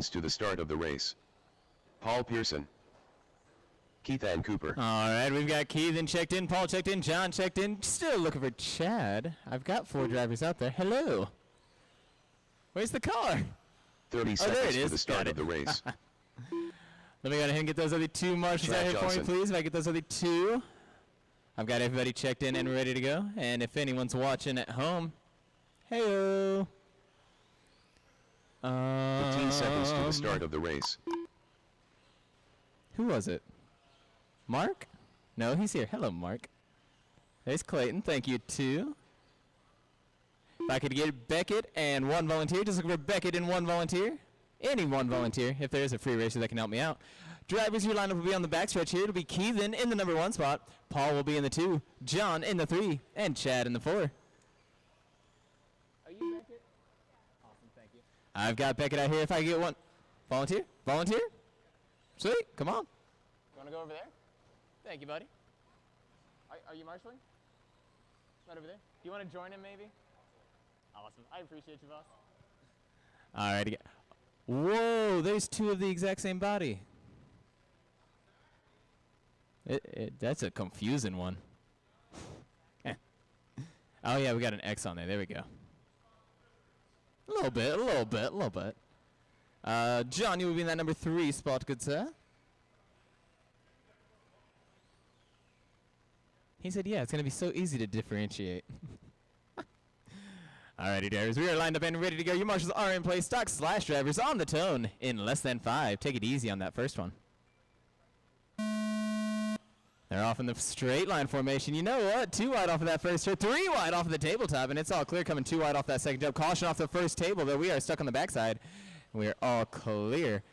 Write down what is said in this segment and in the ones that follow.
to the start of the race. Paul Pearson. Keith and Cooper. All right, we've got Keithan checked in, Paul checked in, John checked in. Still looking for Chad. I've got 4 drivers out there. Hello. Where's the car? 30 seconds to the start of the race. Let me go ahead and get those other 2 marshals out here for me, please. If I get those other 2. I've got everybody checked in and ready to go. And if anyone's watching at home, hey-o. 15 seconds to the start of the race. Who was it? Mark? No, he's here. Hello, Mark. There's Clayton. Thank you, too. If I could get Beckett and 1 volunteer, just look for Beckett and 1 volunteer. Any 1 volunteer, if there is a free racer that can help me out. Drivers, your lineup will be on the backstretch here. It'll be Keithan in the number 1 spot. Paul will be in the 2. John in the 3. And Chad in the 4. Are you Beckett? Awesome, thank you. I've got Beckett out here if I get 1. Volunteer? Volunteer? Sweet, come on. You want to go over there? Thank you, buddy. Are you marshalling? Right over there. Do you want to join him, maybe? Awesome. I appreciate you, boss. All right. Whoa, there's 2 of the exact same body. That's a confusing one. Oh, yeah, we got an X on there. There we go. A little bit. John, you will be in that number 3 spot, good sir. He said, yeah, it's going to be so easy to differentiate. Alrighty, drivers, we are lined up and ready to go. Your marshals are in place. Stock slash drivers on the tone in less than 5. Take it easy on that first one. They're off in the straight line formation. You know what? 2 wide off of that first turn, 3 wide off of the tabletop, and it's all clear coming 2 wide off that second jump. Caution off the first table, though. We are stuck on the backside. We are all clear.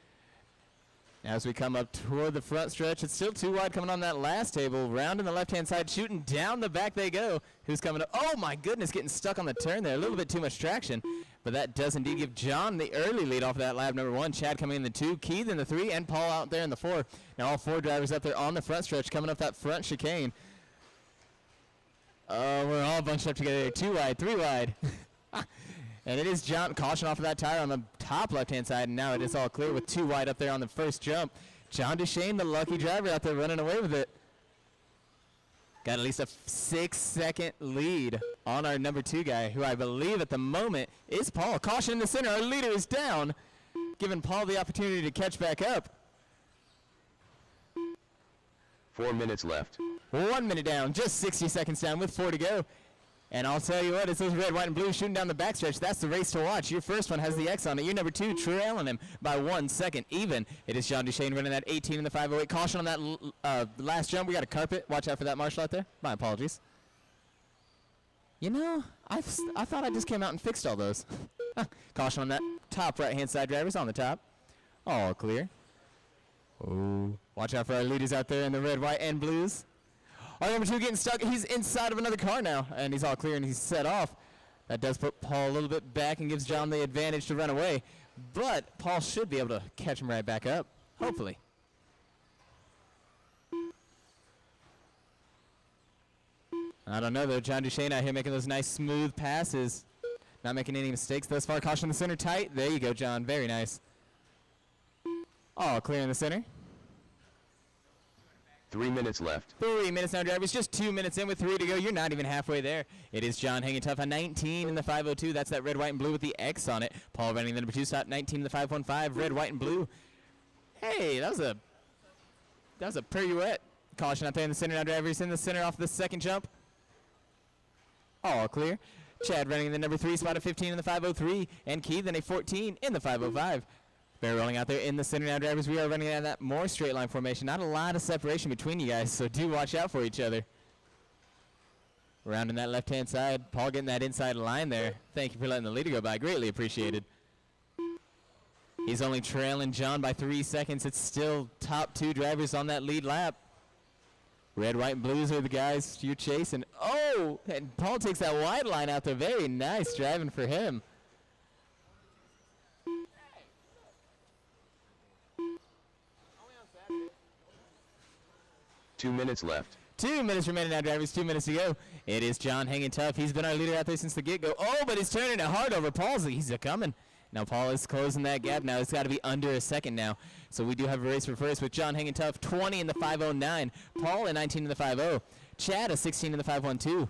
As we come up toward the front stretch, it's still 2 wide coming on that last table. Round in the left-hand side, shooting down the back they go. Who's coming up? Oh, my goodness, getting stuck on the turn there. A little bit too much traction. But that does indeed give John the early lead off of that lap number 1. Chad coming in the 2, Keith in the 3, and Paul out there in the 4. Now all 4 drivers up there on the front stretch coming up that front chicane. We're all bunched up together. 2 wide, 3 wide. And it is John. Caution off of that tire on the top left-hand side, and now it is all clear with 2 wide up there on the first jump. John Duchesne, the lucky driver out there running away with it. Got at least a 6-second lead on our number 2 guy, who I believe at the moment is Paul. Caution in the center. Our leader is down, giving Paul the opportunity to catch back up. 4 minutes left. 1 minute down, just 60 seconds down with 4 to go. And I'll tell you what, it's those red, white, and blue shooting down the backstretch. That's the race to watch. Your first one has the X on it. Your number 2 trailing him by 1 second even. It is John Duchesne running that 18 in the 508. Caution on that last jump. We got a carpet. Watch out for that marshal out there. My apologies. You know, I thought I just came out and fixed all those. Caution on that top right-hand side drivers on the top. All clear. Oh, watch out for our leaders out there in the red, white, and blues. Our number 2 getting stuck. He's inside of another car now, and he's all clear, and he's set off. That does put Paul a little bit back and gives John the advantage to run away. But Paul should be able to catch him right back up, hopefully. I don't know, though. John Duchesne out here making those nice, smooth passes. Not making any mistakes thus far. Caution in the center tight. There you go, John. Very nice. All clear in the center. 3 minutes left. 3 minutes now, drivers. Just 2 minutes in with 3 to go. You're not even halfway there. It is John hanging tough on 19 in the 502. That's that red, white, and blue with the X on it. Paul running the number 2 spot, 19 in the 515. Red, white, and blue. Hey, that was a pirouette. Caution out there in the center now, drivers. In the center off the second jump. All clear. Chad running the number 3 spot at 15 in the 503. And Keith in a 14 in the 505. They're rolling out there in the center now, drivers. We are running out of that more straight line formation. Not a lot of separation between you guys, so do watch out for each other. Rounding that left-hand side. Paul getting that inside line there. Thank you for letting the leader go by. Greatly appreciated. He's only trailing John by 3 seconds. It's still top 2 drivers on that lead lap. Red, white, and blues are the guys you're chasing. Oh, and Paul takes that wide line out there. Very nice driving for him. 2 minutes left. 2 minutes remaining now, drivers. 2 minutes to go. It is John hanging tough. He's been our leader out there since the get-go. Oh, but he's turning it hard over Paul's. He's a-coming. Now Paul is closing that gap. Now it's got to be under a second now. So we do have a race for first with John hanging tough, 20 in the 509. Paul a 19 in the 50. Chad a 16 in the 512.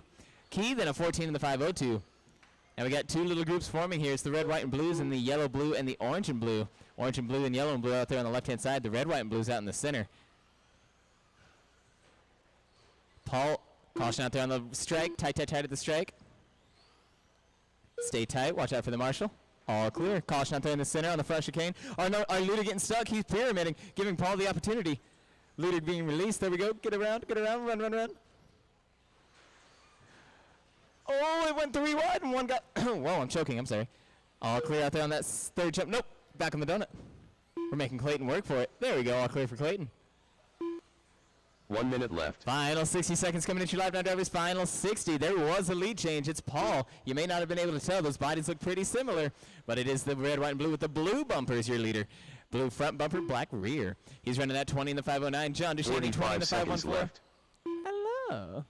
Keith a 14 in the 502. Now we got two little groups forming here. It's the red, white, and blues, and the yellow, blue, and the orange and blue. Orange and blue and yellow and blue out there on the left-hand side. The red, white, and blues out in the center. Paul, caution out there on the strike. Tight, tight, tight at the strike. Stay tight. Watch out for the marshal. All clear. Caution out there in the center on the front chicane. Oh, no, our Luda getting stuck. He's pyramiding, giving Paul the opportunity. Luda being released. There we go. Get around, run, run, run. Oh, it went 3 wide and one got... Whoa, I'm choking. I'm sorry. All clear out there on that third jump. Nope. Back on the donut. We're making Clayton work for it. There we go. All clear for Clayton. 1 minute left. Final 60 seconds coming at you live now, drivers. Final 60. There was a lead change. It's Paul. You may not have been able to tell. Those bodies look pretty similar, but it is the red, white, and blue with the blue bumper as your leader. Blue front bumper, black rear. He's running that 20 in the 509. John Duchesne 20 in the 514. Left. Hello.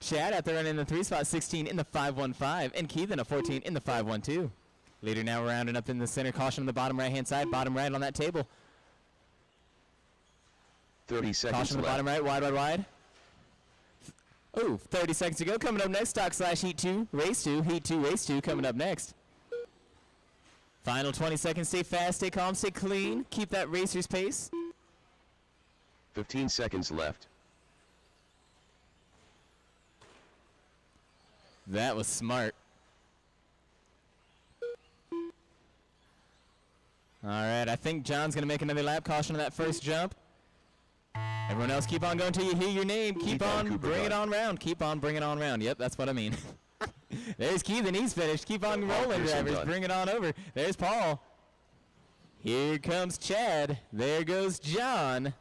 Chad out there running in the 3 spot, 16 in the 515, and Keith in a 14 in the 512. Leader now rounding up in the center. Caution on the bottom right-hand side, bottom right on that table. 30 seconds Caution on the bottom right, wide, wide, wide. Oh, 30 seconds to go. Coming up next, stock slash heat 2, race 2, heat 2, race 2 coming up next. Final 20 seconds. Stay fast, stay calm, stay clean. Keep that racer's pace. 15 seconds left. That was smart. All right, I think John's going to make another lap. Caution on that first jump. Everyone else, keep on going till you hear your name. Keep on, bring it on round. Keep on, bring it on round. Yep, that's what I mean. There's Keith, and he's finished. Keep on rolling, drivers. Bring it on over. There's Paul. Here comes Chad. There goes John.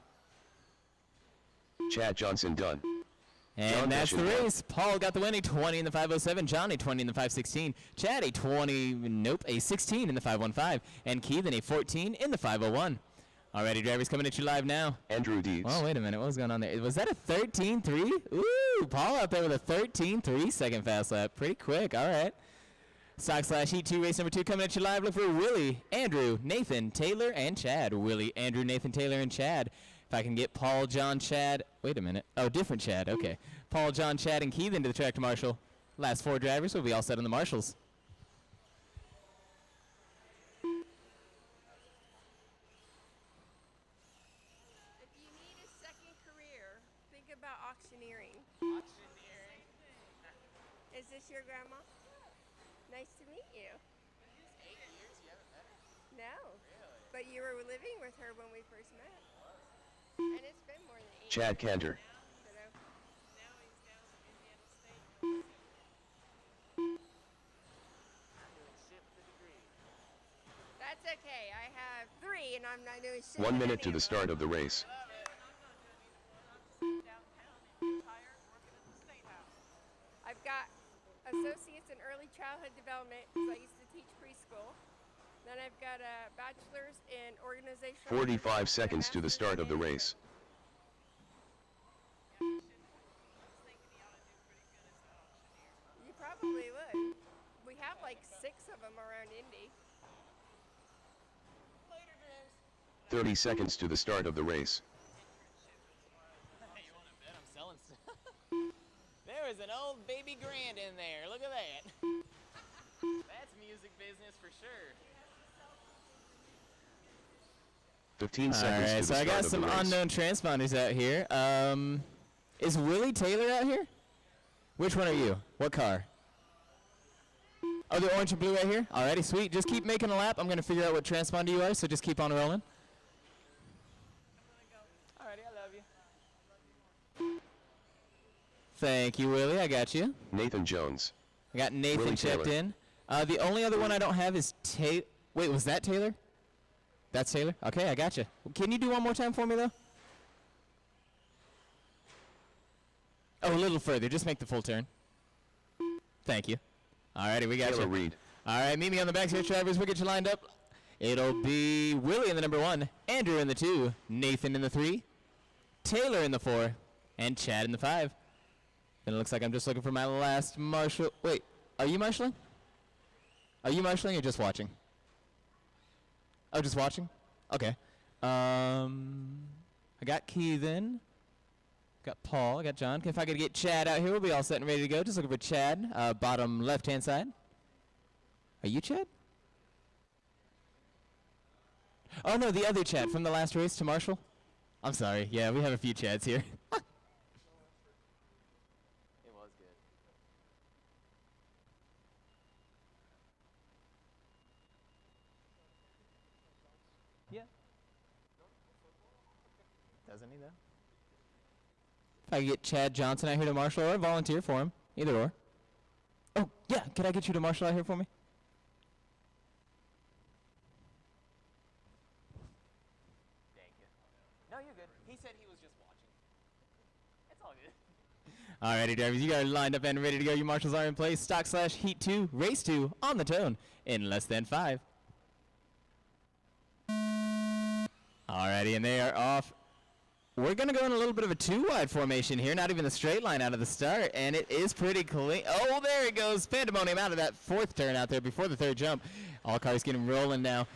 Chad Johnson done. And John that's the done. race. Paul got the win, a 20 in the 507. John a 20 in the 516. Chad a 20, nope, a 16 in the 515. And Keith a 14 in the 501. Alrighty, drivers, coming at you live now. Andrew Deeds. Oh, wait a minute. What was going on there? Was that a 13-3? Ooh, Paul out there with a 13-3 second fast lap. Pretty quick. All right. Stock slash heat 2, race number 2 coming at you live. Look for Willie, Andrew, Nathan, Taylor, and Chad. Willie, Andrew, Nathan, Taylor, and Chad. If I can get Paul, John, Chad. Wait a minute. Oh, different Chad. Okay. Paul, John, Chad, and Keith into the track to marshal. Last 4 drivers will be all set on the marshals. If you need a second career, think about auctioneering. Auctioneering. Is this your grandma? Nice to meet you. 8 years you haven't met her? No. Really? But you were living with her when we first met. And it's been more than 8 Chad years. Cantor. So no. Now he's down in Indiana State. Doing shit with a degree. That's okay. I have 3 and I'm not doing shit. 1 with minute to any the of start them. of the race. Love it. I'm not doing either one. I'm just downtown and retired, working at the State House. I've got associates in early childhood development because I used to teach preschool. Then I've got a bachelor's in organizational. 45 seconds to the start of the race. Yeah, you should. I was thinking he ought to do pretty good as an auctioneer. You probably would. We have like 6 of them around Indy. Later, Drews. 30 seconds to the start of the race. You want to bet I'm selling stuff? There was an old baby grand in there. Look at that. That's music business for sure. 15 All seconds right, to so the I start got of some the race. unknown transponders out here. Is Willie Taylor out here? Which one are you? What car? Oh, the orange and blue right here? Alrighty, sweet. Just keep making a lap. I'm going to figure out what transponder you are, so just keep on rolling. Alrighty, I love you. Thank you, Willie. I got you. Nathan Jones. I got Nathan Willie checked Taylor. in. The only other one I don't have is Taylor. Wait, was that Taylor? That's Taylor? Okay, I got you. Can you do one more time for me, though? Oh, a little further. Just make the full turn. Thank you. Alrighty, we got Taylor you. Reed. Alright, meet me on the back stretch, drivers. We'll get you lined up. It'll be Willie in the number 1, Andrew in the 2, Nathan in the 3, Taylor in the 4, and Chad in the 5. Then it looks like I'm just looking for my last marshal. Wait, are you marshaling? Are you marshaling or just watching? Oh, just watching? Okay. I got Keithan. Got Paul. I got John. If I could get Chad out here, we'll be all set and ready to go. Just looking for Chad. Bottom left-hand side. Are you Chad? Oh, no, the other Chad from the last race to Marshall. I'm sorry. Yeah, we have a few Chads here. It was good. Yeah. Doesn't he, though? If I could get Chad Johnson out here to Marshall or volunteer for him. Either or. Oh, yeah. Could I get you to Marshall out here for me? No, you're good. He said he was just watching. It's all good. Alrighty, drivers, you guys are lined up and ready to go. Your marshals are in place. Stock / Heat 2, Race 2 on the tone in less than 5. Alrighty, and they are off. We're going to go in a little bit of a 2-wide formation here, not even a straight line out of the start, and it is pretty clean. Oh, there it goes. Pandemonium out of that 4th turn out there before the 3rd jump. All cars getting rolling now.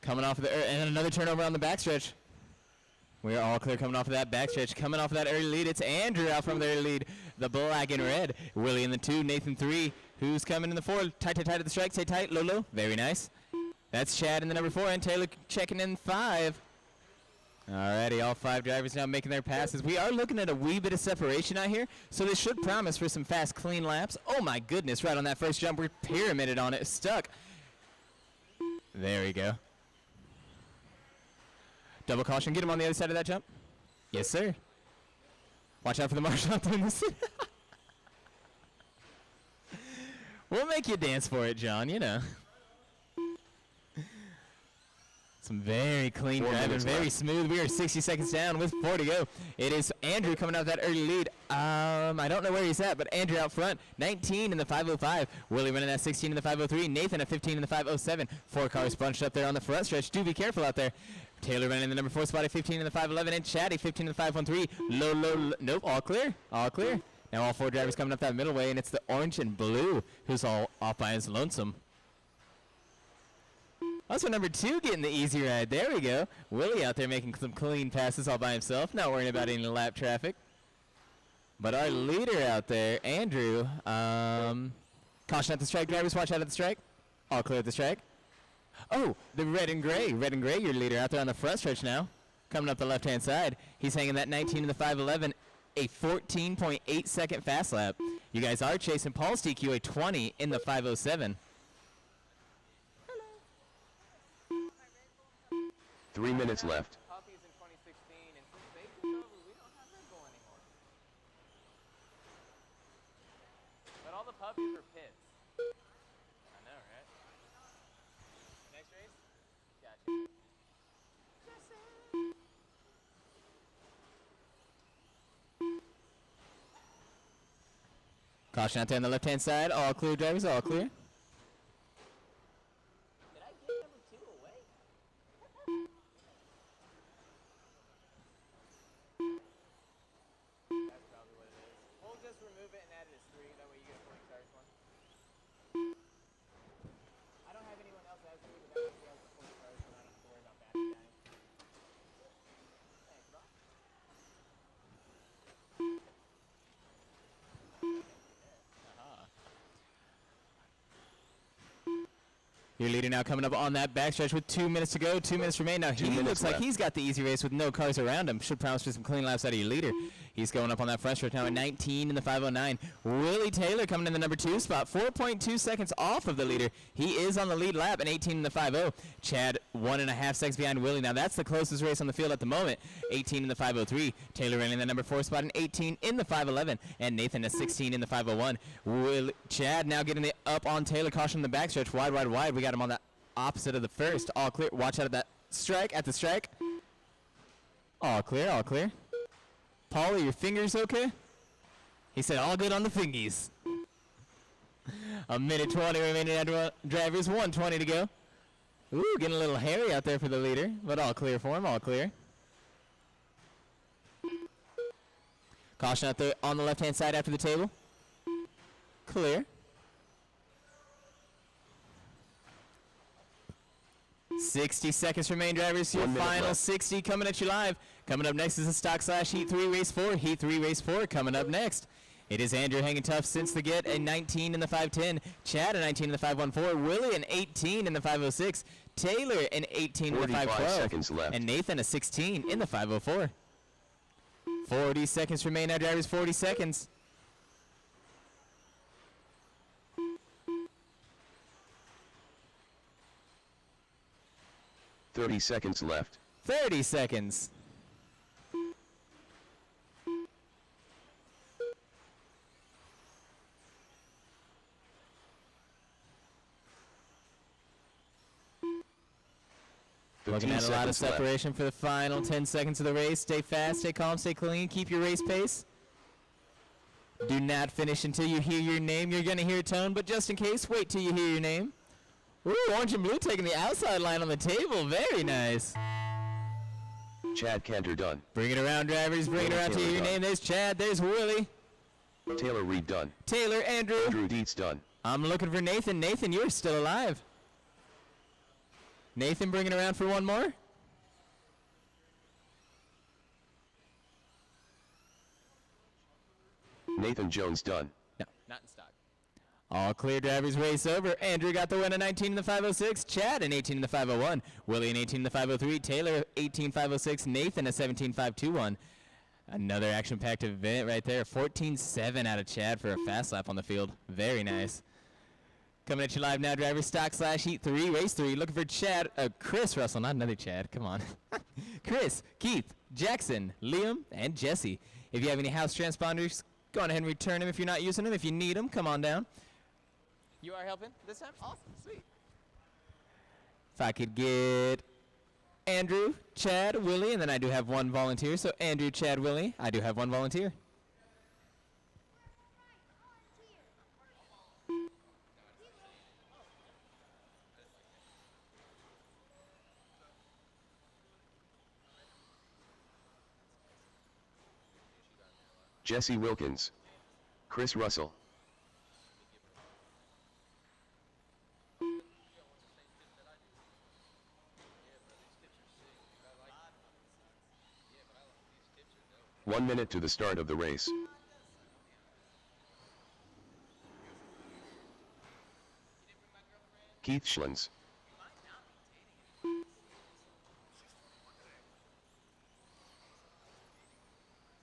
Coming off of the, and another turnover on the backstretch. We are all clear coming off of that backstretch. Coming off of that early lead, it's Andrew out from the early lead. The black and red. Willie in the 2, Nathan 3. Who's coming in the 4? Tight at the strike. Stay tight, Lolo. Very nice. That's Chad in the number 4, and Taylor checking in 5. Alrighty, all 5 drivers now making their passes. We are looking at a wee bit of separation out here, so this should promise for some fast, clean laps. Oh my goodness, right on that first jump, we're pyramided on it, stuck. There we go. Double caution, get him on the other side of that jump. Yes, sir. Watch out for the marshal out there in the city. We'll make you dance for it, John, you know. Some very clean driving, very smooth. We are 60 seconds down with 4 to go. It is Andrew coming out that early lead. I don't know where he's at, but Andrew out front. 19 in the 505. Willie running that 16 in the 503. Nathan at 15 in the 507. 4 cars bunched up there on the front stretch. Do be careful out there. Taylor running in the number 4 spot at 15 in the 511. And Chatty 15 in the 513. Nope, all clear. All clear. Now all 4 drivers coming up that middle way, and it's the orange and blue who's all off by his lonesome. Also number 2 getting the easy ride. There we go. Willie out there making some clean passes all by himself. Not worrying about any lap traffic. But our leader out there, Andrew, caution at the strike, drivers. Watch out at the strike. All clear at the strike. Oh, the red and gray. Red and gray, your leader out there on the front stretch now. Coming up the left-hand side. He's hanging that 19 in the 511. A 14.8 second fast lap. You guys are chasing Paul's TQ a 20 in the 507. 3 minutes left. Puppies in 2016, and since they took over, we don't have Red Bull anymore. But all the puppies are pits. I know, right? Next race? Gotcha. Caution out there on the left-hand side. All clear, drivers, all clear. Did I get number 2 away? That's probably what it is. We'll just remove it and add it as 3. That way you get a 20 cars one. I don't have anyone else as 3, but that way he has a 20 cars one. I don't have to worry about battery dying. Thanks, bro. Your leader now coming up on that backstretch with 2 minutes to go. 2 minutes remain. Now he looks like he's got the easy race with no cars around him. Should promise for some clean laps out of your leader. He's going up on that front stretch now at 19 in the 509. Willie Taylor coming in the number 2 spot. 4.2 seconds off of the leader. He is on the lead lap at 18 in the 50. Chad 1.5 seconds behind Willie. Now that's the closest race on the field at the moment. 18 in the 503. Taylor running the number 4 spot and 18 in the 511. And Nathan at 16 in the 501. Chad now getting it up on Taylor. Caution in the backstretch. Wide, wide, wide. We got him on the opposite of the first. All clear. Watch out of that strike. At the strike. All clear. All clear. Paul, are your fingers okay? He said all good on the fingies. A minute 20 remaining. Drivers. 1:20 to go. Ooh, getting a little hairy out there for the leader, but all clear for him. All clear. Caution out there on the left-hand side after the table. Clear. 60 seconds remain, drivers. Your 1 minute final left. 60 coming at you live. Coming up next is the Stock Slash Heat 3 Race 4. Heat 3 Race 4 coming up next. It is Andrew hanging tough since the get, a 19 in the 510. Chad, a 19 in the 514. Willie, an 18 in the 506. Taylor, an 18 in the 45 512. seconds left. And Nathan, a 16 in the 504. 40 seconds remain now, drivers. 40 seconds. Thirty seconds left. 30 seconds. Looking 15 at a lot of seconds left. separation for the final 10 seconds of the race. Stay fast, stay calm, stay clean. Keep your race pace. Do not finish until you hear your name. You're going to hear a tone, but just in case, wait till you hear your name. Ooh, orange and blue taking the outside line on the table. Very nice. Chad Cantor done. Bring it around, drivers. Bring it around till you hear your name. There's Chad. There's Willie. Taylor Reed done. Taylor, Andrew. Drew Dietz done. I'm looking for Nathan. Nathan, you're still alive. Nathan, bring it around for one more. Nathan Jones done. No, not in stock. All clear, drivers, race over. Andrew got the win, a 19 in the 506. Chad, an 18 in the 501. Willie, an 18 in the 503. Taylor, 18 506. Nathan, a 17 521. Another action-packed event right there. 14-7 out of Chad for a fast lap on the field. Very nice. Coming at you live now, drivers. Stock Slash Heat 3, Race 3. Looking for Chad, Chris Russell, not another Chad. Come on. Chris, Keith, Jackson, Liam, and Jesse. If you have any house transponders, go on ahead and return them if you're not using them. If you need them, come on down. You are helping this time? Awesome. Sweet. If I could get Andrew, Chad, Willie, and then I do have one volunteer. So Andrew, Chad, Willie, I do have one volunteer. Jesse Wilkins. Chris Russell. One minute to the start of the race. Keith Schlens.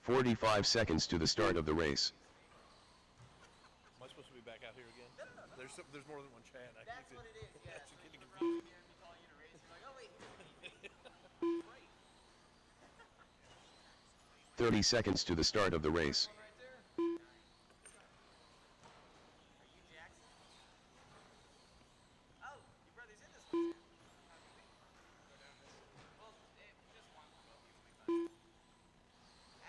45 seconds to the start of the race. Am I supposed to be back out here again? There's more than one Chad. That's what it is, yeah. It's So getting you're confusing. probably hearing me calling you to race. You're like, oh, wait, here's me. Great. 30 seconds to the start of the race. Right there. Are you Jackson? Oh, your brother's in this one, too. Well, just one.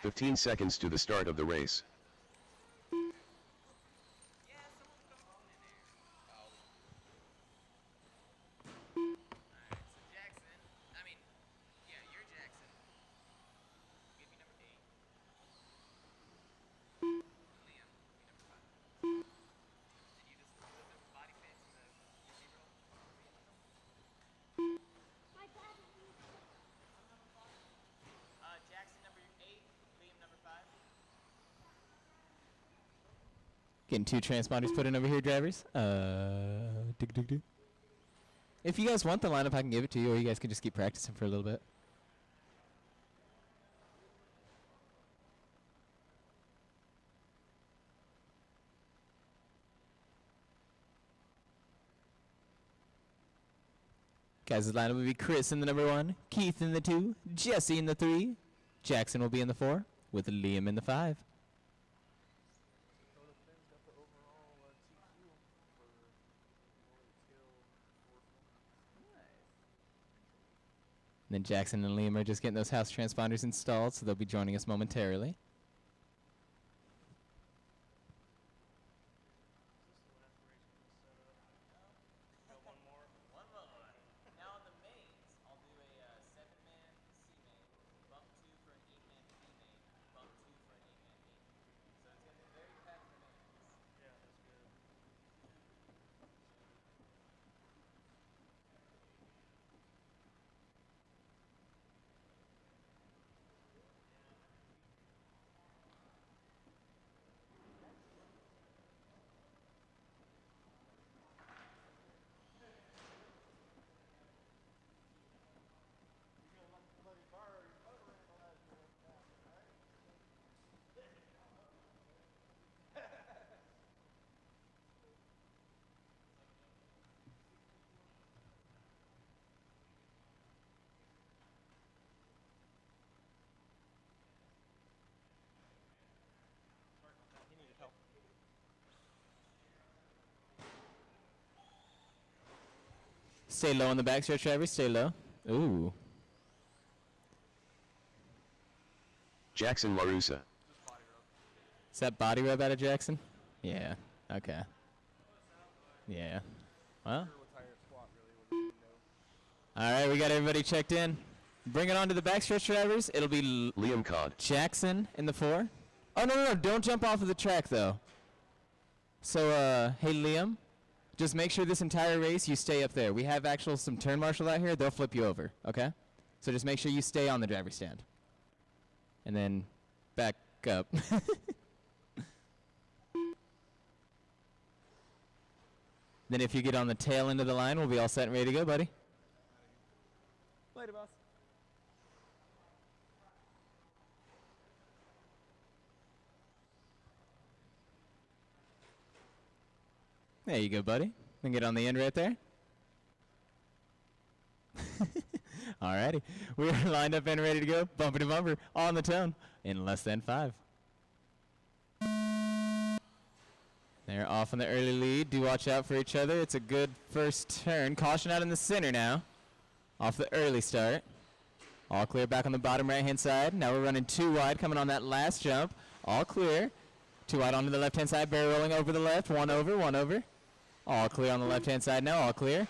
15 seconds to the start of the race. Yeah, someone put a phone in there. Alright, so Jackson, you're Jackson. Give me number 8. Liam, give me number 5. Did you just put the body fits in the zero? Jackson number 8, Liam number 5. Getting two transponders put in over here, drivers. If you guys want the lineup, I can give it to you, or you guys can just keep practicing for a little bit. Guys, the lineup will be Chris in the number 1, Keith in the 2, Jesse in the 3, Jackson will be in the 4, with Liam in the 5. And then Jackson and Liam are just getting those house transponders installed, so they'll be joining us momentarily. One more. Now on the mains, I'll do a 7-man C main, bump 2 for an 8-man B main, bump 2 for an 8-man B. So it's going to be very packed for mains. Yeah, that's good. Stay low on the backstretch, drivers. Stay low. Ooh. Jackson LaRussa. Is that body rub out of Jackson? Yeah. Okay. Yeah. Well. All right, we got everybody checked in. Bring it on to the backstretch, drivers. It'll be Liam Codd. Jackson in the 4. Oh, no. Don't jump off of the track, though. So, hey, Liam, just make sure this entire race you stay up there. We have some turn marshal out here. They'll flip you over, okay? So just make sure you stay on the driver's stand. And then back up. Then if you get on the tail end of the line, we'll be all set and ready to go, buddy. Later, boss. There you go, buddy. Then get on the end right there. Alrighty. We are lined up and ready to go. Bumper to bumper on the tone in less than 5. They're off in the early lead. Do watch out for each other. It's a good first turn. Caution out in the center now. Off the early start. All clear back on the bottom right-hand side. Now we're running 2 wide coming on that last jump. All clear. 2 wide onto the left-hand side. Barrel rolling over the left. 1 over, 1 over. All clear on the left-hand side now. All clear.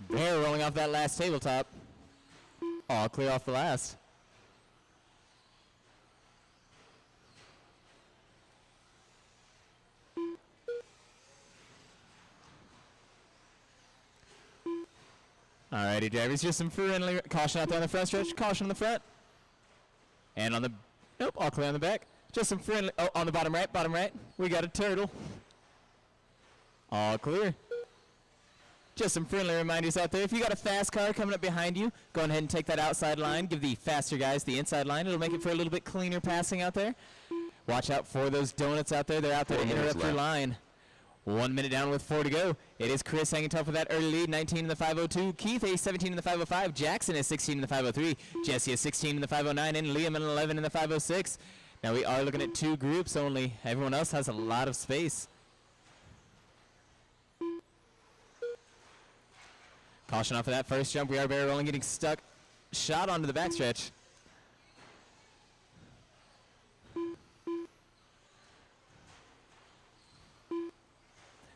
Barrel rolling off that last tabletop. All clear off the last. Alrighty, drivers, just some friendly caution out there on the front stretch. Caution on the front. And on the, nope, all clear on the back. Just some friendly, oh, on the bottom right. We got a turtle. All clear. Just some friendly reminders out there. If you got a fast car coming up behind you, go ahead and take that outside line. Give the faster guys the inside line. It'll make it for a little bit cleaner passing out there. Watch out for those donuts out there. They're out there to interrupt your line. 1 minute down with 4 to go. It is Chris hanging tough with that early lead. 19 in the 502. Keith is 17 in the 505. Jackson is 16 in the 503. Jesse is 16 in the 509. And Liam an 11 in the 506. Now we are looking at 2 groups only. Everyone else has a lot of space. Caution off of that first jump. We are barrel rolling, getting stuck. Shot onto the backstretch.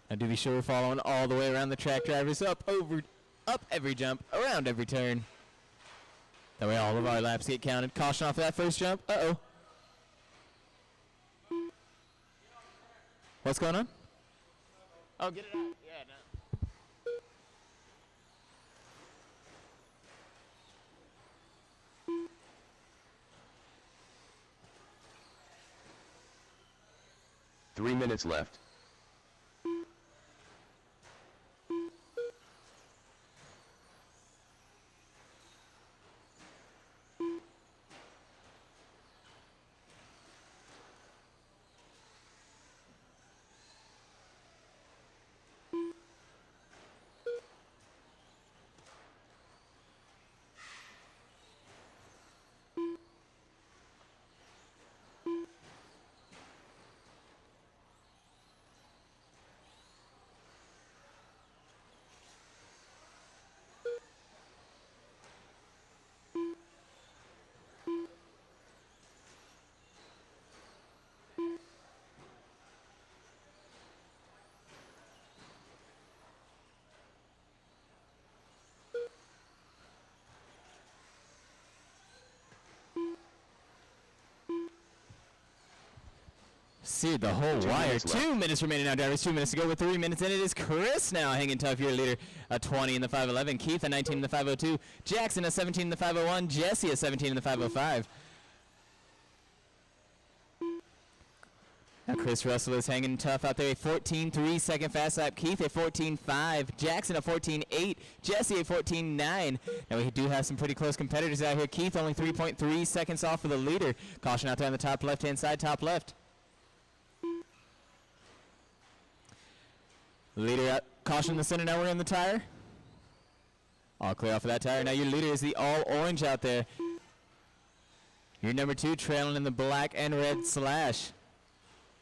Now do be sure we're following all the way around the track, drivers. Up every jump, around every turn. That way all of our laps get counted. Caution off of that first jump. Uh-oh. What's going on? Oh, get it out. Yeah, no. 3 minutes left. Seared the whole wire. 2 minutes remaining now, drivers. 2 minutes to go with 3 minutes in. It is Chris now hanging tough, your leader. A 20 in the 511. Keith a 19 in the 502. Jackson a 17 in the 501. Jesse a 17 in the 505. Now Chris Russell is hanging tough out there. A 14.3 second fast lap. Keith a 14.5. Jackson a 14.8. Jesse a 14.9. Now we do have some pretty close competitors out here. Keith only 3.3 seconds off for the leader. Caution out there on the top left-hand side, top left. Leader out. Caution in the center. Now we're in the tire. All clear off of that tire. Now your leader is the all orange out there. Your number 2 trailing in the black and red slash.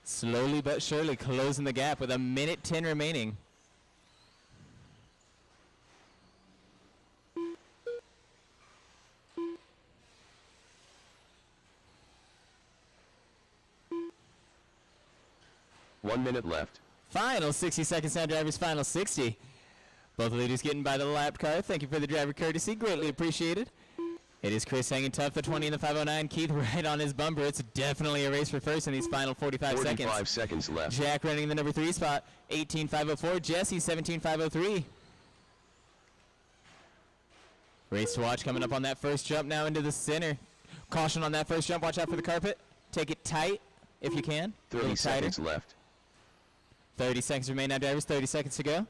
Slowly but surely closing the gap with 1:10 remaining. 1 minute left. Final 60 seconds now, drivers. Final 60. Both leaders getting by the lap car. Thank you for the driver courtesy. Greatly appreciated. It is Chris hanging tough, the 20 and the 509. Keith right on his bumper. It's definitely a race for first in these final 45 seconds. 45 seconds left. Jack running the number 3 spot. 18.504. Jesse 17.503. Race to watch coming up on that first jump now into the center. Caution on that first jump. Watch out for the carpet. Take it tight if you can. 30 seconds left. 30 seconds remain now, drivers. 30 seconds to go.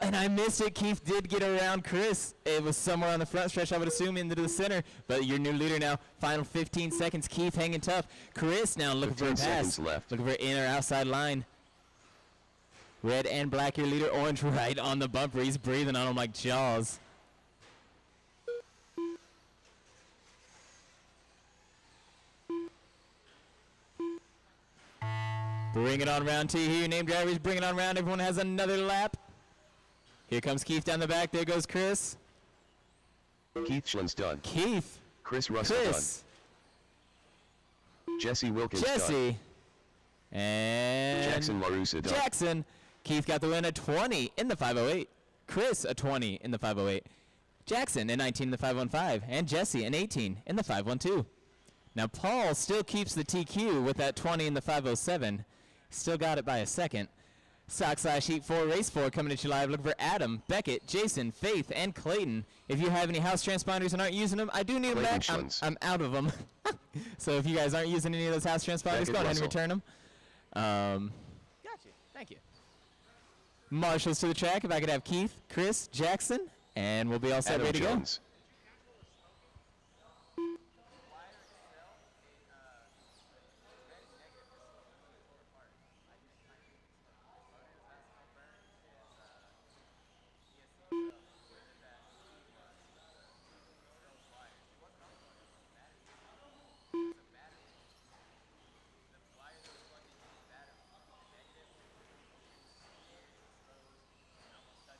And I missed it. Keith did get around Chris. It was somewhere on the front stretch, I would assume, into the center. But your new leader now. Final 15 seconds. Keith hanging tough. Chris now looking for a 15 pass. seconds left. Looking for in or outside line. Red and black, your leader. Orange right on the bumper. He's breathing on him like Jaws. Bring it on round 2 here. Name drivers, bring it on round. Everyone has another lap. Here comes Keith down the back. There goes Chris. Keith Schlen's done. Keith. Chris Russell Chris. done. Jesse Wilkins Jesse. done. And Jackson LaRussa done. Jackson. Keith got the win, a 20 in the 508. Chris, a 20 in the 508. Jackson, a 19 in the 515. And Jesse, an 18 in the 512. Now Paul still keeps the TQ with that 20 in the 507. Still got it by a second. Sock/Heat 4, Race 4 coming at you live. Looking for Adam, Beckett, Jason, Faith, and Clayton. If you have any house transponders and aren't using them, I do need them back. I'm out of them. So if you guys aren't using any of those house transponders, Beckett go ahead and Russell. return them. Got you. Thank you. Marshals to the track. If I could have Keith, Chris, Jackson, and we'll be all set, Adam ready to Jones.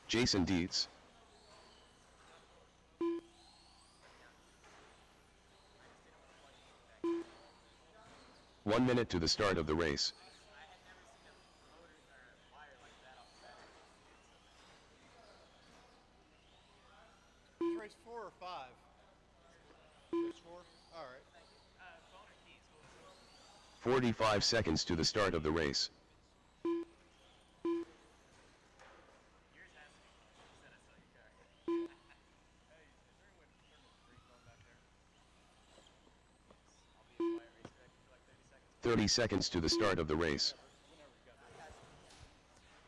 Jason Dietz. One minute to the start of the race. Is race 4 or 5? Race 4? All right. 45 seconds to the start of the race. Hey, is there a way to turn the freak on back there? I'll be a quiet race director for like 30 seconds. 30 seconds to the start of the race.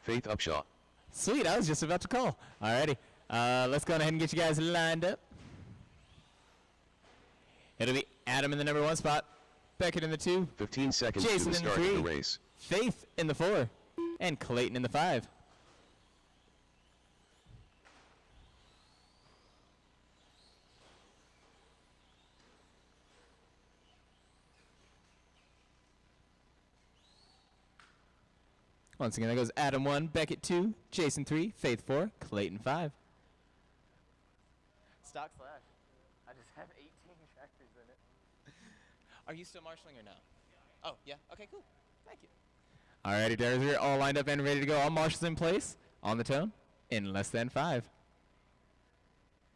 Faith Upshaw. Sweet, I was just about to call. Alrighty, let's go ahead and get you guys lined up. It'll be Adam in the number 1 spot, Beckett in the 2, 15 seconds Jason to the in the start of 3, the race. Faith in the 4, and Clayton in the 5. Once again, that goes Adam 1, Beckett 2, Jason 3, Faith 4, Clayton 5. Stock slash. I just have 18 tractors in it. Are you still marshalling or no? Oh, yeah. Okay, cool. Thank you. Alrighty, drivers, we're all lined up and ready to go. All marshals in place, on the tone, in less than 5.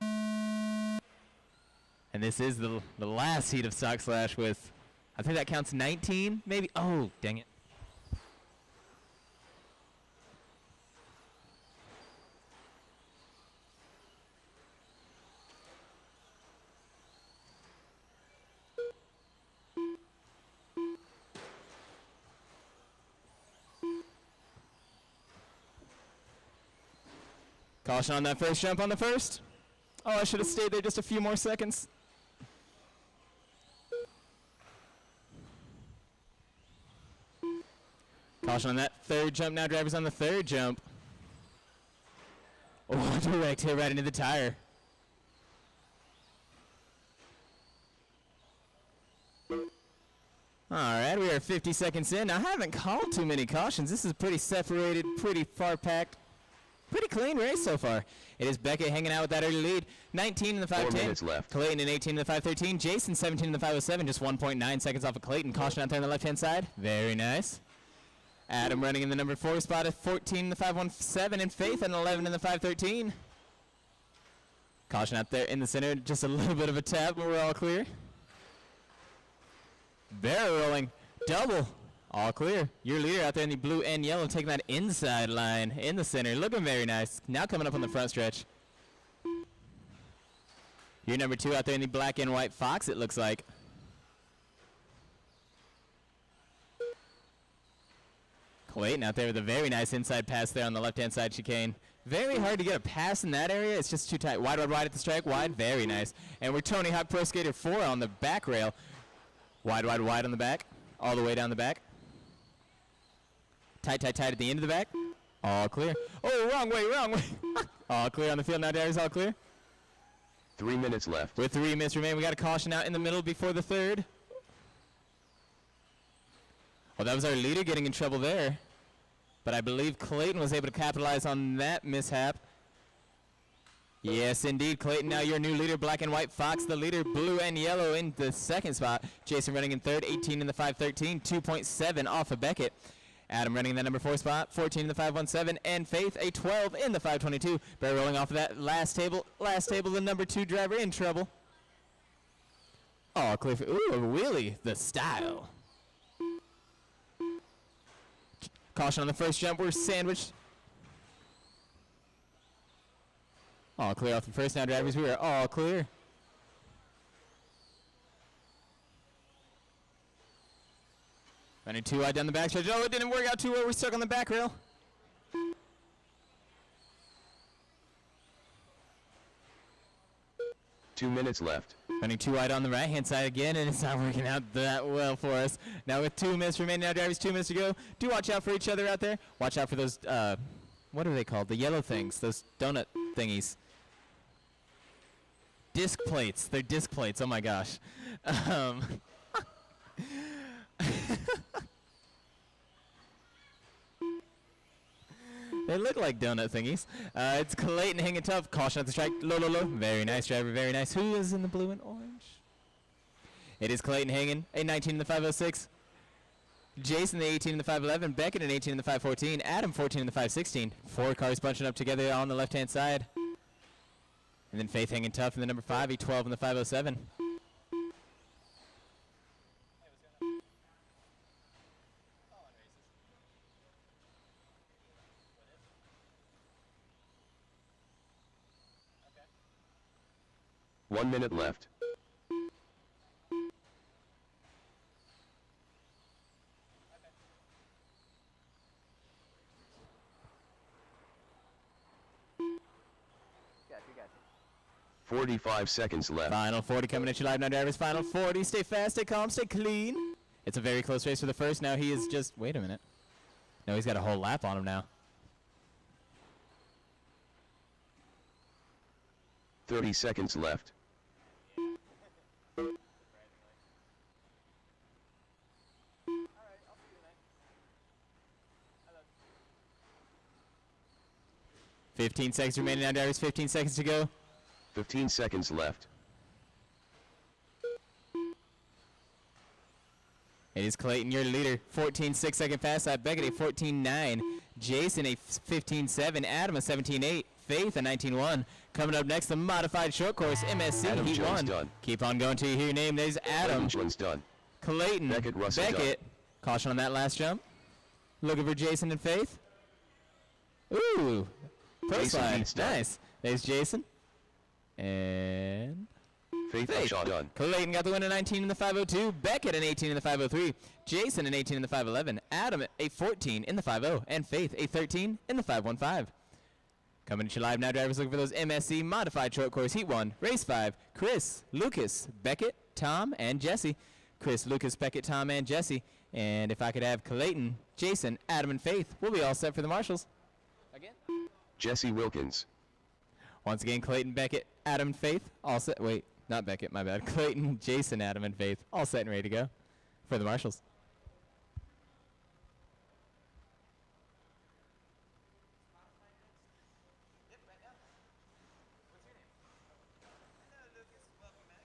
And this is the last heat of Stock Slash with, I think that counts 19, maybe? Oh, dang it. Caution on that first jump on the first. Oh, I should have stayed there just a few more seconds. Caution on that third jump now, drivers on the third jump. Oh, direct hit right into the tire. Alright, we are 50 seconds in. I haven't called too many cautions. This is pretty separated, pretty far packed. Pretty clean race so far. It is Beckett hanging out with that early lead. 19 in the 510. 4 minutes left. Clayton in 18 in the 513. Jason 17 in the 507. Just 1.9 seconds off of Clayton. Caution out there on the left-hand side. Very nice. Adam running in the number 4 spot at 14 in the 517, and Faith at 11 in the 513. Caution out there in the center, just a little bit of a tap, but we're all clear. Barrel rolling, double, all clear. Your leader out there in the blue and yellow taking that inside line in the center, looking very nice. Now coming up on the front stretch. Your number 2 out there in the black and white Fox, it looks like. Clayton out there with a very nice inside pass there on the left-hand side chicane. Very hard to get a pass in that area. It's just too tight. Wide, wide, wide at the strike. Wide. Very nice. And we're Tony Hawk Pro Skater 4 on the back rail. Wide, wide, wide on the back. All the way down the back. Tight, tight, tight at the end of the back. All clear. Oh, wrong way, wrong way. All clear on the field now, Darius. All clear. 3 minutes left. With 3 minutes remaining, we got a caution out in the middle before the third. Well, that was our leader getting in trouble there. But I believe Clayton was able to capitalize on that mishap. Yes, indeed. Clayton, now your new leader, black and white Fox, the leader, blue and yellow in the second spot. Jason running in third, 18 in the 513, 2.7 off of Beckett. Adam running in that number 4 spot, 14 in the 517, and Faith a 12 in the 522. Barry rolling off of that last table, the number 2 driver in trouble. Oh, Cliff, ooh, a wheelie, the style. Caution on the first jump, we're sandwiched. All clear off the first now, drivers. We are all clear. Running 2 wide down the back stretch. Oh, it didn't work out too well. We're stuck on the back rail. Two minutes left. Running 2 wide on the right-hand side again, and it's not working out that well for us. Now with 2 minutes remaining, now drivers, 2 minutes to go. Do watch out for each other out there. Watch out for those, what are they called? The yellow things, those donut thingies. Disc plates. They're disc plates. Oh my gosh. They look like donut thingies. It's Clayton hanging tough. Caution at the strike. Low, low, low. Very nice, driver. Very nice. Who is in the blue and orange? It is Clayton hanging. A 19 in the 506. Jason, the 18 in the 511. Beckett, an 18 in the 514. Adam, 14 in the 516. 4 cars bunching up together on the left-hand side. And then Faith hanging tough in the number 5. A 12 in the 507. One minute left. Gotcha. 45 seconds left. Final 40 coming at you live now, drivers. Final 40. Stay fast, stay calm, stay clean. It's a very close race for the first. Now he is just, wait a minute. No, he's got a whole lap on him now. 30 seconds left. Alright, I'll see you then. I love you. 15 seconds remaining now, drivers. 15 seconds to go. 15 seconds left. It is Clayton, your leader. 14 6-second fast lap. Beckett a 14.9. Jason a 15.7. Adam a 17.8. Faith a 19.1. Coming up next, the modified short course MSC. Adam He Jones won. done. Keep on going till you hear your name. There's Adam. Jones done. Clayton. Beckett, Russell Beckett. Caution on that last jump. Looking for Jason and Faith. Ooh. Pro Jason slide. beats done. Nice. There's Jason. And Faith Faith. Upshaw done. Clayton got the win, a 19 in the 502. Beckett an 18 in the 503. Jason an 18 in the 511. Adam a 14 in the 50. And Faith a 13 in the 515. Coming to you live now, drivers looking for those MSC modified short course Heat 1, Race 5. Chris, Lucas, Beckett, Tom, and Jesse. Chris, Lucas, Beckett, Tom, and Jesse. And if I could have Clayton, Jason, Adam, and Faith, we'll be all set for the marshals. Again. Jesse Wilkins. Once again, Clayton, Beckett, Adam, and Faith, all set. Wait, not Beckett, my bad. Clayton, Jason, Adam, and Faith, all set and ready to go for the marshals. Yep, right now. What's your name? Hello, Lucas. Welcome back.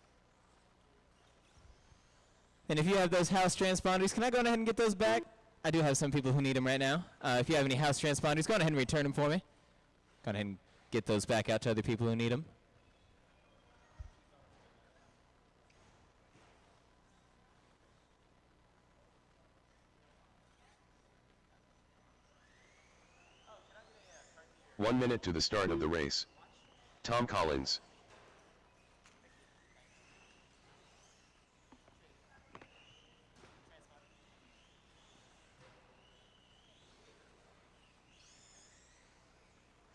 And if you have those house transponders, can I go ahead and get those back? I do have some people who need them right now. If you have any house transponders, go on ahead and return them for me. Go ahead and get those back out to other people who need them. Oh, can I get a car key 1 minute to the start of the race. Tom Collins.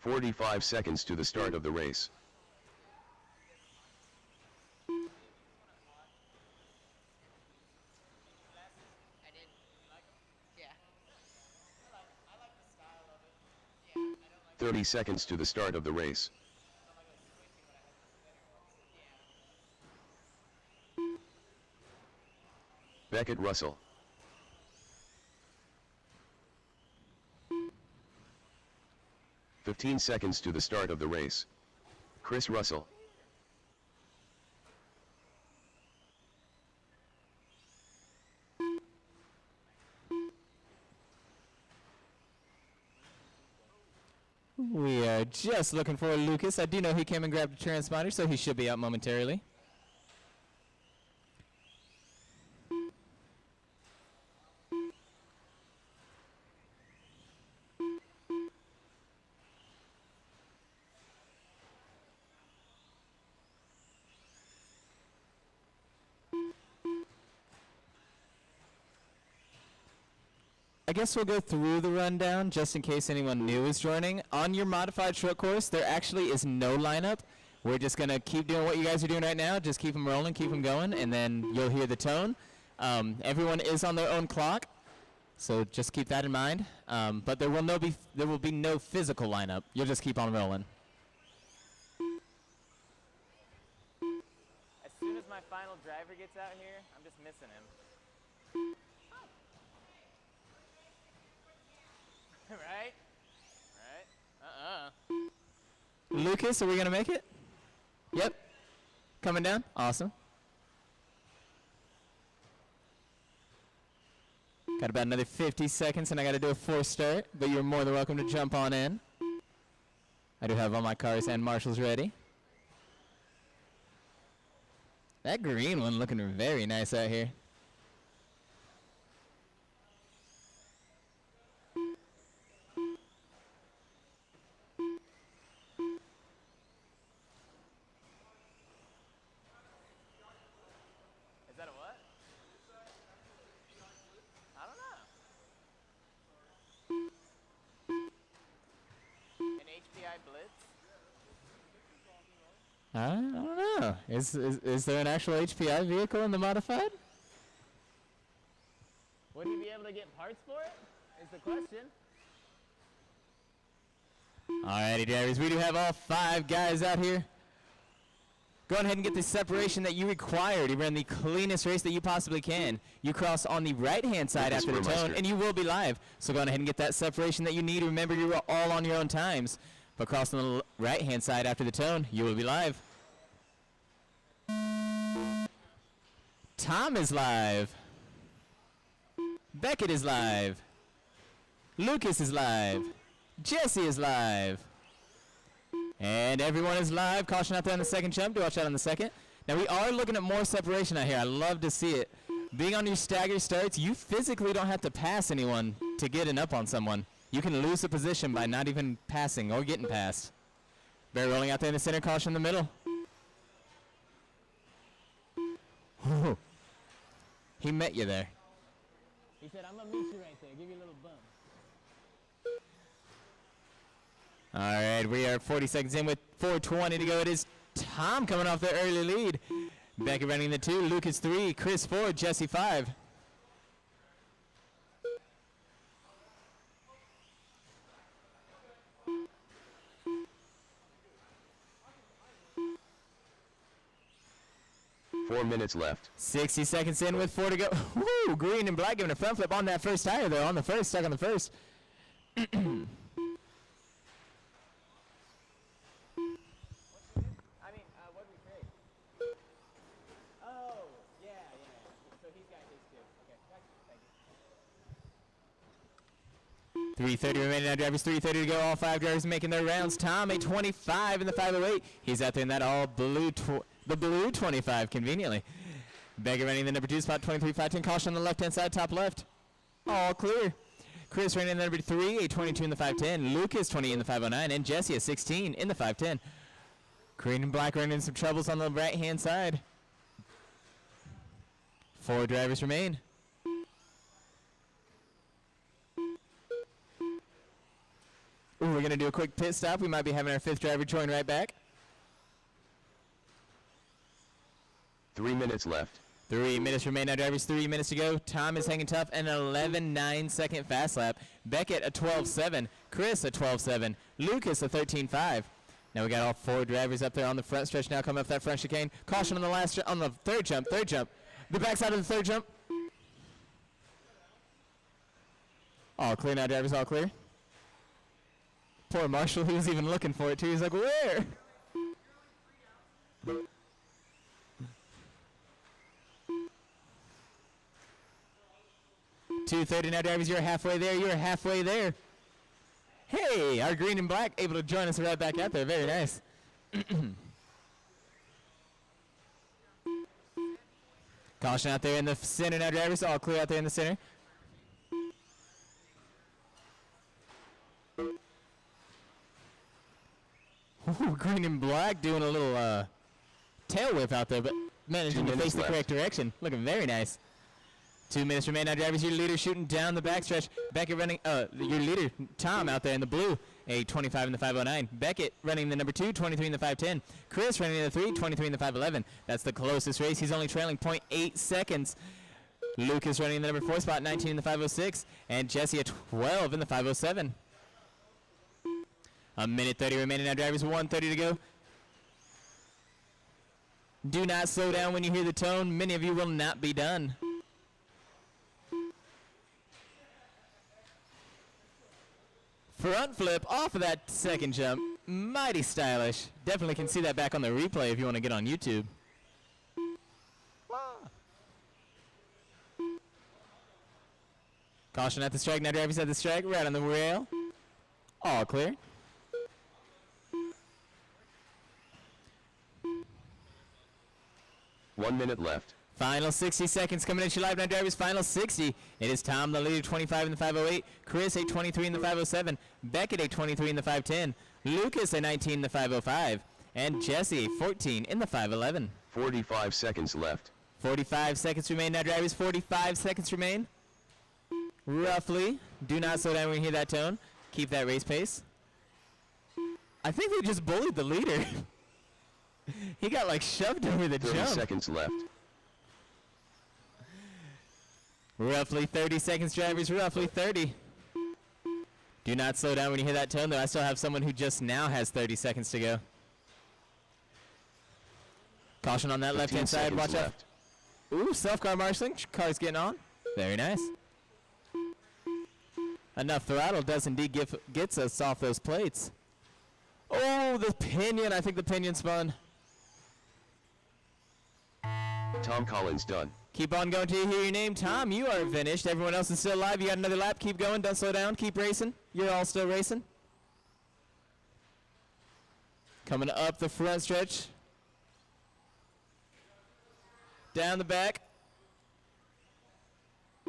45 seconds to the start of the race. I did. Yeah. I like the style of it. Yeah. 30 seconds to the start of the race. Beckett Russell. 15 seconds to the start of the race. Chris Russell. We are just looking for Lucas. I do know he came and grabbed a transponder, so he should be out momentarily. I guess we'll go through the rundown just in case anyone new is joining. On your modified short course, there actually is no lineup. We're just going to keep doing what you guys are doing right now. Just keep them rolling, keep them going, and then you'll hear the tone. Everyone is on their own clock, so just keep that in mind. But there will be no physical lineup. You'll just keep on rolling. As soon as my final driver gets out here, I'm just missing him. Right? Right? Lucas, are we going to make it? Yep. Coming down? Awesome. Got about another 50 seconds and I got to do a forced start, but you're more than welcome to jump on in. I do have all my cars and marshals ready. That green one looking very nice out here. Is that a what? I don't know. An HPI Blitz? I don't know. Is there an actual HPI vehicle in the modified? Would he be able to get parts for it? Is the question. Alrighty, drivers. We do have all 5 guys out here. Go ahead and get the separation that you required. You ran the cleanest race that you possibly can. You cross on the right-hand side Lucas after the tone, Burmeister. and you will be live. So go on ahead and get that separation that you need. Remember, you're all on your own times. But cross on the right-hand side after the tone, you will be live. Tom is live. Beckett is live. Lucas is live. Jesse is live. And everyone is live. Caution out there on the second jump. Do watch out on the second. Now we are looking at more separation out here. I love to see it. Being on your stagger starts, you physically don't have to pass anyone to get an up on someone. You can lose a position by not even passing or getting past. Bear rolling out there in the center. Caution in the middle. He met you there. He said, I'm going to meet you right there. Give you a little bump. All right, we are 40 seconds in with 4:20 to go. It is Tom coming off the early lead. Becky running the 2, Lucas 3, Chris 4, Jesse 5. Four minutes left. 60 seconds in with 4 to go. Woo! Green and black giving a front flip on that first tire, though. On the first, stuck on the first. What did we trade? Oh, yeah. So he's got his too. Okay, thank you. 3:30 remaining now, drivers. 3:30 to go. All 5 drivers making their rounds. Tom, a 25 in the 508. He's out there in that all blue, the blue 25, conveniently. Beckett running the number 2 spot, 23.510. Caution on the left-hand side, top left. All clear. Chris running the number 3, a 22 in the 510. Lucas, 20 in the 509. And Jesse, a 16 in the 510. Green and black running some troubles on the right-hand side. 4 drivers remain. Ooh, we're going to do a quick pit stop. We might be having our 5th driver join right back. 3 minutes left. 3 minutes remain now, drivers. 3 minutes to go. Tom is hanging tough. An 11.9 second fast lap. Beckett a 12.7. Chris a 12.7. Lucas a 13.5. Now we got all 4 drivers up there on the front stretch now coming up that front chicane. Caution on the on the third jump. The backside of the third jump. All clear now, drivers. All clear. Poor Marshall, he was even looking for it too. He's like, where? $2:30 now, drivers. You're halfway there. You're halfway there. Hey, our green and black able to join us right back out there. Very nice. Caution out there in the center now, drivers. All clear out there in the center. Ooh, green and black doing a little tail whip out there, but managing to face the correct direction. Looking very nice. 2 minutes remain now, drivers. Your leader shooting down the backstretch. Beckett running, your leader, Tom, out there in the blue, a 25 in the 509. Beckett running the number 2, 23 in the 510. Chris running the 3, 23 in the 511. That's the closest race. He's only trailing 0.8 seconds. Lucas running the number 4 spot, 19 in the 506. And Jesse a 12 in the 507. A minute 30 remaining now, drivers. 1:30 to go. Do not slow down when you hear the tone. Many of you will not be done. Front flip off of that second jump. Mighty stylish. Definitely can see that back on the replay if you want to get on YouTube. Caution at the strike. Now drivers at the strike. Right on the rail. All clear. One minute left. Final 60 seconds coming at you live now, drivers. Final 60. It is Tom, the leader, 25 in the 508. Chris, a 23 in the 507. Beckett, a 23 in the 510. Lucas, a 19 in the 505. And Jesse, a 14 in the 511. 45 seconds left. 45 seconds remain now, drivers. 45 seconds remain. Roughly. Do not slow down when you hear that tone. Keep that race pace. I think they just bullied the leader. He got like shoved over the 30 jump. seconds left. Roughly 30 seconds, drivers. Roughly 30. Do not slow down when you hear that tone, though. I still have someone who just now has 30 seconds to go. Caution on that left-hand side. Watch out. Ooh, self-car marshalling. Car's getting on. Very nice. Enough throttle does indeed gets us off those plates. Oh, the pinion. I think the pinion spun. Tom Collins done. Keep on going till you hear your name. Tom, you are finished. Everyone else is still alive. You got another lap. Keep going. Don't slow down. Keep racing. You're all still racing. Coming up the front stretch. Down the back.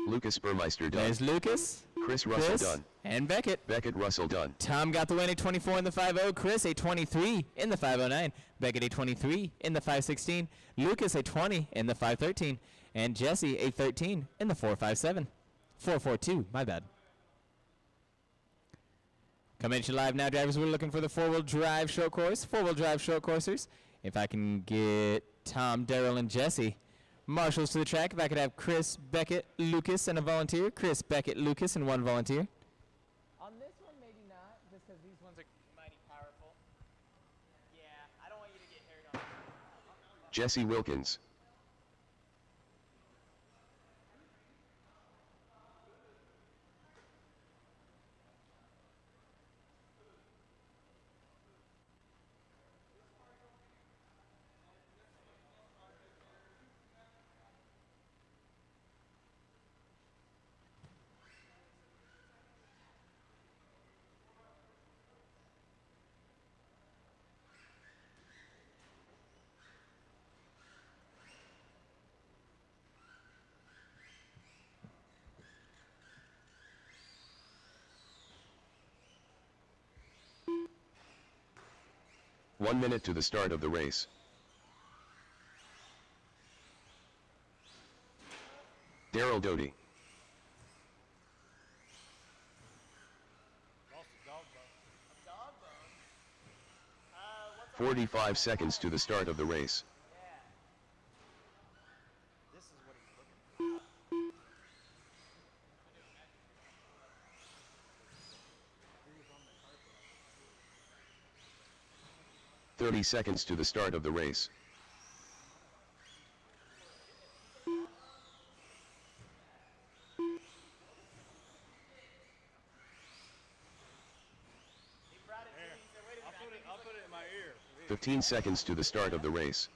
Lucas Burmeister done. There's Lucas. Chris Russell done. And Beckett. Beckett Russell done. Tom got the win, a 24 in the 5.0. Chris a 23 in the 5.09. Beckett a 23 in the 5.16. Lucas a 20 in the 5.13. And Jesse a 13 in the 4.57. 4.42, my bad. Coming at you live now, drivers. We're looking for the four-wheel drive short course. Four-wheel drive short coursers. If I can get Tom, Daryl, and Jesse marshals to the track. If I could have Chris, Beckett, Lucas, and a volunteer. Chris, Beckett, Lucas, and one volunteer. On this one, maybe not, just because these ones are mighty powerful. Yeah, I don't want you to get hurt on it. Jesse Wilkins. 1 minute to the start of the race. Daryl Doty. Lost a dog bone. A dog bone. What's a 45 seconds to the start of the race. Yeah. This is what he's looking for. 30 seconds to the start of the race. He brought it to me. He said, wait a minute. I'll put it in my ear. 15 seconds to the start of the race.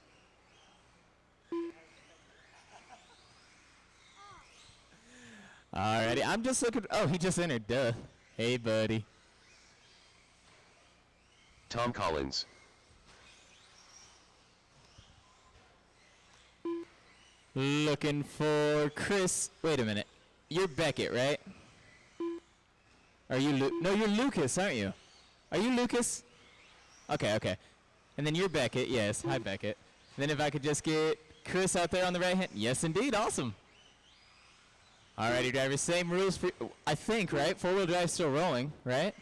Alrighty, I'm just looking. Oh, he just entered. Duh. Hey, buddy. Tom Collins. Looking for Chris. Wait a minute. You're Beckett, right? Are you No, you're Lucas, aren't you? Are you Lucas? Okay, okay. And then you're Beckett. Yes. Hi, Beckett. Then if I could just get Chris out there on the right hand. Yes, indeed. Awesome. Alrighty, drivers. Same rules for, I think, right? Four-wheel drive still rolling, right?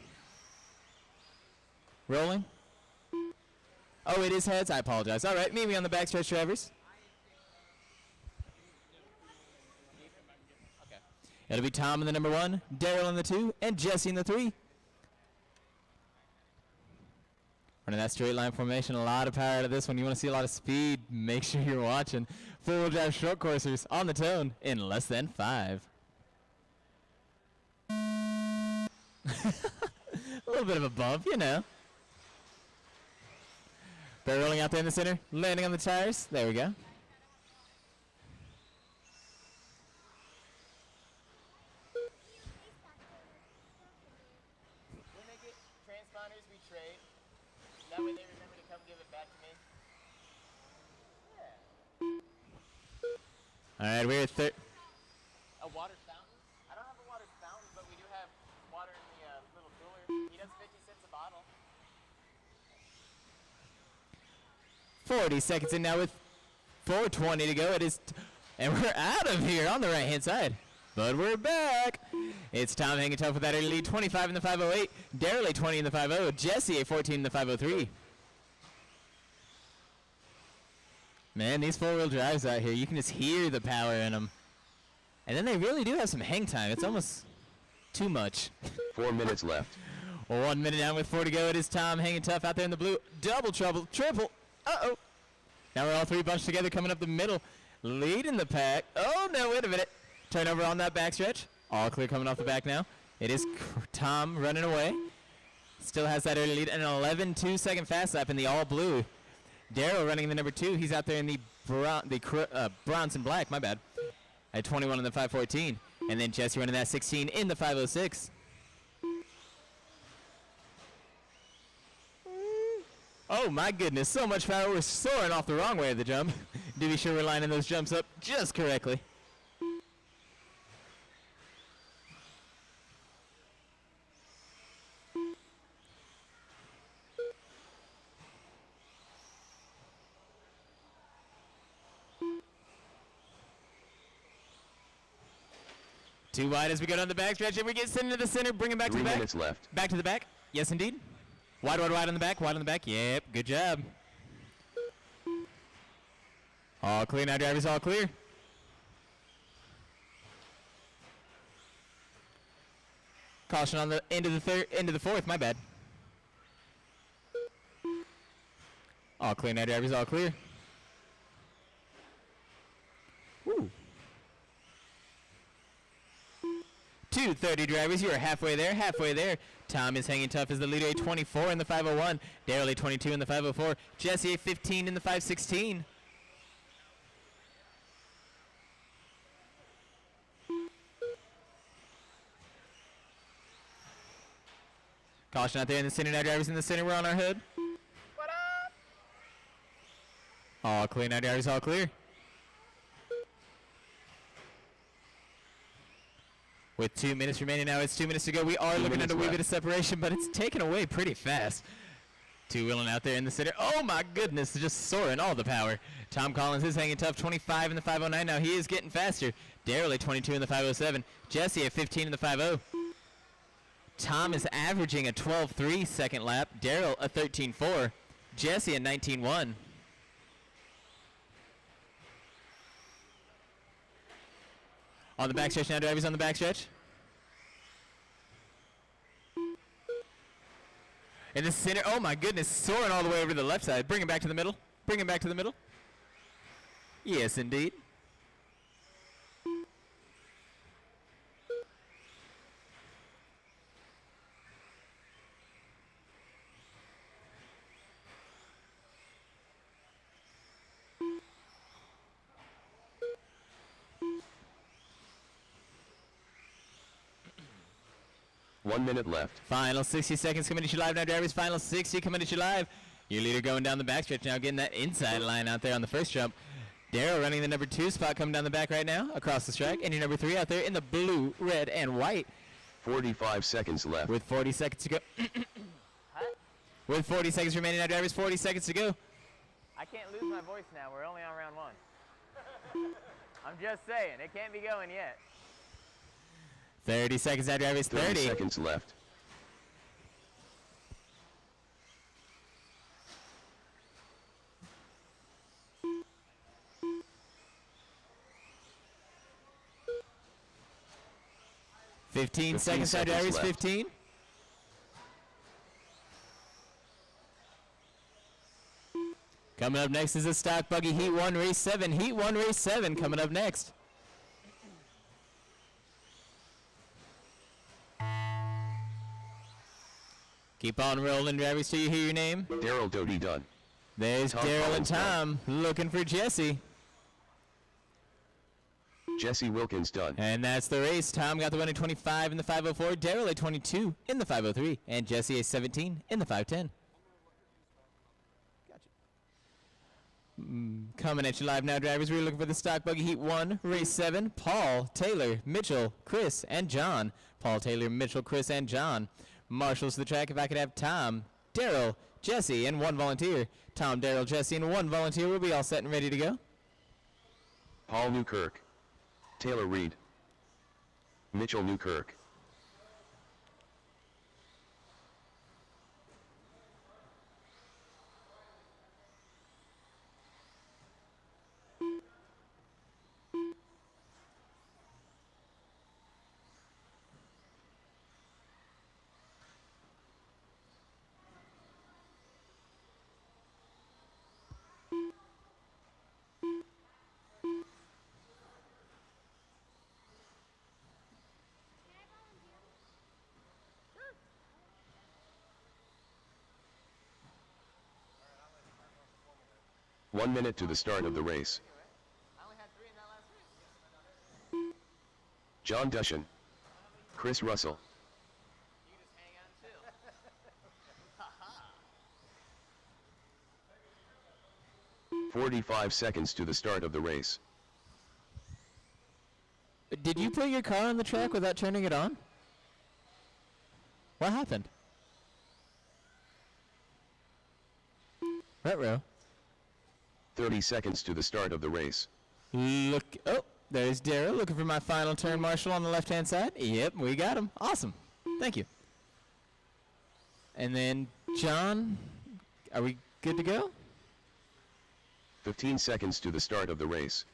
Rolling? Oh, it is heads? I apologize. All right, meet me on the backstretch, drivers. Okay. It'll be Tom in the number 1, Daryl in the 2, and Jesse in the 3. Running that straight line formation, a lot of power out of this one. You want to see a lot of speed, make sure you're watching. Four-wheel drive short coursers on the tone in less than 5. A little bit of a bump, you know. They're rolling out there in the center, landing on the tires. There we go. When they get transponders, we trade. That way they remember to come give it back to me. Yeah. All right, we're at A water fountain? I don't have a water fountain, but we do have water in the little cooler. He does 50 cents a bottle. 40 seconds in now with 4:20 to go. It is, and we're out of here on the right-hand side. But we're back. It's Tom hanging tough with that early lead. 25 in the 508. Daryl a 20 in the 50. Jesse a 14 in the 503. Man, these four-wheel drives out here, you can just hear the power in them. And then they really do have some hang time. It's almost too much. 4 minutes left. 1 minute down with 4 to go. It is Tom hanging tough out there in the blue. Double trouble. Triple. Uh-oh. Now we're all three bunched together coming up the middle. Leading the pack. Oh, no, wait a minute. Turnover on that backstretch. All clear coming off the back now. It is Tom running away. Still has that early lead. And an 11-2 second fast lap in the all blue. Daryl running the number 2. He's out there in the bronze and black. My bad. At 21 in the 514. And then Jesse running that 16 in the 506. Oh my goodness, so much power. We're soaring off the wrong way of the jump. To be sure we're lining those jumps up just correctly. Too wide as we go down the backstretch, and we get sent into the center, bring it back to 3 the back. minutes left. Back to the back. Yes, indeed. Wide, wide, wide on the back. Wide on the back. Yep, good job. All clear now, drivers. All clear. Caution on the end of the third, end of the fourth. My bad. All clear now, drivers. All clear. Woo. 230 drivers, you are halfway there, halfway there. Tom is hanging tough as the leader, a 24 in the 501. Daryl a 22 in the 504. Jesse a 15 in the 516. Caution out there in the center now, drivers in the center, we're on our hood. What up? All clear now, drivers, all clear. With 2 minutes remaining now, it's 2 minutes to go. We are looking at a wee bit of separation, but it's taken away pretty fast. Two-wheeling out there in the center. Oh, my goodness. Just soaring all the power. Tom Collins is hanging tough. 25 in the 509. Now he is getting faster. Daryl at 22 in the 507. Jesse at 15 in the 50. Tom is averaging a 12.3 second lap. Daryl a 13.4. Jesse a 19.1. On the backstretch now, drivers on the backstretch. In the center, oh my goodness, soaring all the way over to the left side. Bring him back to the middle. Bring him back to the middle. Yes, indeed. One minute left. Final 60 seconds coming at you live now, drivers. Final 60 coming at you live. Your leader going down the backstretch now, getting that inside line out there on the first jump. Daryl running the number 2 spot coming down the back right now across the track. And your number 3 out there in the blue, red, and white. 45 seconds left. With 40 seconds to go. With 40 seconds remaining now, drivers. 40 seconds to go. I can't lose my voice now. We're only on round 1. I'm just saying, it can't be going yet. 30 seconds now, drivers. 30 seconds left. Fifteen seconds now, drivers. left. 15. Coming up next is a stock buggy Heat 1 Race 7. Heat 1 Race 7 coming up next. Keep on rolling, drivers, till you hear your name. Daryl Doty done. There's Tom Daryl and Collins Tom looking for Jesse. Jesse Wilkins done. And that's the race. Tom got the win at 25 in the 504. Daryl at 22 in the 503. And Jesse at 17 in the 510. Coming at you live now, drivers. We're looking for the stock buggy Heat 1, Race 7. Paul, Taylor, Mitchell, Chris, and John. Paul, Taylor, Mitchell, Chris, and John. Marshals to the track. If I could have Tom, Daryl, Jesse, and 1 volunteer. Tom, Daryl, Jesse, and 1 volunteer will be all set and ready to go. Paul Newkirk. Taylor Reed. Mitchell Newkirk. One minute to the start of the race. I only had 3 in that last race. John Dushan. Chris Russell. You can just hang on too. 45 seconds to the start of the race. Did you put your car on the track without turning it on? What happened? Retro. 30 seconds to the start of the race. Look. Oh, there's Daryl looking for my final turn marshal on the left-hand side. Yep, we got him. Awesome. Thank you. And then John, are we good to go? 15 seconds to the start of the race.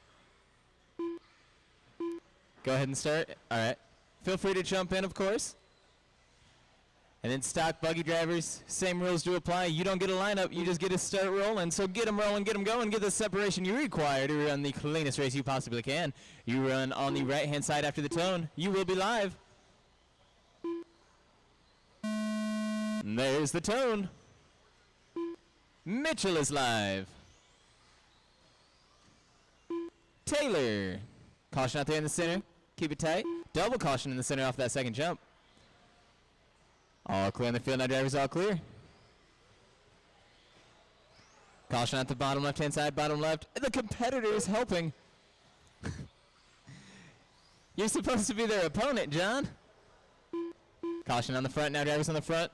Go ahead and start. All right. Feel free to jump in, of course. And then stock buggy drivers, same rules do apply. You don't get a lineup, you just get to start rolling. So get them rolling, get them going, get the separation you require to run the cleanest race you possibly can. You run on the right-hand side after the tone. You will be live. And there's the tone. Mitchell is live. Taylor. Caution out there in the center. Keep it tight. Double caution in the center off that second jump. All clear on the field now, drivers, all clear. Caution at the bottom left-hand side, bottom left. The competitor is helping. You're supposed to be their opponent, John. Caution on the front now, drivers on the front.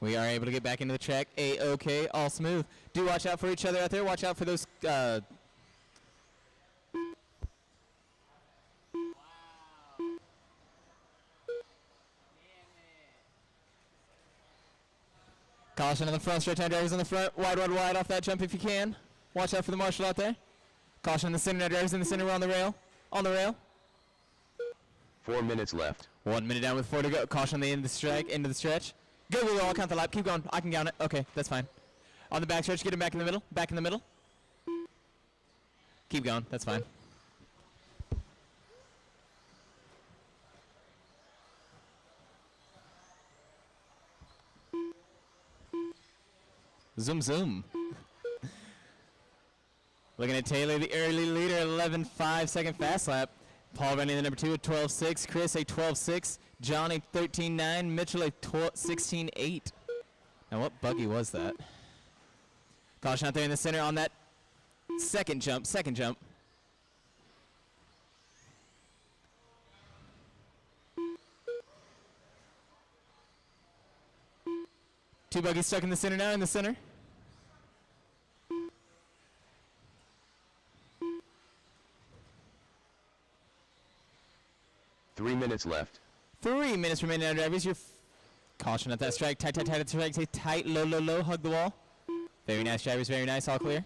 We are able to get back into the track. A-okay, all smooth. Do watch out for each other out there. Watch out for those. Caution on the front stretch. Now drivers on the front. Wide, wide, wide off that jump if you can. Watch out for the marshal out there. Caution in the center. Now drivers in the center. We're on the rail. On the rail. 4 minutes left. 1 minute down with 4 to go. Caution on the end of the strike. Into the stretch. Go, go, go. I'll count the lap. Keep going. I can count it. Okay, that's fine. On the back stretch. Get him back in the middle. Back in the middle. Keep going. That's fine. Zoom, zoom. Looking at Taylor, the early leader, 11.5 second fast lap. Paul running the number 2 at 12.6. Chris a 12.6. John a 13.9. Mitchell a 16.8. Now what buggy was that? Caution out there in the center on that second jump. Second jump. Two buggies stuck in the center now, in the center. Three minutes left. 3 minutes remaining now, drivers. Your caution at that strike. Tight, tight, tight at the strike. Stay tight, low, low, low. Hug the wall. Very nice, drivers. Very nice. All clear.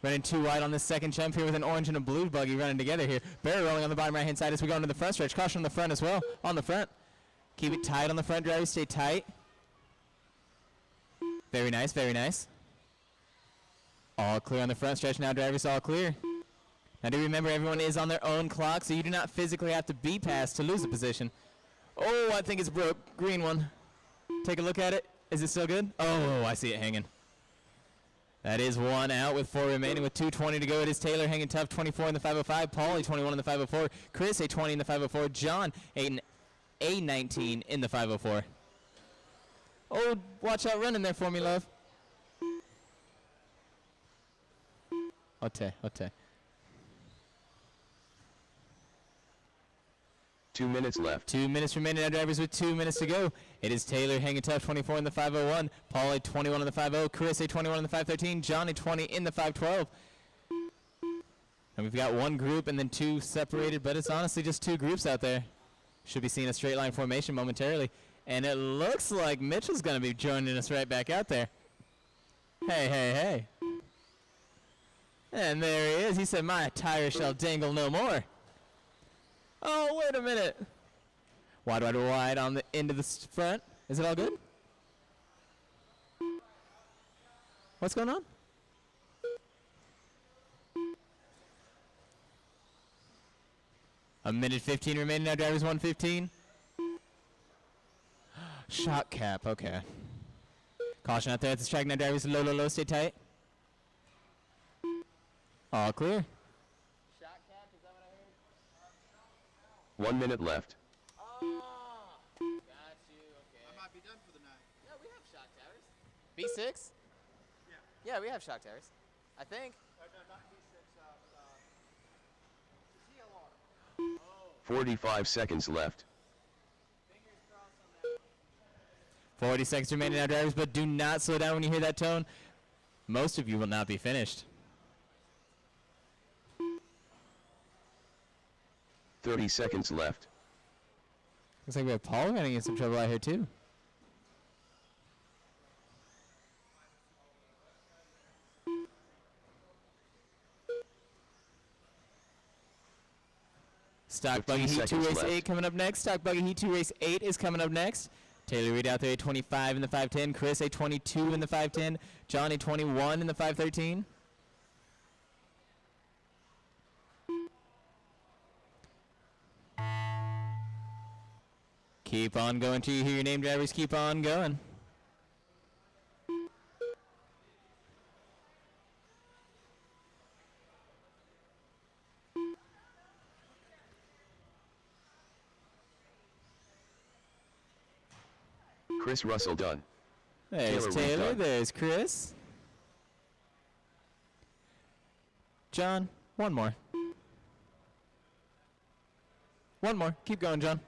Running too wide on this second jump here with an orange and a blue buggy running together here. Barry rolling on the bottom right-hand side as we go into the front stretch. Caution on the front as well. On the front. Keep it tight on the front, drivers. Stay tight. Very nice, very nice. All clear on the front stretch now, drivers. All clear. Now do remember, everyone is on their own clock, so you do not physically have to be passed to lose a position. Oh, I think it's broke. Green one. Take a look at it. Is it still good? Oh, I see it hanging. That is one out with 4 remaining with 2:20 to go. It is Taylor hanging tough, 24 in the 505. Paul, a 21 in the 504. Chris, a 20 in the 504. John, a 19 in the 504. Oh, watch out running there for me, love. Ote, ote. 2 minutes left. 2 minutes remaining now, drivers, with 2 minutes to go. It is Taylor hanging tough, 24 in the 501. Paul a 21 in the 50. Chris a 21 in the 513. John a 20 in the 512. And we've got one group and then 2 separated, but it's honestly just 2 groups out there. Should be seeing a straight line formation momentarily. And it looks like Mitchell's going to be joining us right back out there. Hey, hey, hey. And there he is. He said, my tire shall dangle no more. Oh, wait a minute. Wide, wide, wide on the end of the front. Is it all good? What's going on? A minute 15 remaining now, drivers 1:15. Shock cap, okay. Caution out there at the track now, drivers low, low, low, stay tight. All clear. Shot cap, is that what I heard? 1 minute left. Oh, got you, okay. I might be done for the night. Yeah, we have shock towers. B6? Yeah, we have shock towers. I think. No, not B6, ZLR. 45 seconds left. 40 seconds remaining now, drivers, but do not slow down when you hear that tone. Most of you will not be finished. 30 seconds left. Looks like we have Paul running into some trouble out here, too. Stock Buggy 15 Heat 2 seconds Race left. 8 coming up next. Stock Buggy Heat 2 Race 8 is coming up next. Taylor Reed out there, a 25 in the 510. Chris, a 22 in the 510. John, a 21 in the 513. Keep on going till you hear your name, drivers. Keep on going. Chris Russell done. There's Taylor Reed Taylor. done. There's Chris. John, one more. One more. Keep going, John.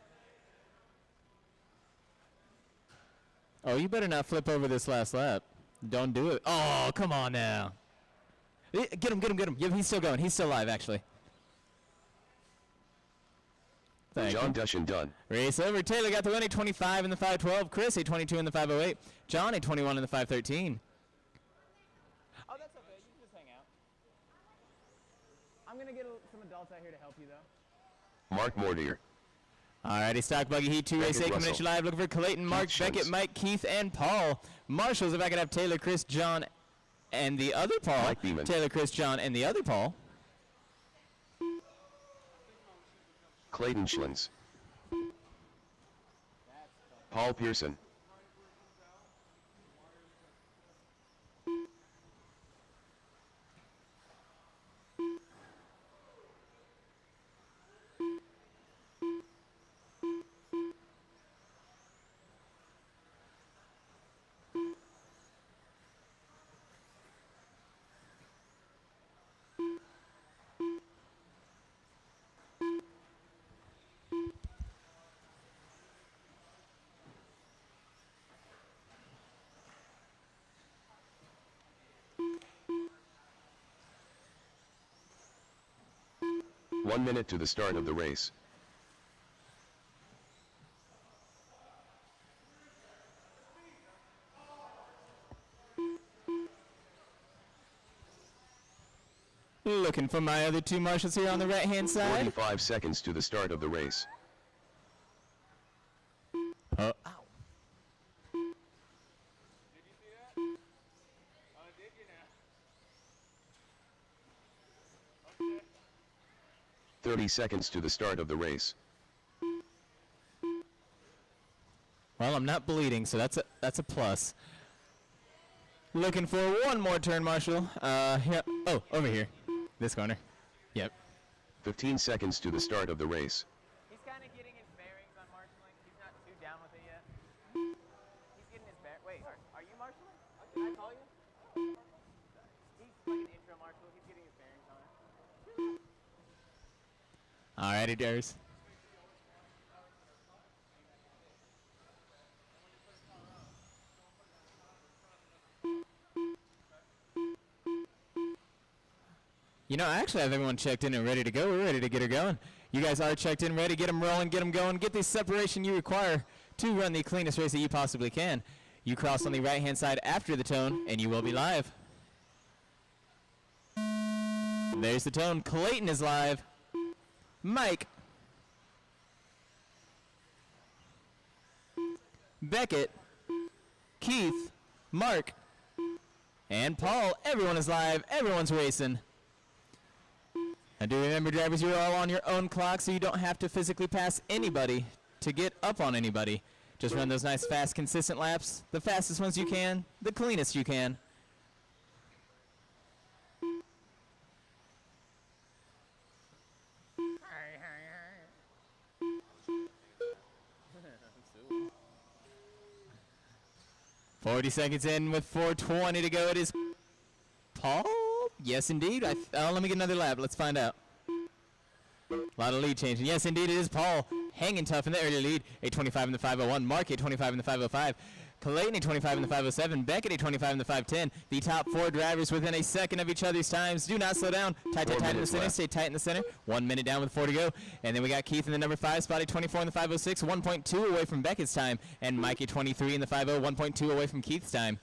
Oh, you better not flip over this last lap. Don't do it. Oh, come on now. Get him, get him, get him. Yeah, he's still going. He's still alive, actually. Thank John you. Dushin done. Race over. Taylor got the win, a 25 in the 512. Chris, a 22 in the 508. John, a 21 in the 513. Oh, that's okay. You can just hang out. I'm gonna get some adults out here to help you, though. Mark Mortier. Alrighty, Stock Buggy Heat 2 Race 8 Beckett coming at you live. Looking for Clayton, Mark, Keith Beckett, Schultz. Mike, Keith, and Paul. Marshals, if I could have Taylor, Chris, John, and the other Paul. Mike Beeman. Taylor, Chris, John, and the other Paul. Clayton Schlins. Paul Pearson. One minute to the start of the race. Looking for my other two marshals here on the right-hand side. 45 seconds to the start of the race. Ow. Did you see that? Oh, did you now? Okay. 30 seconds to the start of the race. Well, I'm not bleeding, so that's a plus. Looking for one more turn, Marshal. Here. Oh, over here. This corner. Yep. 15 seconds to the start of the race. He's kind of getting his bearings on marshaling. He's not too down with it yet. He's getting his bearings. Wait, are you marshaling? Can I call you? He's like an intro marshal. He's getting his bearings on it. Alrighty, Darius. You know, I actually have everyone checked in and ready to go. We're ready to get her going. You guys are checked in, ready. Get them rolling, get them going. Get the separation you require to run the cleanest race that you possibly can. You cross on the right-hand side after the tone, and you will be live. There's the tone. Clayton is live. Mike. Beckett. Keith. Mark. And Paul. Everyone is live. Everyone's racing. And do remember, drivers, you're all on your own clock, so you don't have to physically pass anybody to get up on anybody. Just run those nice, fast, consistent laps. The fastest ones you can, the cleanest you can. "40 seconds in with 4:20 to go. It is Paul? Yes, indeed. Let me get another lap. Let's find out. A lot of lead changing. Yes, indeed, it is Paul. Hanging tough in the early lead. A 25 in the 501. Mark, a 25 in the 505. Clayton, a 25 in the 507. Beckett, a 25 in the 510. The top four drivers within a second of each other's times. Do not slow down. Tight in the minutes center. left. Stay tight in the center. 1 minute down with 4 to go. And then we got Keith in the number 5 spot, a 24 in the 506. 1.2 away from Beckett's time. And Mike, a 23 in the 50. 1.2 away from Keith's time.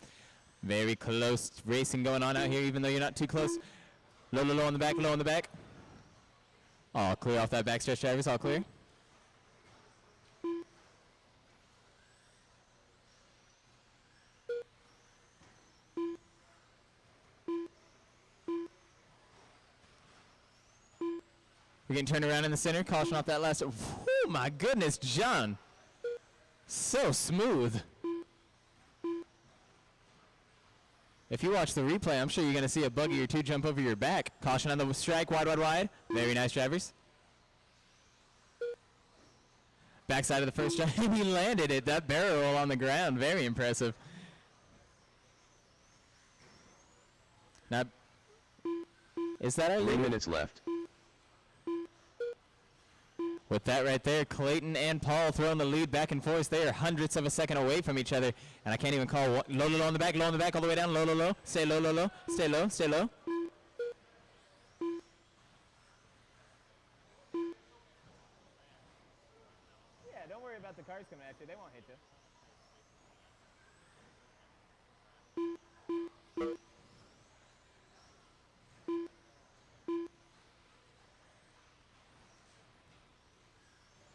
Very close racing going on out here, even though you're not too close. Low, low, low on the back, low on the back. All clear off that backstretch, drivers. All clear. We're getting turned around in the center. Caution off that last. Oh my goodness, John. So smooth. If you watch the replay, I'm sure you're going to see a buggy or two jump over your back. Caution on the strike, wide, wide, wide. Very nice, drivers. Backside of the first drive, he landed it. That barrel roll on the ground, very impressive. Now, is that our 3 leader? minutes left. With that right there, Clayton and Paul throwing the lead back and forth. They are hundredths of a second away from each other. And I can't even call low, low, low on the back, all the way down, low, low, low. Stay low, low, low. Stay low, stay low. Yeah, don't worry about the cars coming at you. They won't hit you.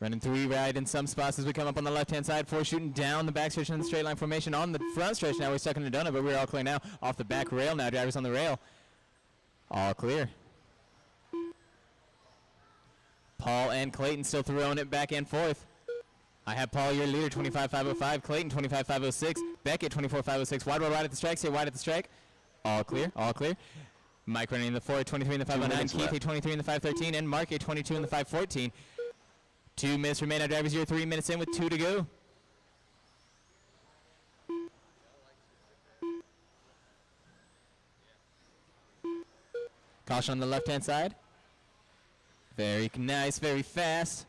Running three right in some spots as we come up on the left-hand side. Four shooting down the back stretch in the straight line formation. On the front stretch now we're stuck in the donut, but we're all clear now. Off the back rail now, drivers on the rail. All clear. Paul and Clayton still throwing it back and forth. I have Paul, your leader, 25.505. Clayton, 25.506. Beckett, 24.506. Wide at the strike. Stay wide at the strike. All clear, all clear. Mike running in the 4 at 23 in the 509. Keith, a 23 in the 513. And Mark, a 22 in the 514. 2 minutes remain. Our drivers here 3 minutes in with 2 to go. Caution on the left-hand side. Very nice, very fast.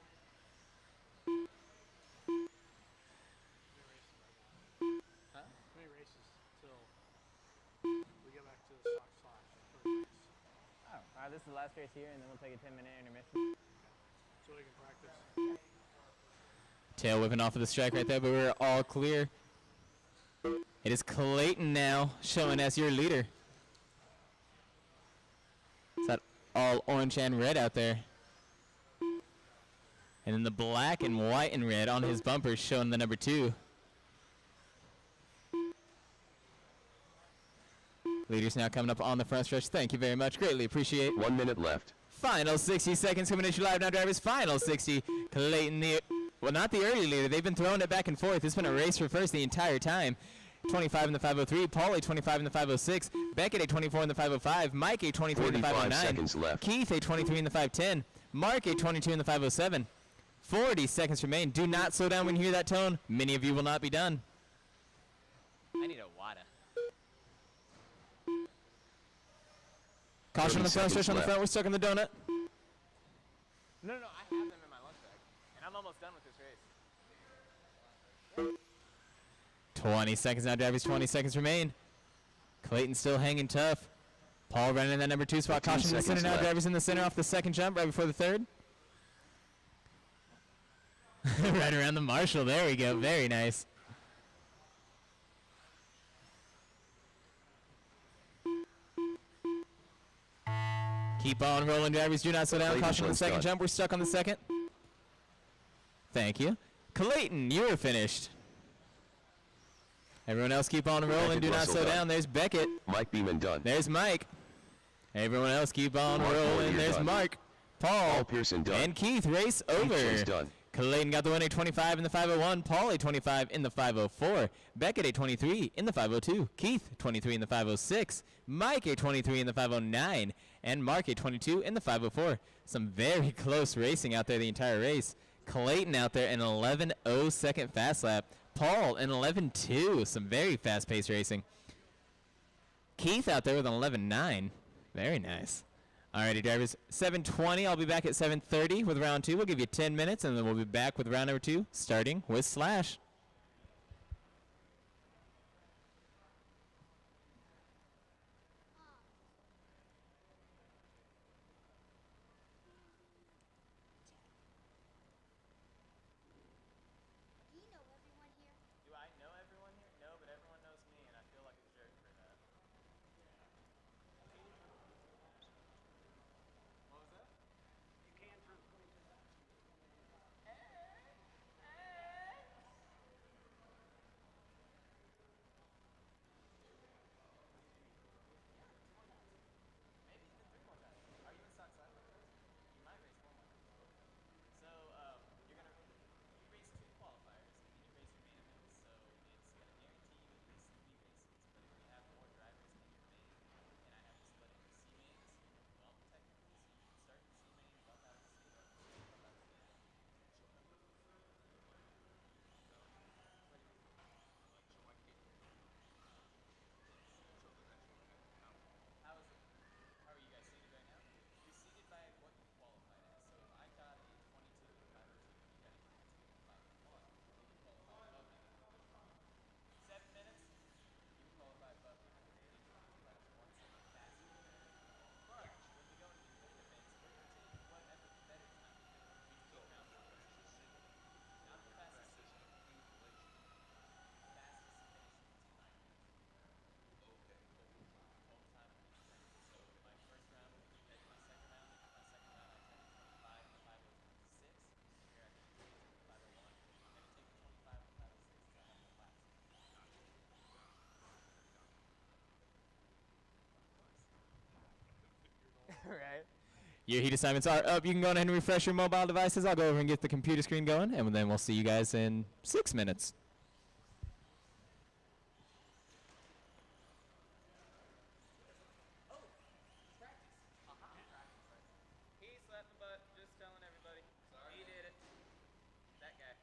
How many races till we get back to the slash? Oh, alright, this is the last race here, and then we'll take a 10-minute intermission. So we can practice. Tail whipping off of the strike right there, but we're all clear. It is Clayton now showing as your leader. Is that all orange and red out there? And then the black and white and red on his bumper showing the number 2. Leaders now coming up on the front stretch. Thank you very much. Greatly appreciate. 1 minute left. Final 60 seconds coming at you live now, drivers. Final 60. Clayton, well, not the early leader. They've been throwing it back and forth. It's been a race for first the entire time. 25 in the 503. Paul, a 25 in the 506. Beckett, a 24 in the 505. Mike, a 23 in the 509. Seconds left. Keith, a 23 in the 510. Mark, a 22 in the 507. 40 seconds remain. Do not slow down when you hear that tone. Many of you will not be done. I need a water. Caution on the front stretch on the front. We're stuck in the donut. No, I have them in my lunch bag, and I'm almost done with this race. 20 seconds now, drivers. 20 seconds remain. Clayton still hanging tough. Paul running in that number 2 spot. Caution in the center now, left. drivers in the center off the second jump right before the third. Right around the marshal. There we go. Very nice. Keep on rolling, drivers. Do not slow down. Caution on the second jump. We're stuck on the second. Thank you. Clayton, you're finished. Everyone else keep on rolling. Do not slow down. There's Beckett. Mike Beeman done. There's Mike. Everyone else keep on Mark rolling. Warrior There's done. Mark. Paul. Pearson done. And Keith. Race Keith over. Jones done. Clayton got the win, a 25 in the 501. Paul, a 25 in the 504. Beckett, a 23 in the 502. Keith, 23 in the 506. Mike, a 23 in the 509. And Mark, a 22 in the 504. Some very close racing out there the entire race. Clayton out there in 11.0 second fast lap. Paul in 11.2. Some very fast-paced racing. Keith out there with an 11.9. Very nice. Alrighty, drivers. 7:20. I'll be back at 7:30 with round 2. We'll give you 10 minutes, and then we'll be back with round number 2, starting with Slash. Do you know everyone here? Do I know everyone here? No, but everyone knows me, and I feel like a jerk for that. What was that? You can for 20%. Right. Your heat assignments are up. You can go ahead and refresh your mobile devices. I'll go over and get the computer screen going, and then we'll see you guys in 6 minutes. Oh, practice. Aha, practice. He slapped the butt, just telling everybody. Sorry. He did it. That guy.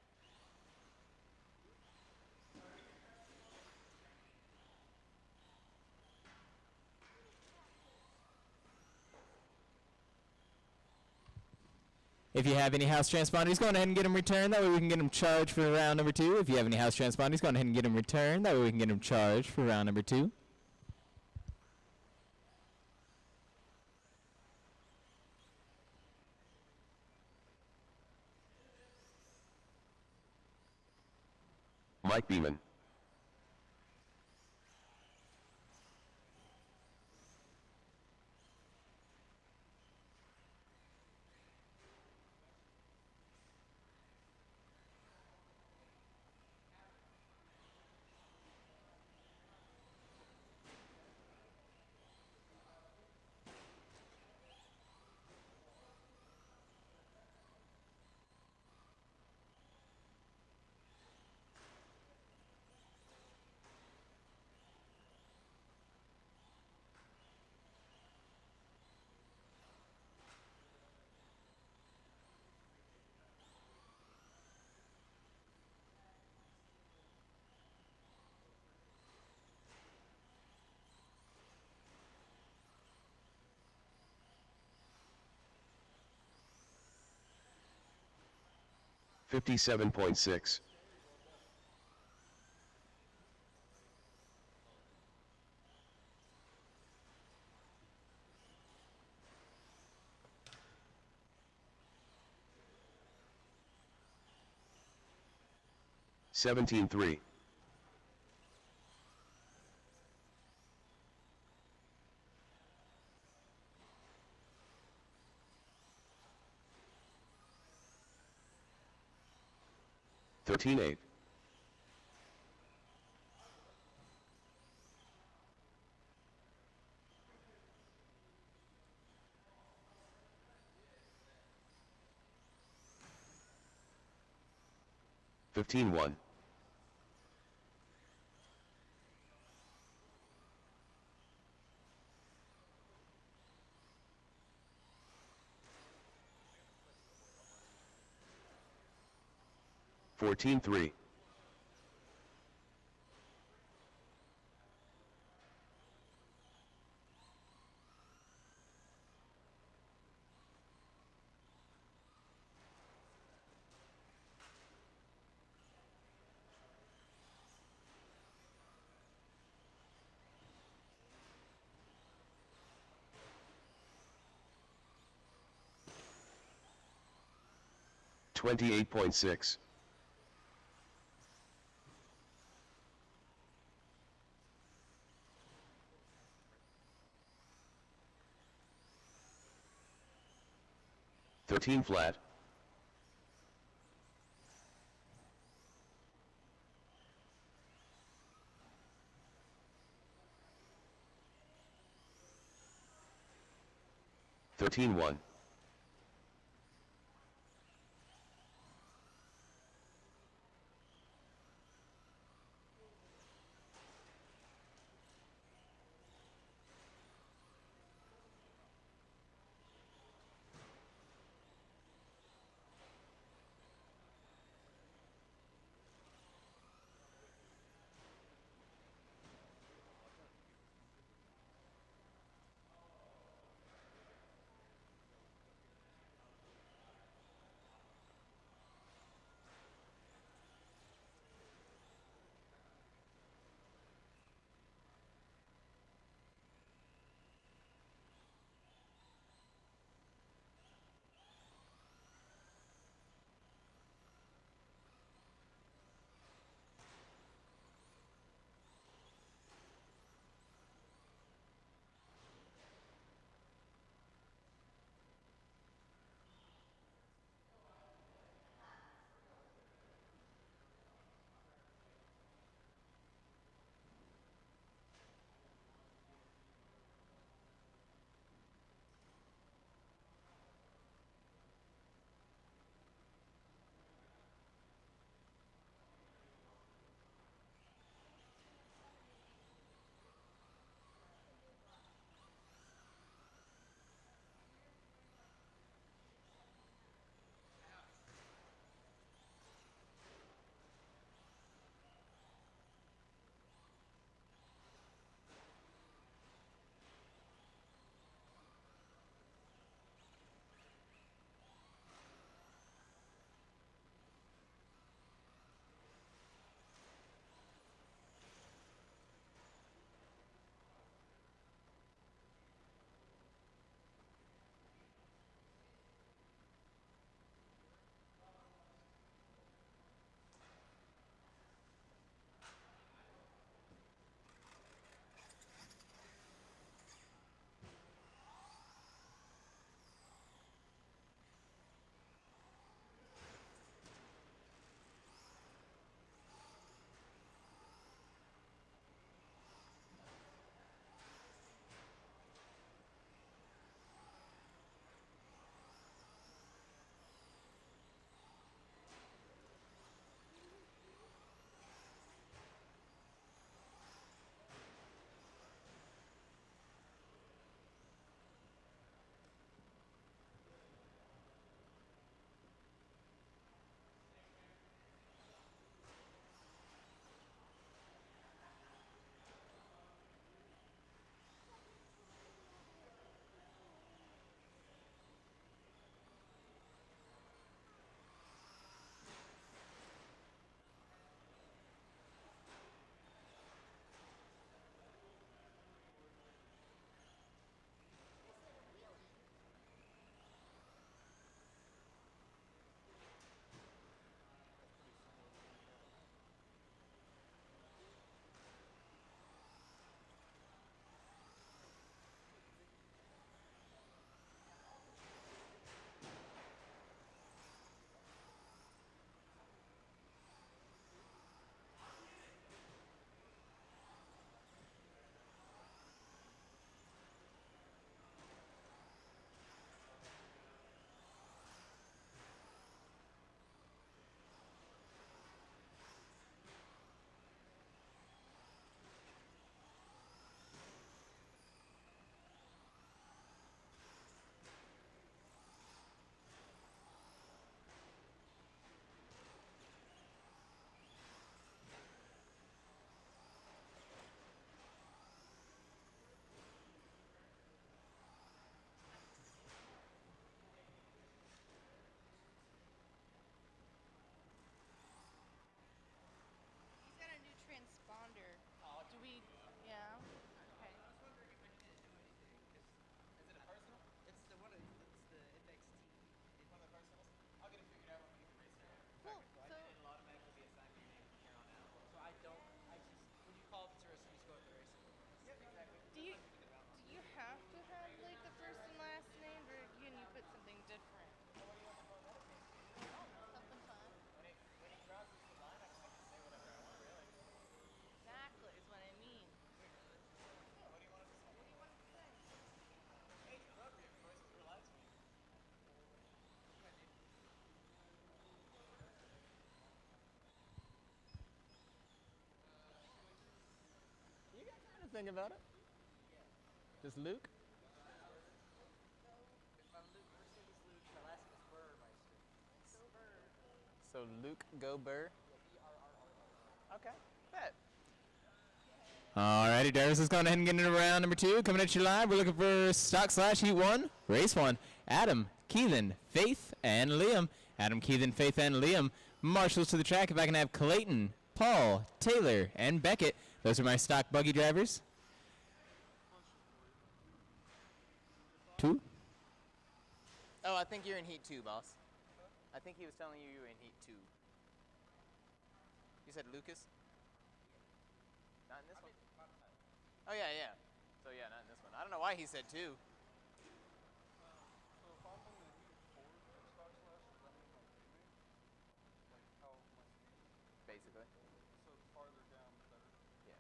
If you have any house transponders, go ahead and get them returned. That way we can get them charged for round number 2. If you have any house transponders, go ahead and get them returned. That way we can get them charged for round number 2. Mike Beeman. $57.6. $17.3. $13.8. $15.1. $14.3. $28.6. $13 flat. $13.1. think about it. Just Luke? If I'm Luke, first name is Luke, my last name is Burmeister. So Luke Go Burr. Okay, bet. Alrighty, Darius is going ahead and getting into round number 2. Coming at you live, we're looking for stock slash heat 1, race 1. Adam, Keelan, Faith, and Liam. Adam, Keelan, Faith, and Liam. Marshals to the track. If I can have Clayton, Paul, Taylor, and Beckett. Those are my stock buggy drivers. 2. Oh, I think you're in heat 2, boss. I think he was telling you were in heat 2. You said Lucas? Not in this one? Oh, yeah, yeah. So, yeah, not in this one. I don't know why he said 2. So if I'm in the heat 4 of stock slash, does that mean my teammate? Like how my speed is? Basically. So the farther down, the better. Yeah.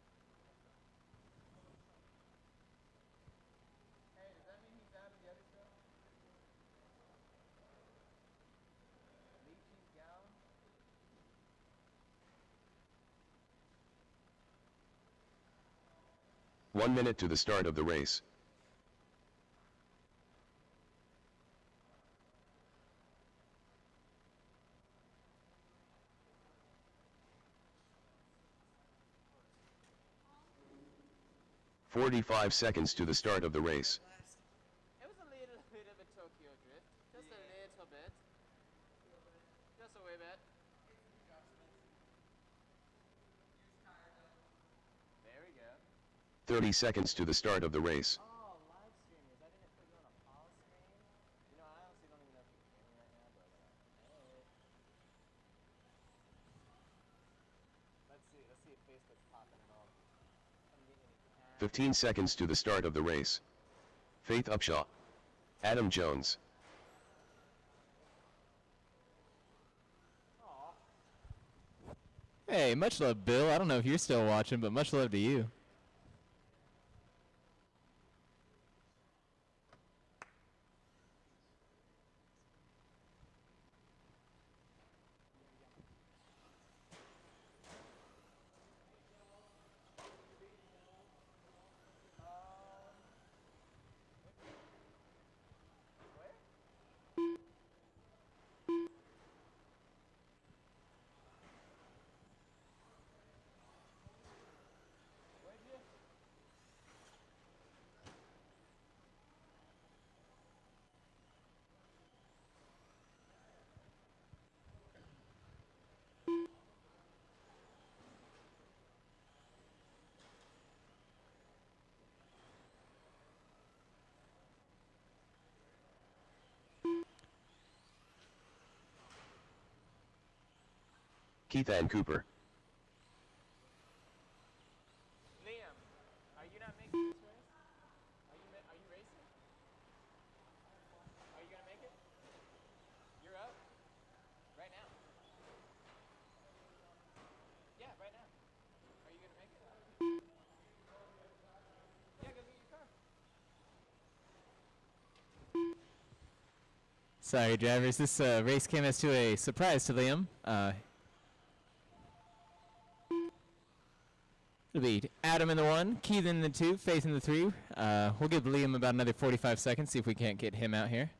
Hey, does that mean he's out of the other stuff? Leachy's gown? 1 minute to the start of the race. "45 seconds to the start of the race. It was a little bit of a Tokyo drift. Just a little bit. Just a wee bit. There we go. 30 seconds to the start of the race. Oh, live streamers. I didn't put you on a pause screen. You know, I honestly don't even know if you can hear me right now, but hey. Let's see. Let's see if Facebook's popping at all. I'm getting any 15 seconds to the start of the race. Faith Upshaw. Adam Jones. Hey, much love, Bill. I don't know if you're still watching, but much love to you. Keith Ann Cooper. Liam, are you not making this race? Are you racing? Are you gonna make it? You're up? Right now? Yeah, right now. Are you gonna make it? Yeah, go get your car. Sorry, drivers. This race came as to a surprise to Liam. It'll be Adam in the 1, Keith in the 2, Faith in the 3. We'll give Liam about another 45 seconds, see if we can't get him out here.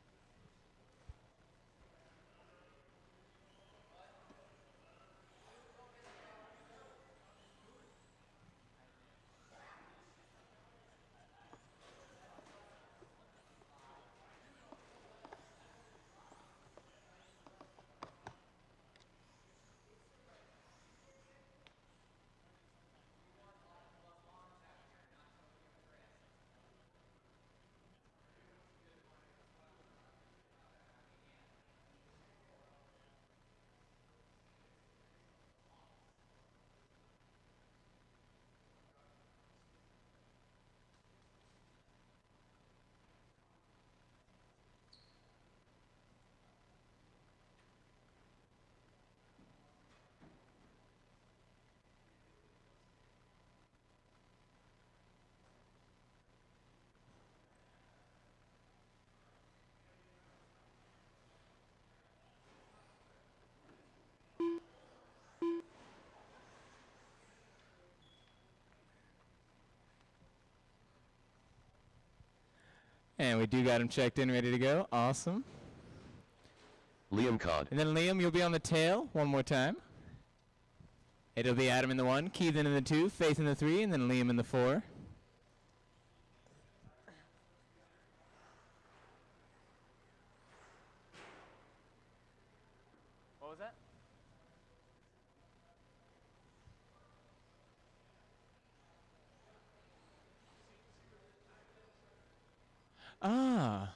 And we do got him checked in, ready to go. Awesome. Liam Cod. And then Liam, you'll be on the tail one more time. It'll be Adam in the 1, Keithan in the 2, Faith in the 3, and then Liam in the 4. What was that? Ah.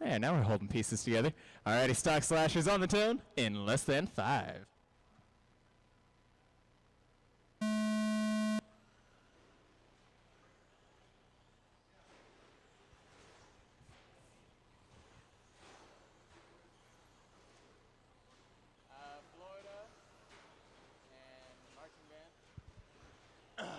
Yeah, now we're holding pieces together. Alrighty, Stock Slashers on the tone in less than 5. Florida and marching band.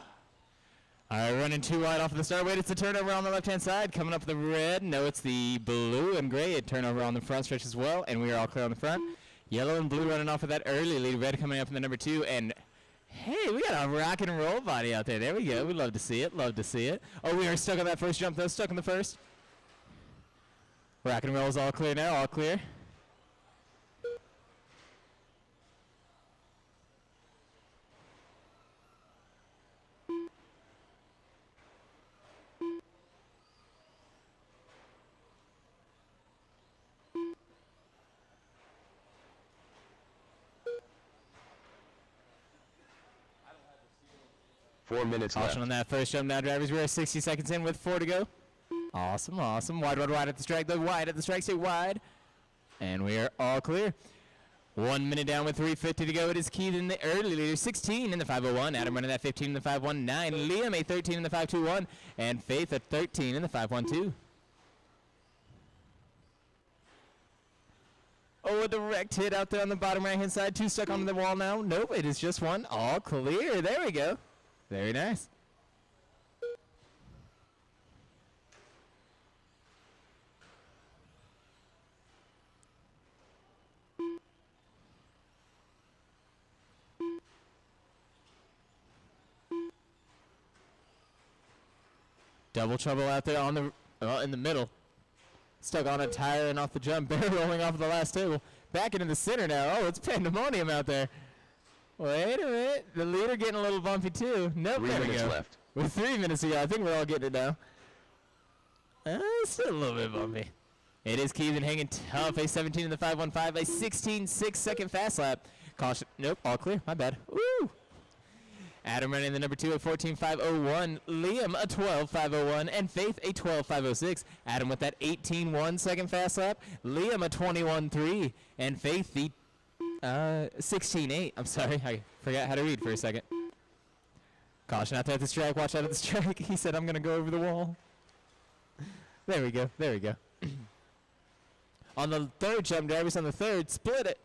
Alright, running 2 wide off of the start. Wait, it's the turnover on the left-hand side. Coming up the red. No, it's the blue and gray. A turnover on the front stretch as well, and we are all clear on the front. Yellow and blue running off of that early lead. Red coming up in the number 2, and hey, we got a rock and roll body out there. There we go. We love to see it. Love to see it. Oh, we are stuck on that first jump, though. Stuck on the first. Rock and roll is all clear now. All clear. Four minutes left. Caution on that first jump now, drivers. We're 60 seconds in with 4 to go. Awesome, awesome. Wide, wide, wide at the strike. The wide at the strike. Stay wide. And we are all clear. 1 minute down with 3:50 to go. It is Keith in the early leader. 16 in the 5:01. Adam running that 15 in the 5:19. Liam a 13 in the 5:21. And Faith a 13 in the 5:12. Oh, a direct hit out there on the bottom right-hand side. 2 stuck on the wall now. Nope, it is just 1. All clear. There we go. Very nice. Double trouble out there on the in the middle. Stuck on a tire and off the jump. Barrel rolling off the last table. Back into the center now. Oh, it's pandemonium out there. Wait a minute. The leader getting a little bumpy too. Nope, 3 there we minutes go. left. With 3 minutes to go, I think we're all getting it now. Still a little bit bumpy. It is Keevan hanging tough. A 17 in the 5:15. A 16.6 second fast lap. Caution. Nope, all clear. My bad. Woo! Adam running the number 2 at 14.501. Liam a 12.501. And Faith a 12.506. Adam with that 18.1 second fast lap. Liam a 21.3. And Faith the 16.8. I'm sorry, I forgot how to read for a second. Caution out there at the strike. Watch out at the strike. He said, I'm going to go over the wall. There we go. There we go. On the third jump, drivers on the third. Split it.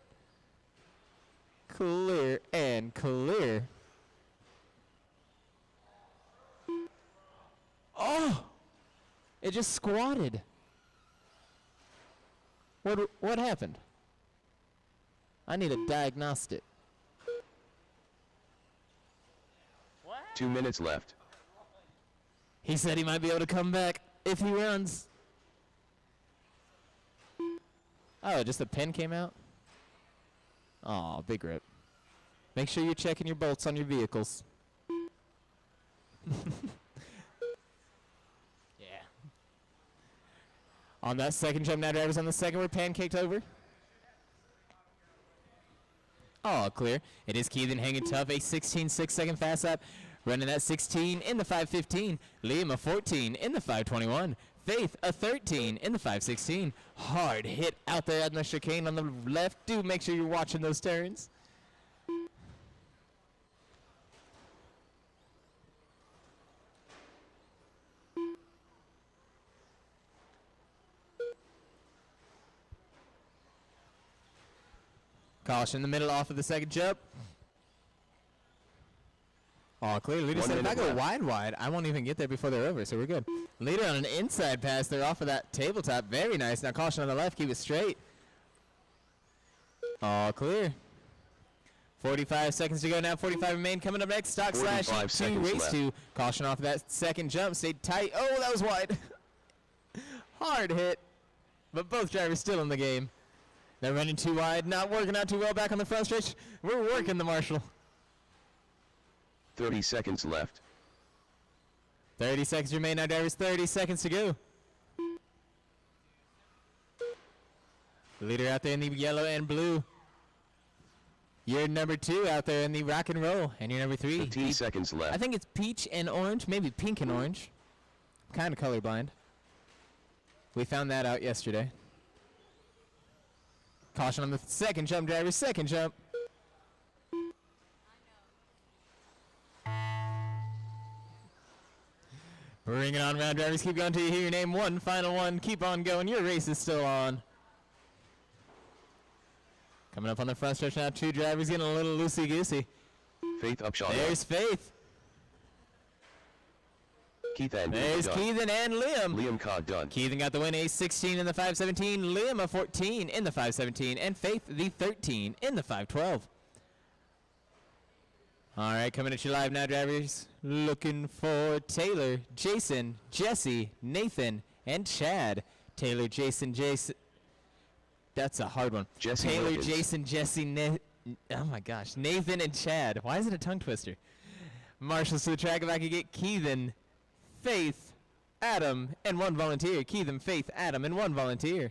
Clear and clear. Oh! It just squatted. What happened? I need a diagnostic. 2 minutes left. He said he might be able to come back if he runs. Oh, just the pin came out? Aw, big rip. Make sure you're checking your bolts on your vehicles. Yeah. On that second jump now, drivers on the second, we're pancaked over. Oh, clear. It is Keithan hanging tough. A 16.6 second fast lap. Running that 16 in the 5:15. Liam a 14 in the 5:21. Faith a 13 in the 5:16. Hard hit out there on the chicane on the left. Do make sure you're watching those turns. Caution in the middle off of the second jump. Oh, clear. Leader 1 said if I minute go left. wide, I won't even get there before they're over, so we're good. Leader on an inside pass. They're off of that tabletop. Very nice. Now caution on the left. Keep it straight. All clear. 45 seconds to go now. 45 remain. Coming up next, stock slash 45 2, seconds race left. 2. Caution off of that second jump. Stayed tight. Oh, that was wide. Hard hit. But both drivers still in the game. They're running too wide. Not working out too well back on the front stretch. We're working the Marshall. 30 seconds left. 30 seconds remain now, drivers. 30 seconds to go. Leader out there in the yellow and blue. You're number 2 out there in the rock and roll. And you're number 3. 15 seconds left. I think it's peach and orange, maybe pink and orange. Kind of colorblind. We found that out yesterday. Caution on the second jump, drivers. Second jump. Bring it on, round drivers. Keep going till you hear your name. One final one. Keep on going. Your race is still on. Coming up on the front stretch now. 2 drivers getting a little loosey-goosey. Faith Upshaw. There's Faith. Keith and There's Dunn. Keithan and Liam. Liam Cogdun. Keithan got the win, a 16 in the 517. Liam a 14 in the 517. And Faith the 13 in the 512. All right, coming at you live now, drivers. Looking for Taylor, Jason, Jesse, Nathan, and Chad. Taylor, Jason, Jason. That's a hard one. Jesse Taylor, Wilkins. Jason, Jesse, oh my gosh. Nathan and Chad. Why is it a tongue twister? Marshals to the track. If I could get Keithan, Faith, Adam, and 1 volunteer. Keithan, Faith, Adam, and 1 volunteer.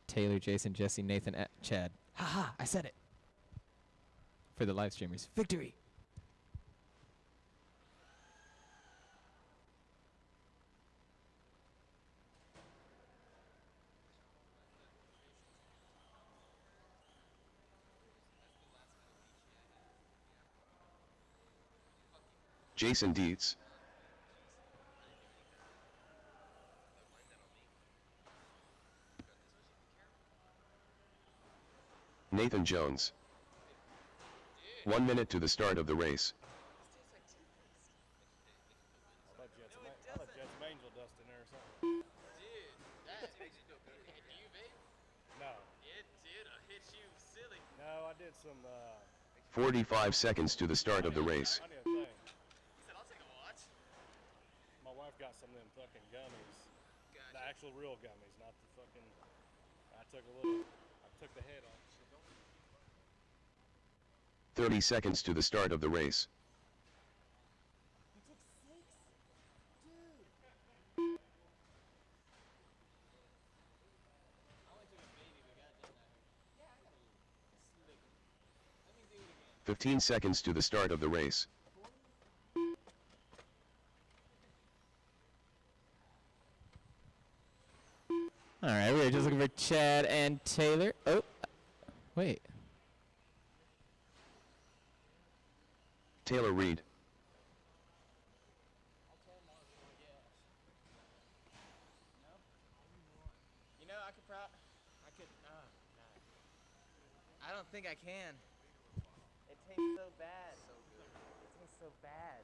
Taylor, Jason, Jesse, Nathan, Chad. Haha, I said it. For the live streamers. Victory! Jason Dietz. Nathan Jones. 1 minute to the start of the race. I bet you had some angel dust in there or something. Dude, that makes you feel good. Do you vape? No. It did hit you silly. No, I did some, 45 seconds to the start of the race. I need a thing. He said, I'll take a watch. My wife got some of them fucking gummies. Gotcha. The actual real gummies, not the fucking, I took the head off. 30 seconds to the start of the race. I only took a baby, but goddamn that. Yeah, I got a slick. Let me do it again. 15 seconds to the start of the race. All right, we're just looking for Chad and Taylor. Oh, wait. Taylor Reed. You know, I could, no. I don't think I can. It tastes so bad. So good. It tastes so bad.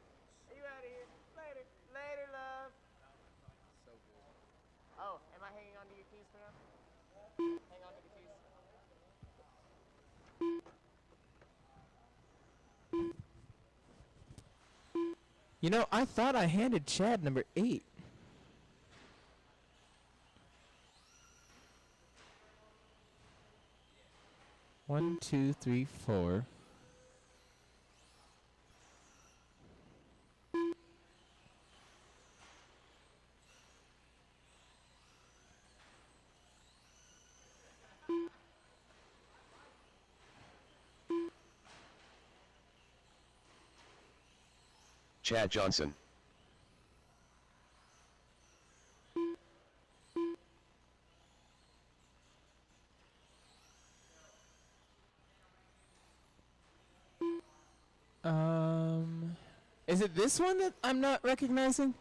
Are you out of here? Later. Later, love. So good. Oh, am I hanging on to your keys for now? Hang on to the keys. You know, I thought I handed Chad number 8. One, two, three, 4. Chad Johnson. Is it this one that I'm not recognizing?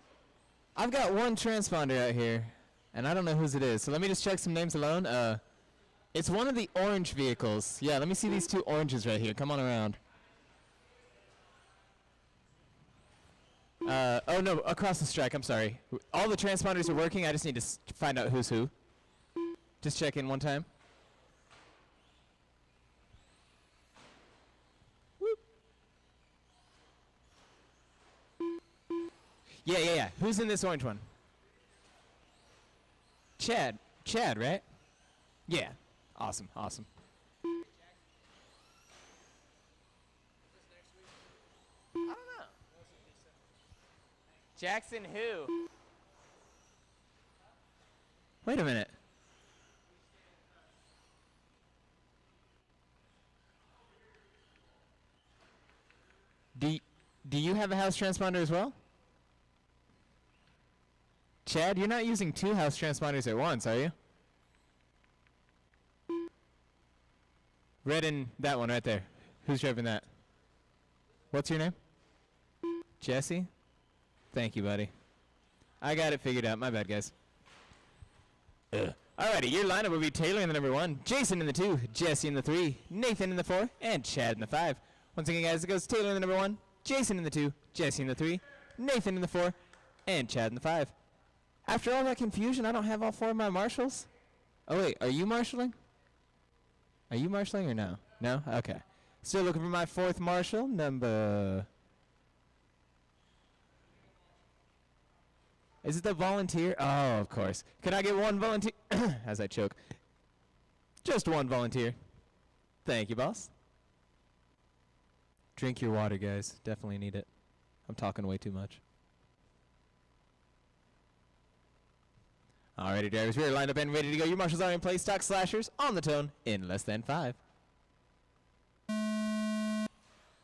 I've got one transponder out here, and I don't know whose it is. So let me just check some names alone. It's one of the orange vehicles. Yeah, let me see these 2 oranges right here. Come on around. Oh no, across the strike. I'm sorry. All the transponders are working. I just need to find out who's who. Just check in one time. Whoop. Yeah. Who's in this orange one? Chad, right? Yeah. Awesome. I don't know. Jackson who? Wait a minute. Do you have a house transponder as well? Chad, you're not using 2 house transponders at once, are you? Red and that one right there. Who's driving that? What's your name? Jesse? Thank you, buddy. I got it figured out. My bad, guys. Alrighty, your lineup will be Taylor in the number 1, Jason in the 2, Jesse in the 3, Nathan in the 4, and Chad in the 5. Once again, guys, it goes Taylor in the number 1, Jason in the 2, Jesse in the 3, Nathan in the 4, and Chad in the 5. After all that confusion, I don't have all 4 of my marshals? Oh, wait, are you marshalling? Are you marshalling or no? No? Okay. Still looking for my 4th marshal, number... Is it the volunteer? Oh, of course. Can I get 1 volunteer? As I choke. Just 1 volunteer. Thank you, boss. Drink your water, guys. Definitely need it. I'm talking way too much. Alrighty, drivers. We are lined up and ready to go. Your marshals are in place. Stock slashers on the tone in less than 5.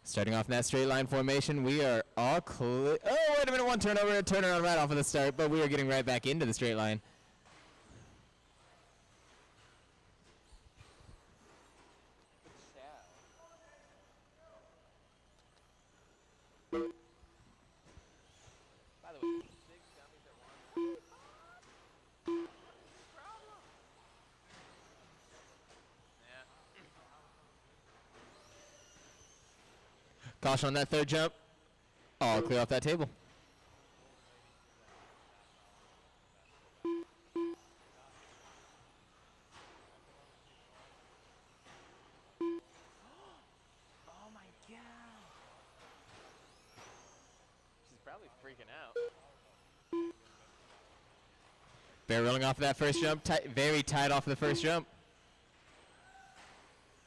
Starting off in that straight line formation, we are all clear. Oh, wait a minute. 1 turnover, a turnaround right off of the start, but we are getting right back into the straight line. By the way, 6 dummies at once. Yeah. Caution on that 3rd jump. All clear off that table. Oh my god. She's probably freaking out. Bear rolling off of that 1st jump. Very tight off of the 1st jump.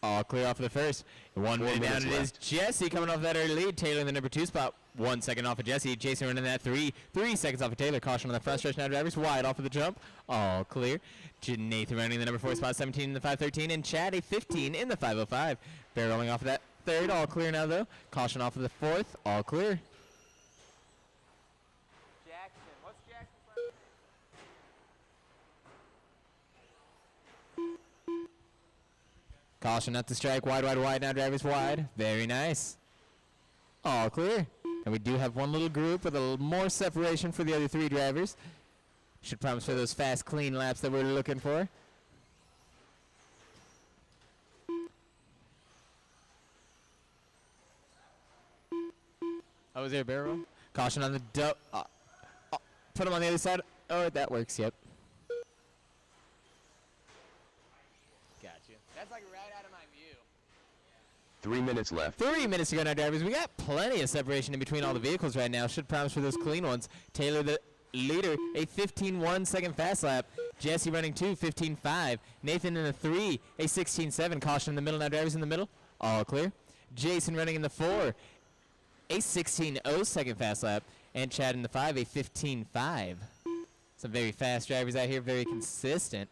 All clear off of the 1st. 1 minute down it is Jesse coming off that early lead. Taylor in the number 2 spot. 1 second off of Jesse. Jason running that 3. 3 seconds off of Taylor. Caution on the front stretch now, drivers. Wide off of the jump. All clear. Nathan running the number 4 spot. 17 in the 513. And Chad a 15 in the 505. Bear rolling off of that 3rd. All clear now, though. Caution off of the 4th. All clear. Jackson. What's Jackson's last name? Caution at the strike. Wide now, drivers. Wide. Very nice. All clear. And we do have 1 little group with a little more separation for the other 3 drivers. Should promise for those fast, clean laps that we're looking for. Oh, is there a barrel? Caution on the put him on the other side. Oh, that works. Yep. Gotcha. That's like right out of my view. 3 minutes left. 3 minutes to go now, drivers. We got plenty of separation in between all the vehicles right now. Should promise for those clean ones. Taylor, the leader, a 15-1 second fast lap. Jesse running 2, 15-5. Nathan in the 3, a 16-7. Caution in the middle now, drivers in the middle. All clear. Jason running in the 4, a 16-0 second fast lap. And Chad in the 5, a 15-5. Some very fast drivers out here, very consistent.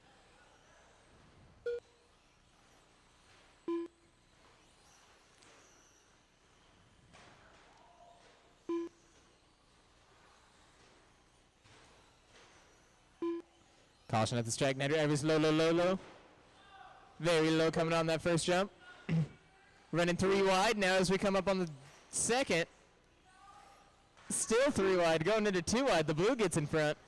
Caution at the strike now, drivers. Low. Very low coming on that 1st jump. Running 3 wide now as we come up on the 2nd. Still 3 wide, going into 2 wide. The blue gets in front.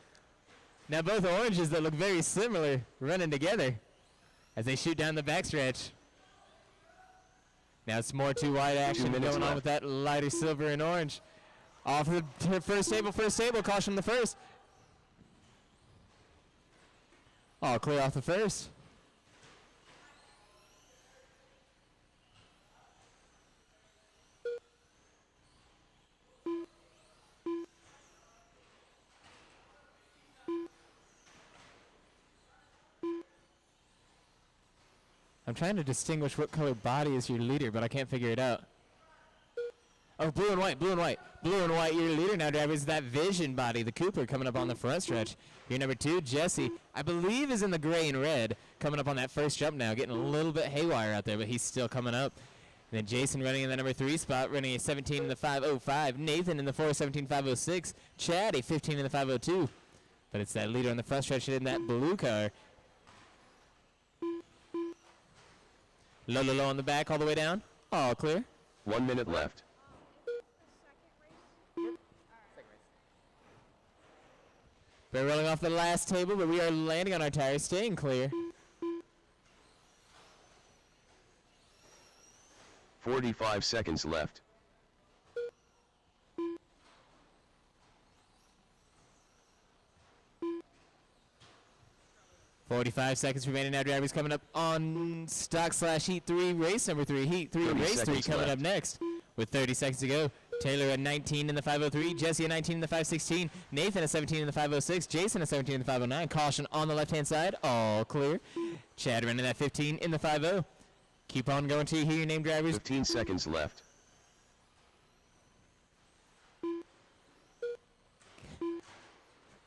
Now both oranges that look very similar running together as they shoot down the backstretch. Now it's more 2 wide action going on with that lighter silver and orange. Off the first table, caution the first. All clear off the first. I'm trying to distinguish what color body is your leader, but I can't figure it out. Oh, blue and white, blue and white. Blue and white, your leader now, drivers. That Vision body, the Cooper, coming up on the front stretch. Your number 2, Jesse, I believe is in the gray and red, coming up on that first jump now, getting a little bit haywire out there, but he's still coming up. And then Jason running in the number 3 spot, running a 17 in the 5:05. Nathan in the 4:17.506. Chad a 15 in the 5:02. But it's that leader on the front stretch in that blue car. Low, low, low on the back, all the way down. All clear. 1 minute left. We're rolling off the last table, but we are landing on our tires, staying clear. 45 seconds left. .45 seconds remaining now. Drivers coming up on stock/heat 3, race number 3. Heat 3 and 30 race 3 seconds coming left. up next with 30 seconds to go. Taylor a 19 in the 5:03. Jesse a 19 in the 5:16. Nathan a 17 in the 5:06. Jason a 17 in the 5:09. Caution on the left-hand side. All clear. Chad running that 15 in the 5:0. Keep on going till you hear your name, drivers. 15 seconds left.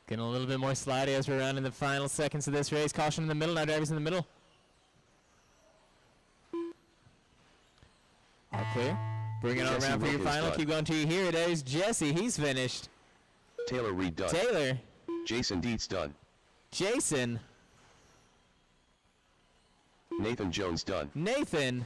Getting a little bit more slidey as we're around in the final seconds of this race. Caution in the middle. Now drivers in the middle. All clear. Bring it on Jesse around for your Wilkins final. done. Keep going till you hear it. There's Jesse. He's finished. Taylor Reed done. Taylor. Jason Dietz done. Jason. Nathan Jones done. Nathan.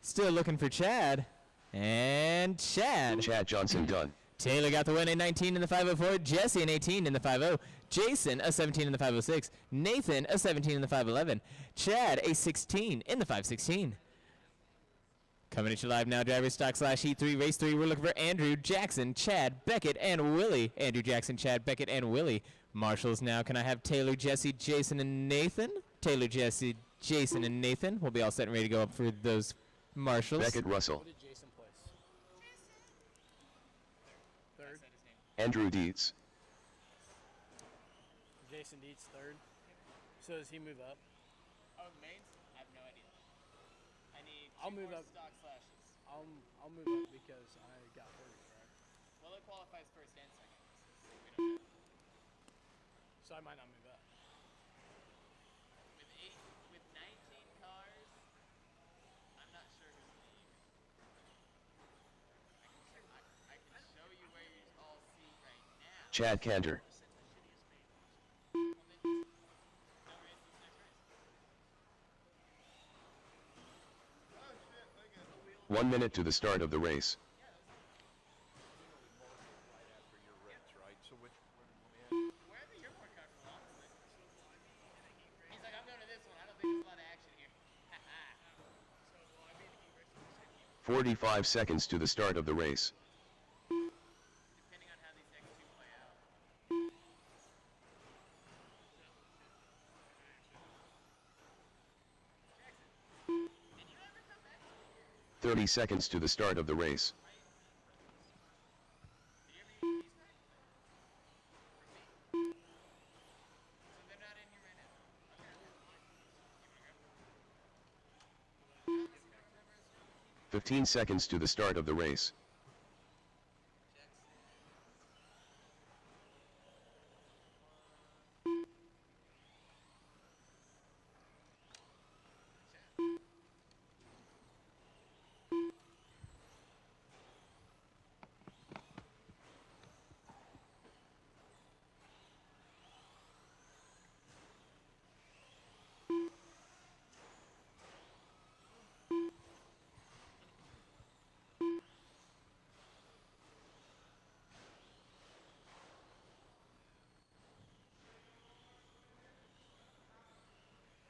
Still looking for Chad. And Chad. Chad Johnson done. Taylor got the win in 19 in the 5:04. Jesse an 18 in the 5:0. Jason a 17 in the 5:06. Nathan a 17 in the 5:11. Chad a 16 in the 5:16. Coming at you live now, drivers stock/heat 3, race 3. We're looking for Andrew, Jackson, Chad, Beckett, and Willie. Andrew, Jackson, Chad, Beckett, and Willie. Marshals now. Can I have Taylor, Jesse, Jason, and Nathan? Taylor, Jesse, Jason, and Nathan. We'll be all set and ready to go up for those marshals. Beckett Russell. What did Jason place? Third. Andrew Dietz. Jason Dietz third. So does he move up? Oh, the mains? I have no idea. I need I'll 2 move more up. stock slashes. I'll move up because I got hurt, right? Well, it qualifies first and second. So we don't know. So I might not move up. With 19 cars, I'm not sure who's leading. I can show you where you all see right now. Chad Cantor. Well, then just don't race this next race. 1 minute to the start of the race. Wherever you're more comfortable, honestly. He's like, I'm going to this one. I don't think there's a lot of action here. 45 seconds to the start of the race. Depending on how these next 2 play out. 30 seconds to the start of the race. Did you ever use these guys? For me? So they're not in here right now. Okay. 15 seconds to the start of the race.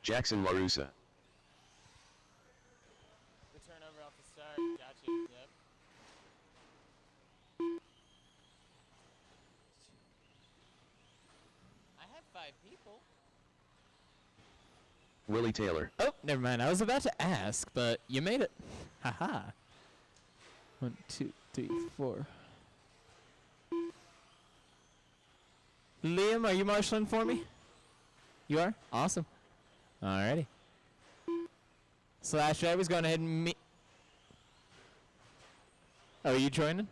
Jackson LaRussa. The turnover off the start. Gotcha. Yep. people. Willie Taylor. Oh, never mind. I was about to ask, but you made it. Haha. 1, 2, 3, 4. Liam, are you marshalling for me? You are? Awesome. Alrighty. Slash Driver's going ahead and meet. Oh, are you joining?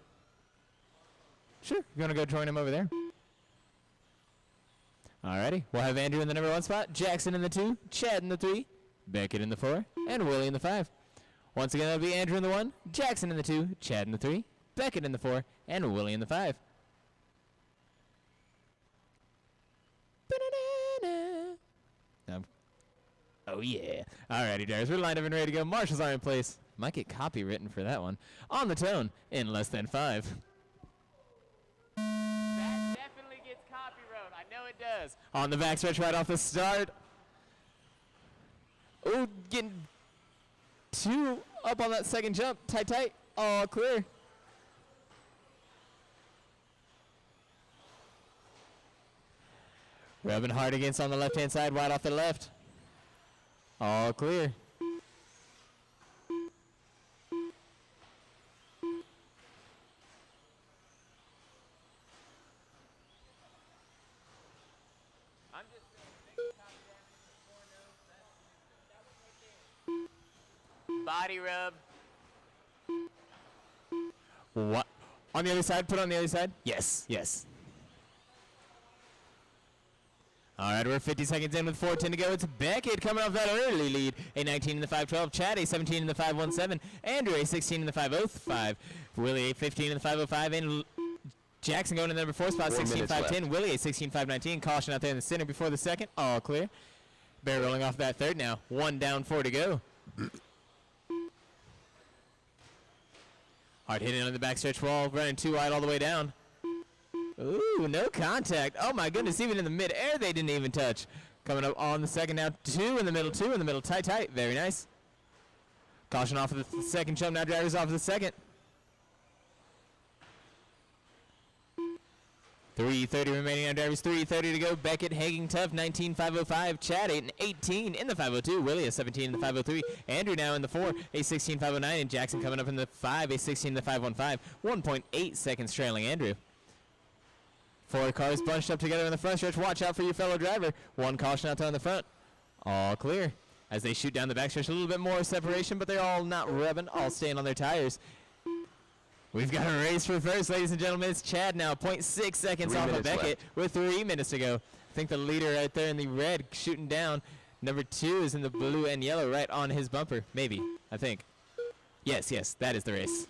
Sure. You're going to go join him over there. Alrighty. We'll have Andrew in the number 1 spot, Jackson in the 2, Chad in the 3, Beckett in the 4, and Willie in the 5. Once again, that'll be Andrew in the 1, Jackson in the 2, Chad in the 3, Beckett in the 4, and Willie in the 5. Oh yeah. Alrighty, guys. We're lined up and ready to go. Marshals are in place. Might get copywritten for that one. On the tone in less than 5. That definitely gets copyrighted. I know it does. On the backstretch right off the start. Ooh, getting 2 up on that second jump. Tight, tight. All clear. Rubbing hard against on the left-hand side, wide off the left. All clear. I'm just saying, big copy that body rub. What? On the other side? Put on the other side? Yes, yes. All right, we're 50 seconds in with 4:10 to go. It's Beckett coming off that early lead. A 19 in the 5:12. Chad a 17 in the 5:17. Andrew a 16 in the 5:05. Willie a 15 in the 5:05. And Jackson going to the number 4 spot, 16.510. Willie a 16.519. Caution out there in the center before the second. All clear. Bear rolling off that third now. 1 down, 4 to go. Hard hitting on the backstretch wall. Running 2 wide all the way down. Ooh, no contact. Oh my goodness, even in the mid-air they didn't even touch. Coming up on the second now, 2 in the middle, 2 in the middle, tight, tight. Very nice. Caution off of the second jump, now drivers off of the second. 3:30 remaining on drivers, 3:30 to go. Beckett hanging tough, 19.505. Chad 8 and 18 in the 5:02. Willie a 17 in the 5:03. Andrew now in the 4, a 16.509. And Jackson coming up in the 5, a 16 in the 5:15. 1.8 seconds trailing Andrew. 4 cars bunched up together in the front stretch. Watch out for your fellow driver. 1 caution out there on the front. All clear. As they shoot down the backstretch, a little bit more separation, but they're all not rubbing, all staying on their tires. We've got a race for first, ladies and gentlemen. It's Chad now, 0.6 seconds off of Beckett with 3 minutes to go. I think the leader right there in the red shooting down. Number 2 is in the blue and yellow right on his bumper. Maybe, I think. Yes, yes, that is the race.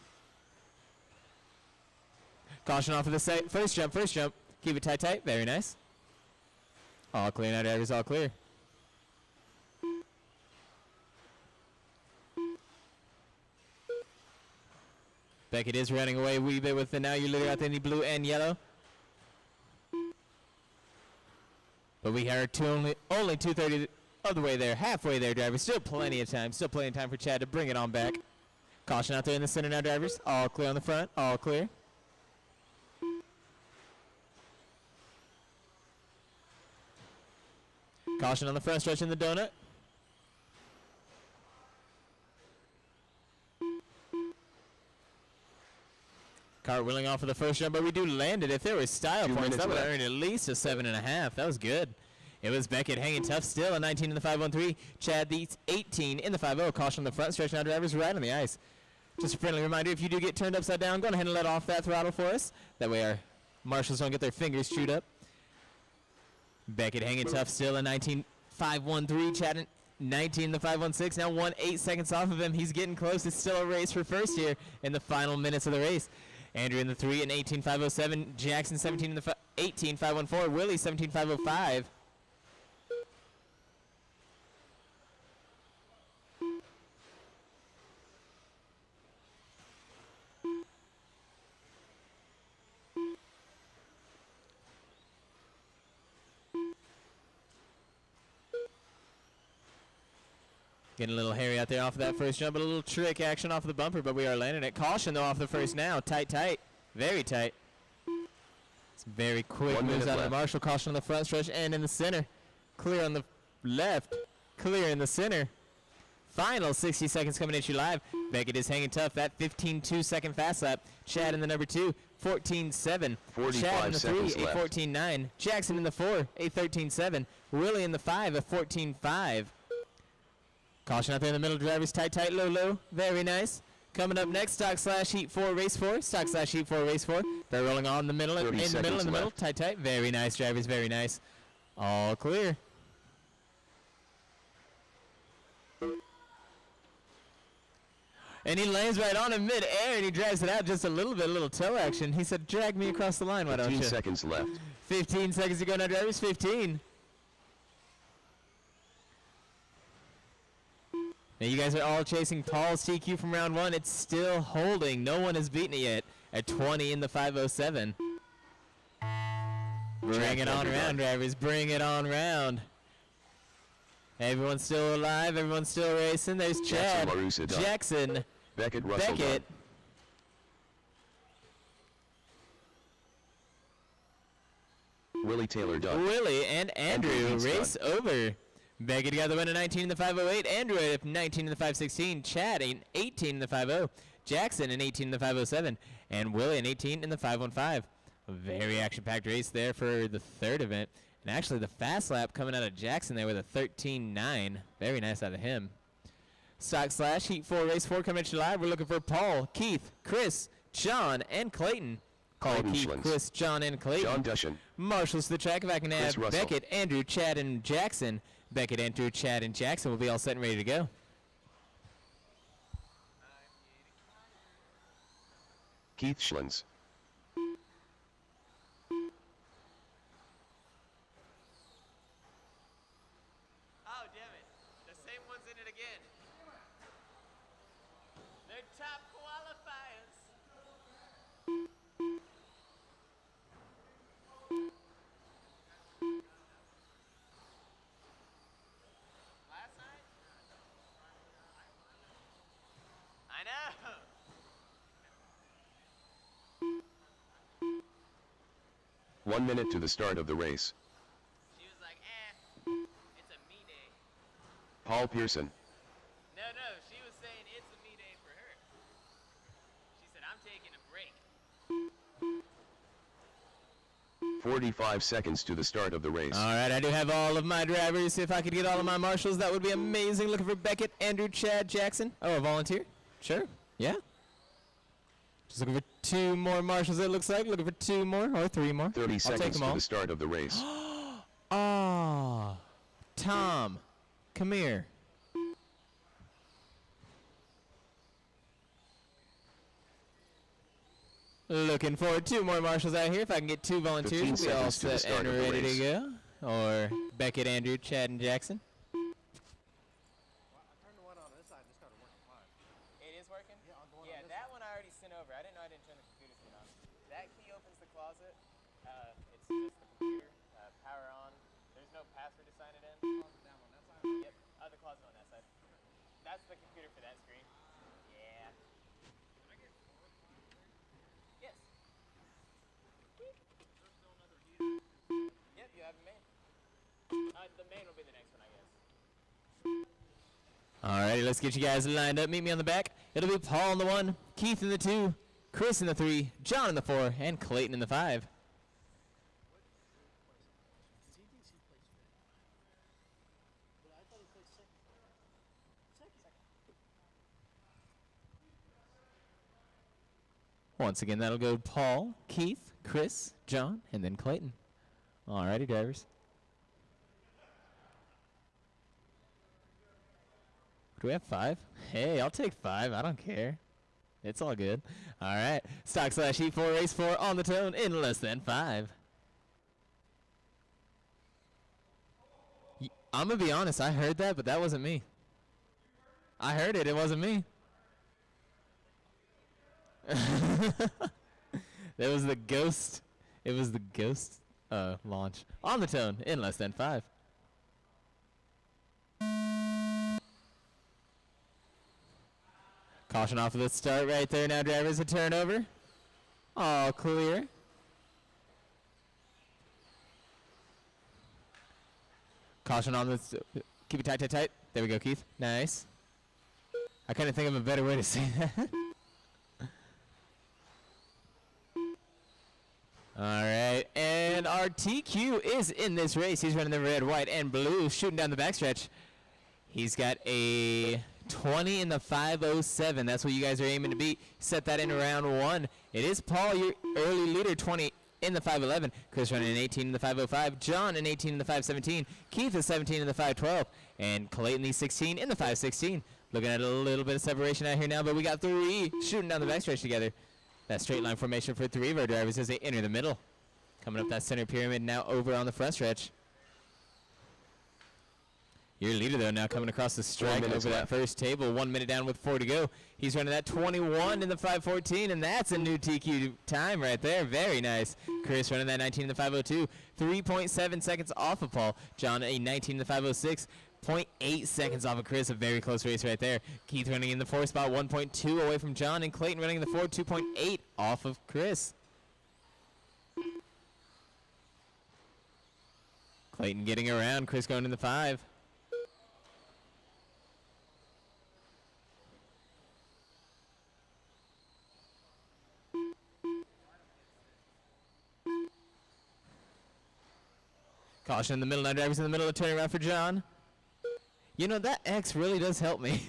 Caution off of the first jump, first jump. Keep it tight, tight. Very nice. All clear now, drivers, all clear. Beckett is running away a wee bit with the now you leader out there in the blue and yellow. But we are only 2:30 of the way there, halfway there, drivers. Still plenty of time. Still plenty of time for Chad to bring it on back. Caution out there in the center now, drivers. All clear on the front. All clear. Caution on the front stretch in the donut. Cartwheeling off of the first jump, but we do land it. If there was style points, that would have earned at least a 7.5. That was good. It was Beckett hanging tough still, a 19 in the 5:13. Chad the 18 in the 5:0. Caution on the front stretch now, drivers right on the ice. Just a friendly reminder, if you do get turned upside down, go ahead and let off that throttle for us. That way our marshals don't get their fingers chewed up. Beckett hanging tough still, a 19.513. Chad 19 in the 5:16. Now 1.8 seconds off of him. He's getting close. It's still a race for first here in the final minutes of the race. Andrew in the 3 and 18.507. Jackson 17 in the 18.514. Willie 17.505. Getting a little hairy out there off of that first jump, but a little trick action off of the bumper, but we are landing it. Caution, though, off the first now. Tight, tight. Very tight. Some very quick 1 moves minute out of the left. Marshall. Caution on the front stretch and in the center. Clear on the left. Clear in the center. Final 60 seconds coming at you live. Beckett is hanging tough. That 15.2 second fast lap. Chad in the number 2, 14.7. 45 Chad in the 3, seconds a left. 14.9. Jackson in the 4, a 13.7. Willie in the 5, a 14.5. Caution out there in the middle. Drivers tight, tight, low, low. Very nice. Coming up next, stock slash heat 4, race 4. Stock slash heat 4, race 4. They're rolling on the middle, 30 in the middle, seconds in the middle. left. Tight, tight. Very nice, drivers. Very nice. All clear. And he lands right on in mid-air, and he drags it out just a little bit, a little toe action. He said, drag me across the line, why don't 15 you? seconds left. 15 seconds to go now, drivers. 15. Now you guys are all chasing Paul's TQ from round 1. It's still holding. No one has beaten it yet at 20 in the 507. Bring it on round, drivers. Bring it on round. Everyone's still alive. Everyone's still racing. There's Chad. Marusa done. Jackson. Beckett Russell Beckett. done. Willie Taylor done. Willie and Andrew Andrew race over. Beckett got the win at 19 in the 508. Andrew at 19 in the 516. Chad an 18 in the 50. Jackson an 18 in the 507. And Willie an 18 in the 515. A very action-packed race there for the third event. And actually the fast lap coming out of Jackson there with a 13.9. Very nice out of him. Stock slash heat 4, race 4 coming at you live. We're looking for Paul, Keith, Chris, John, and Clayton. Paul, Clayton Keith, Schlins. Chris, John, and Clayton. John Dushan. Marshals to the track. If I can Chris have Russell. Beckett, Andrew, Chad, and Jackson. Beckett, Andrew, Chad, and Jackson will be all set and ready to go. Keith Schlins. Oh, damn it. The same one's in it again. They're top qualifiers. Last night? I know. 1 minute to the start of the race. She was like, it's a me day. Paul Pearson. No, she was saying it's a me day for her. She said, I'm taking a break. 45 seconds to the start of the race. All right, I do have all of my drivers. If I could get all of my marshals, that would be amazing. Looking for Beckett, Andrew, Chad, Jackson. Oh, a volunteer? Sure. Yeah. Just looking for 2 more marshals, it looks like. Looking for 2 more or 3 more. 30 I'll take seconds them to all. the start of the race. Oh, Tom, come here. Looking for 2 more marshals out here. If I can get 2 volunteers, 15 we'll be all seconds to the set start and of the ready to race. go. Or Beckett, Andrew, Chad, and Jackson. Well, I turned the one on this side and it started working fine. It is working? Yeah, on the one Yeah, on this that side. one I already sent over. I didn't know I didn't turn the computer screen on. That key opens the closet. It's just the computer. Power on. There's no password to sign it in. Closet down on that side. Yep, the closet on that side. That's the computer for that screen. Yeah. Yes. Yep, you have a main. The main will be the next one, I guess. Alrighty, let's get you guys lined up. Meet me on the back. It'll be Paul in the 1, Keith in the 2, Chris in the 3, John in the 4, and Clayton in the 5. Once again, that'll go Paul, Keith, Chris, John, and then Clayton. Alrighty, drivers. Do we have 5? Hey, I'll take 5. I don't care. It's all good. All right. Stock slash heat 4, race 4 on the tone in less than 5. I'm going to be honest. I heard that, but that wasn't me. I heard it. It wasn't me. That was the ghost. It was the ghost launch on the tone in less than 5. Caution off of the start right there now, drivers. A turnover. All clear. Caution on this. Keep it tight, tight, tight. There we go, Keith. Nice. I couldn't think of a better way to say that. All right, and our TQ is in this race. He's running the red, white, and blue, shooting down the backstretch. He's got a 20 in the 5:07. That's what you guys are aiming to beat. Set that in round 1. It is Paul, your early leader, 20 in the 5:11. Chris running an 18 in the 5:05. John an 18 in the 5:17. Keith is 17 in the 5:12. And Clayton the 16 in the 5:16. Looking at a little bit of separation out here now, but we got 3 shooting down the backstretch together. That straight line formation for 3 of our drivers as they enter the middle. Coming up that center pyramid now over on the front stretch. Your leader, though, now coming across the strike over that first table. 1 minute down with 4 to go. He's running that 21 in the 5:14, and that's a new TQ time right there. Very nice. Chris running that 19 in the 5:02. 3.7 seconds off of Paul. John a 19 in the 5:06. 0.8 seconds off of Chris. A very close race right there. Keith running in the 4 spot. 1.2 away from John. And Clayton running in the 4. 2.8 off of Chris. Clayton getting around. Chris going in the 5. Caution in the middle, now drivers in the middle of the turnaround for John. You know, that X really does help me.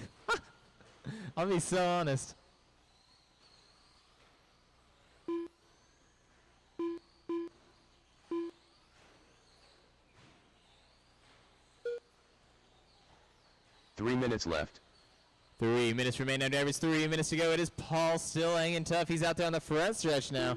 I'll be so honest. Three minutes left. 3 minutes remain, now drivers, 3 minutes to go. It is Paul still hanging tough. He's out there on the front stretch now.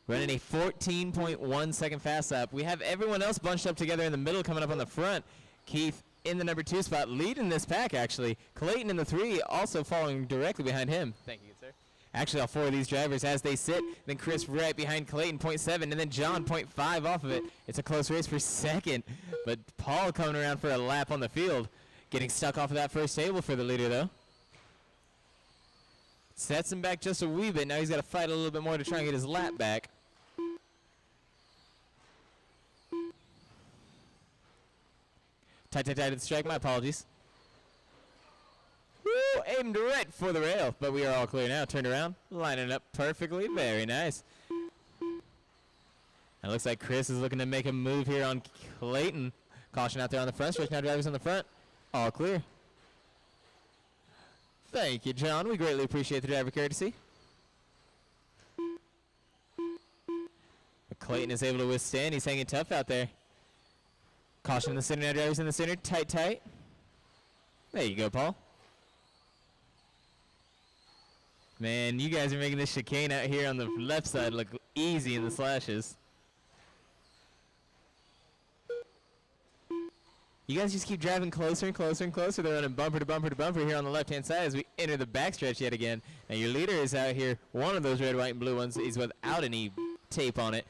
Running a 14.1 second fast lap. We have everyone else bunched up together in the middle coming up on the front. Keith in the number 2 spot, leading this pack actually. Clayton in the 3, also following directly behind him. Thank you, sir. Actually, all 4 of these drivers as they sit. Then Chris right behind Clayton, 0.7, and then John, 0.5 off of it. It's a close race for second, but Paul coming around for a lap on the field. Getting stuck off of that first table for the leader, though. Sets him back just a wee bit. Now he's got to fight a little bit more to try and get his lap back. Tight, tight, tight at the strike. My apologies. Woo! Aimed right for the rail, but we are all clear now. Turned around, lining up perfectly. Very nice. It looks like Chris is looking to make a move here on Clayton. Caution out there on the front stretch. Now drivers on the front. All clear. Thank you, John. We greatly appreciate the driver courtesy. But Clayton is able to withstand. He's hanging tough out there. Caution in the center, now drivers in the center. Tight, tight. There you go, Paul. Man, you guys are making this chicane out here on the left side look easy in the slashes. You guys just keep driving closer and closer and closer. They're running bumper to bumper to bumper here on the left-hand side as we enter the backstretch yet again. Now your leader is out here. One of those red, white, and blue ones. He's without any tape on it.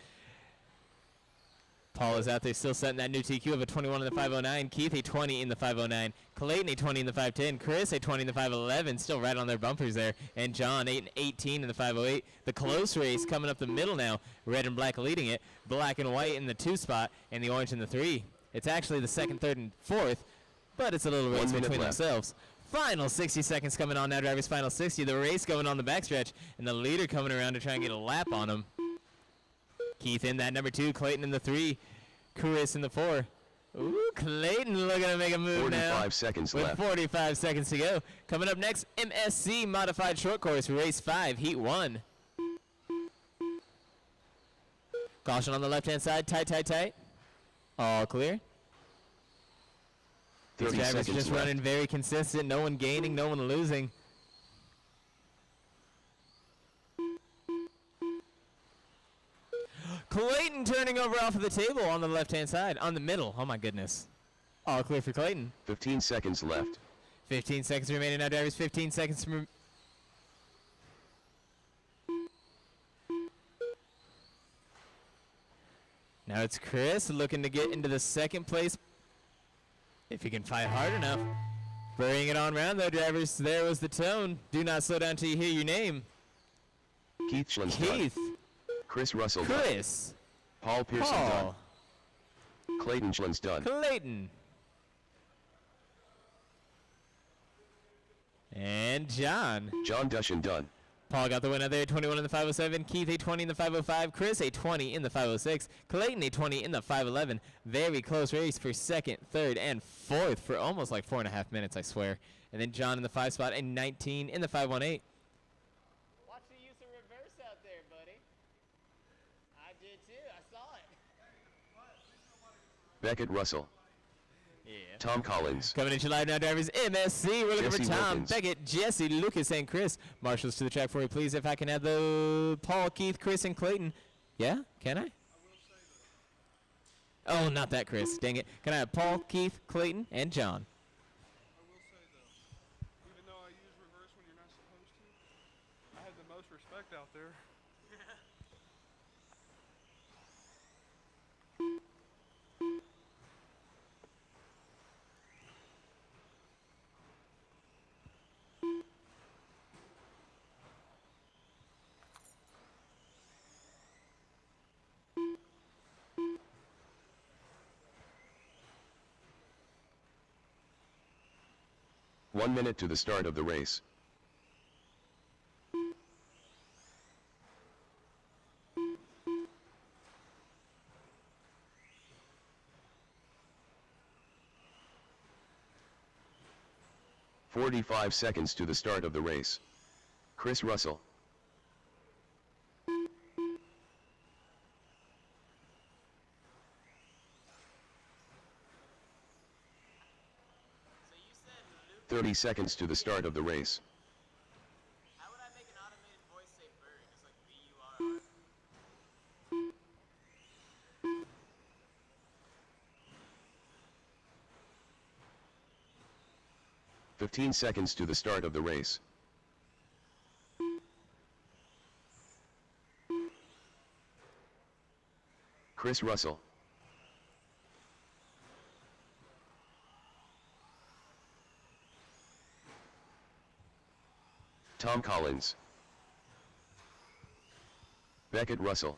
Paul is out there still setting that new TQ of a 21 in the 509. Keith a 20 in the 509. Clayton a 20 in the 510. Chris a 20 in the 511. Still right on their bumpers there. And John 18 in the 508. The close race coming up the middle now. Red and black leading it. Black and white in the 2 spot. And the orange in the 3. It's actually the 2nd, 3rd, and 4th. But it's a little race between themselves. Final 60 seconds coming on now. Drivers final 60. The race going on the backstretch. And the leader coming around to try and get a lap on him. Keith in that number 2, Clayton in the 3, Chris in the 4. Ooh, Clayton looking to make a move 45 seconds with left. 45 seconds to go. Coming up next, MSC Modified Short Course, Race 5, Heat 1. Caution on the left-hand side, tight, tight, tight. All clear. These 30 drivers seconds just left. running very consistent, no one gaining, no one losing. Clayton turning over off of the table on the left-hand side, on the middle. Oh, my goodness. All clear for Clayton. 15 seconds left. 15 seconds remaining now, drivers. 15 seconds. Now it's Chris looking to get into the 2nd place. If he can fight hard enough. Bring it on round, though, drivers. There was the tone. Do not slow down till you hear your name. Keith Schlenz Keith. done. Chris Russell done. Chris. Paul Pearson Paul. done. Clayton Schlinn's done. Clayton. And John. John Dushin done. Paul got the win out there, 21 in the 507. Keith, a 20 in the 505. Chris, a 20 in the 506. Clayton, a 20 in the 511. Very close race for second, third, and fourth for almost like 4.5 minutes, I swear. And then John in the 5 spot, a 19 in the 518. Watch the use of reverse out there, buddy. I did too. I saw it. Beckett Russell. Yeah. Tom Collins. Coming into live now, drivers, MSC. We're looking Jesse for Tom, Wilkins. Beckett, Jesse, Lucas, and Chris. Marshals to the track for you, please. If I can have the Paul, Keith, Chris, and Clayton. Yeah? Can I? Oh, not that Chris. Dang it. Can I have Paul, Keith, Clayton, and John? I will say though, even though I use reverse when you're not supposed to, I have the most respect out there. One minute to the start of the race. "45 seconds to the start of the race. Chris Russell. So you said Luke. 30 seconds to the start of the race. How would I make an automated voice say bird? Just like B-U-R-R? 15 seconds to the start of the race. Chris Russell. Tom Collins. Beckett Russell.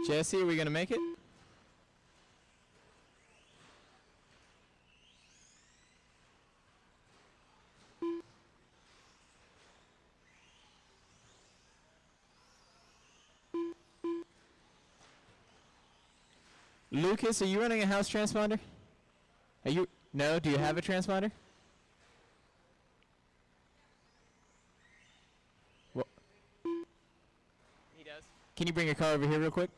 Jesse, are we going to make it? Lucas, are you running a house transponder? Are you? No, do you have a transponder? What? He does. Can you bring your car over here real quick?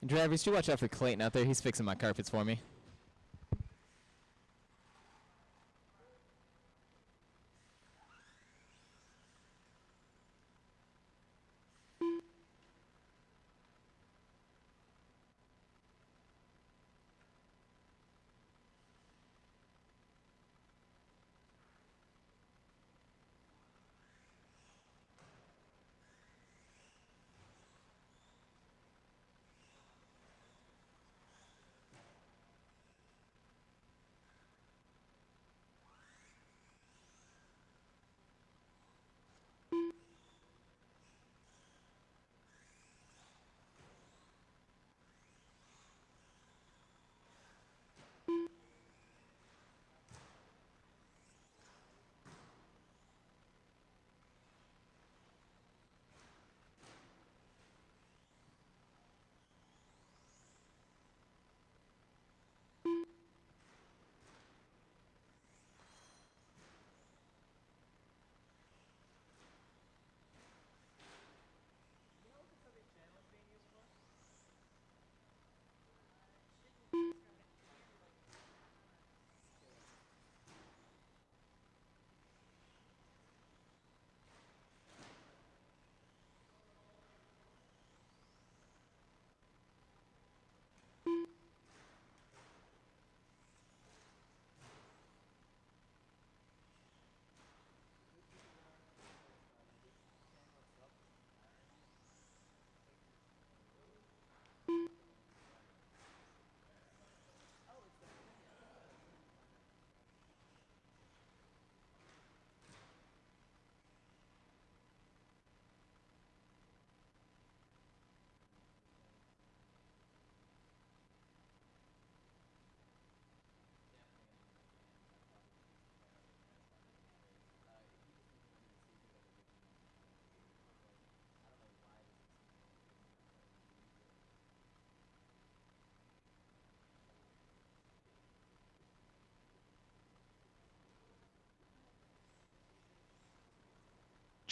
And drivers, do watch out for Clayton out there. He's fixing my carpets for me.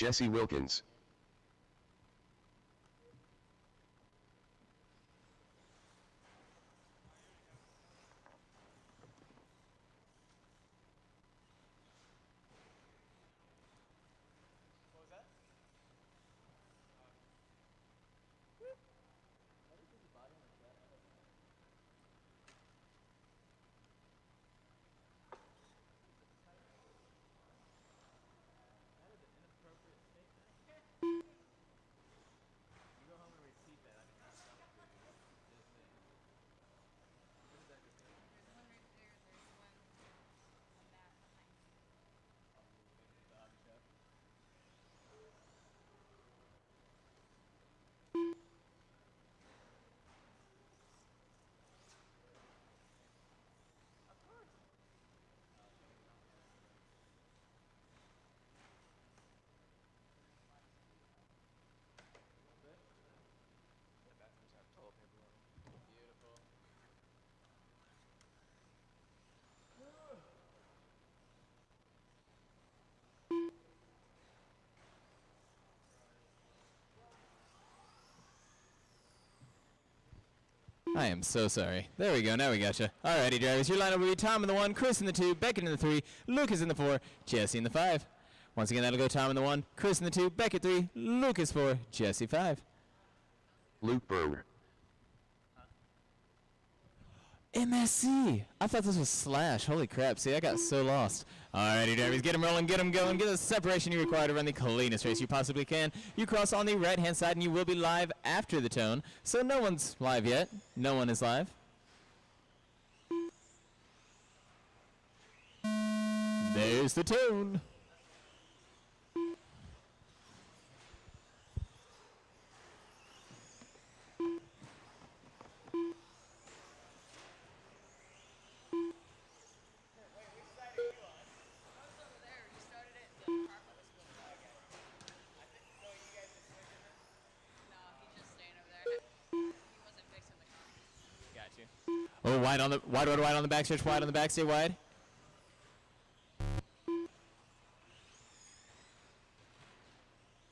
Jesse Wilkins. What was that? Why did the bottom like that? I don't know. That is an inappropriate statement. You go home and repeat that. I do not sound like this thing. What is that good thing? There's one right there. There's one on that behind you. The hobby shop. Of course. The bathrooms have toilet paper on them. Beautiful. I am so sorry. There we go. Now we gotcha. Alrighty, drivers. Your lineup will be Tom in the 1, Chris in the 2, Beckett in the 3, Lucas in the 4, Jesse in the 5. Once again, that'll go Tom in the 1, Chris in the 2, Beckett 3, Lucas 4, Jesse 5. Luke Burr. MSC. I thought this was Slash. Holy crap. See, I got so lost. Alrighty, drivers. Get them rolling. Get them going. Get the separation you require to run the cleanest race you possibly can. You cross on the right-hand side, and you will be live after the tone. So no one's live yet. No one is live. There's the tone. Oh, wide on the wide on the backstretch, wide on the backstay, wide.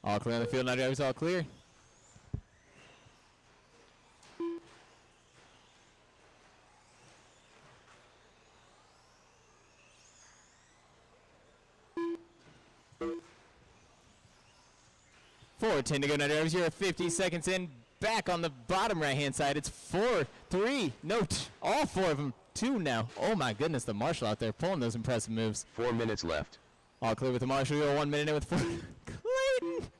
All clear on the field now, drivers, all clear. Forward 10 to go now, drivers. You're 50 seconds in. Back on the bottom right-hand side. It's 4, 3, no, all 4 of them. 2 now. Oh my goodness, the marshal out there pulling those impressive moves. 4 minutes left. All clear with the marshal. We go 1 minute in with 4. Clayton!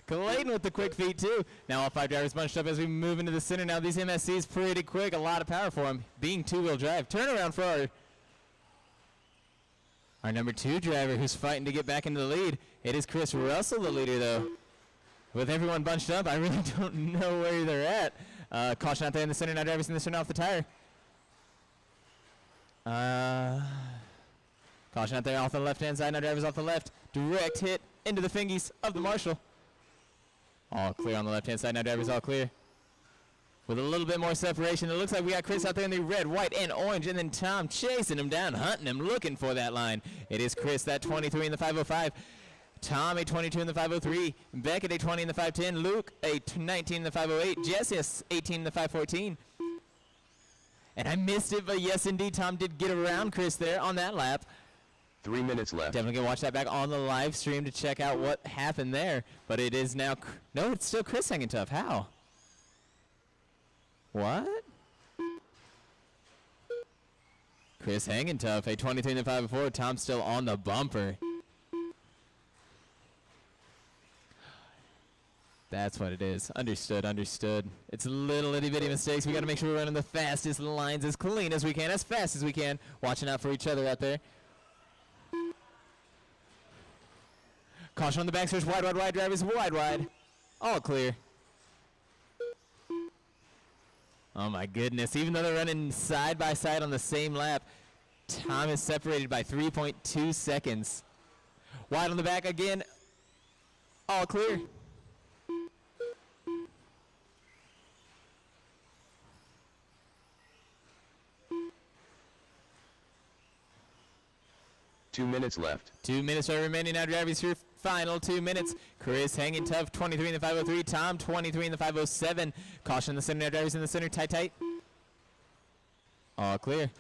Clayton with the quick feet too. Now all 5 drivers bunched up as we move into the center. Now these MSCs pretty quick. A lot of power for them. Being two-wheel drive. Turnaround for our number 2 driver who's fighting to get back into the lead. It is Chris Russell, the leader though. With everyone bunched up, I really don't know where they're at. Caution out there in the center. Now drivers in the center off the tire. Caution out there off the left-hand side. Now drivers off the left. Direct hit into the fingies of the marshal. All clear on the left-hand side. Now drivers all clear. With a little bit more separation. It looks like we got Chris out there in the red, white, and orange. And then Tom chasing him down, hunting him, looking for that line. It is Chris, that 23 in the 505. Tom, a 22 in the 503. Beckett, a 20 in the 510. Luke, a 19 in the 508. Jesse, a 18 in the 514. And I missed it, but yes, indeed, Tom did get around Chris there on that lap. 3 minutes left. Definitely going to watch that back on the live stream to check out what happened there. But it is now... No, it's still Chris hanging tough. How? What? Chris hanging tough. A 23 in the 504. Tom still on the bumper. That's what it is. Understood, understood. It's little itty-bitty mistakes. We got to make sure we're running the fastest lines as clean as we can, as fast as we can. Watching out for each other out there. Caution on the backstretch. Wide, wide, wide. Drivers wide, wide. All clear. Oh, my goodness. Even though they're running side by side on the same lap, Tom is separated by 3.2 seconds. Wide on the back again. All clear. Two minutes left. 2 minutes are remaining now. Drivers, your final 2 minutes. Chris hanging tough, 23 in the 503. Tom, 23 in the 507. Caution in the center, drivers in the center, tight, tight. All clear.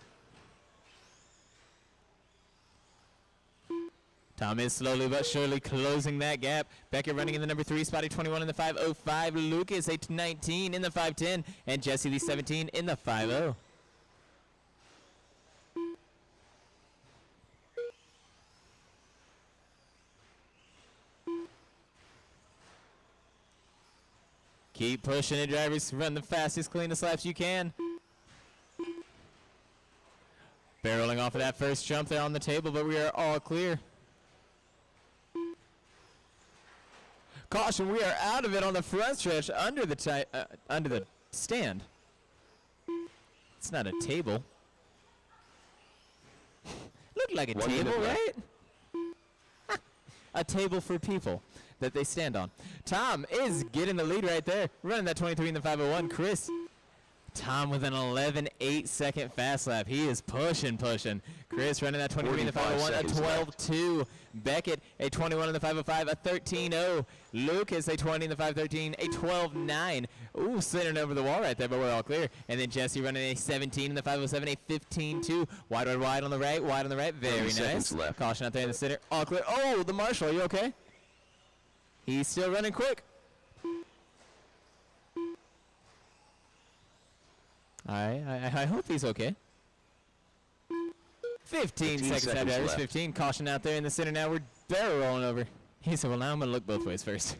Tom is slowly but surely closing that gap. Beckett running in the number 3 spot, a 21 in the 505. Lucas, a 19 in the 510. And Jesse, the 17 in the 50. Keep pushing it, drivers. Run the fastest, cleanest laps you can. Barreling off of that first jump there on the table, but we are all clear. Caution, we are out of it on the front stretch under the stand. It's not a table. Looked like a table, right? A table for people that they stand on. Tom is getting the lead right there, running that 23 in the 501. Chris, Tom with an 11.8 second fast lap. He is pushing. Chris running that 23 in the 501, a 12.2. Beckett, a 21 in the 505, a 13.0. Lucas, a 20 in the 513, a 12.9. Ooh, sitting over the wall right there, but we're all clear. And then Jesse running a 17 in the 507, a 15.2. Wide on the right, wide on the right. Very nice. Left. Caution out there in the center. All clear. Oh, the marshal, are you okay? He's still running quick. I hope he's okay. 15 seconds after that. 15. Caution out there in the center now. We're barrel rolling over. He said, well, now I'm going to look both ways first.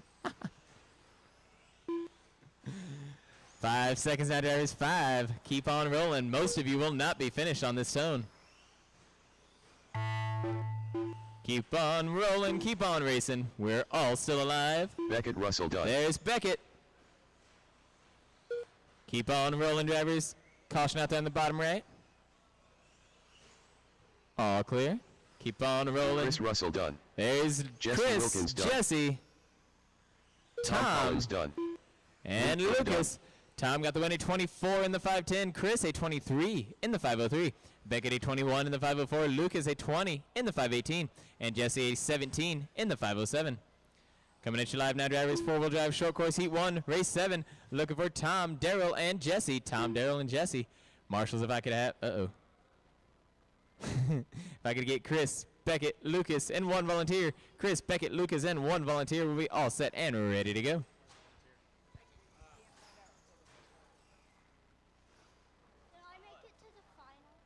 5 seconds now, drivers. 5. Keep on rolling. Most of you will not be finished on this zone. Keep on rolling. Keep on racing. We're all still alive. Beckett, Russell, done. There's Beckett. Keep on rolling, drivers. Caution out there on the bottom right. All clear. Keep on rolling. Chris Russell, done. There's Jesse Chris, Wilkins, done. Jesse, Tom Collins, done. and Luke, Lucas. done. Tom got the win, a 24 in the 510. Chris, a 23 in the 503. Beckett, a 21 in the 504. Lucas, a 20 in the 518. And Jesse, a 17 in the 507. Coming at you live now, drivers. 4-wheel drive short course heat 1, race 7. Looking for Tom, Daryl, and Jesse. Tom, Daryl, and Jesse. Marshals, if I could have. If I could get Chris, Beckett, Lucas, and 1 volunteer. Chris, Beckett, Lucas, and 1 volunteer will be all set and ready to go. Did I make it to the final?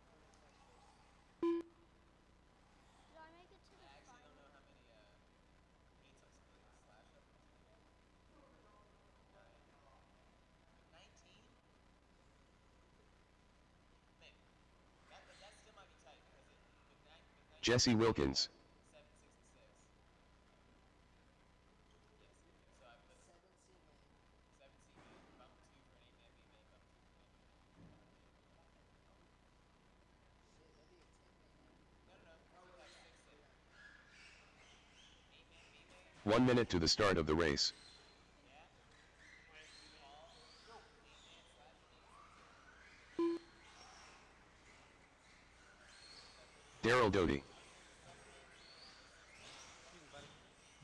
Did I make it to the final? Jesse Wilkins. So I put 7C main, bump 2 for an 8-man B main, bump 2 for an 8-man. No. 1 minute to the start of the race. Daryl Doty.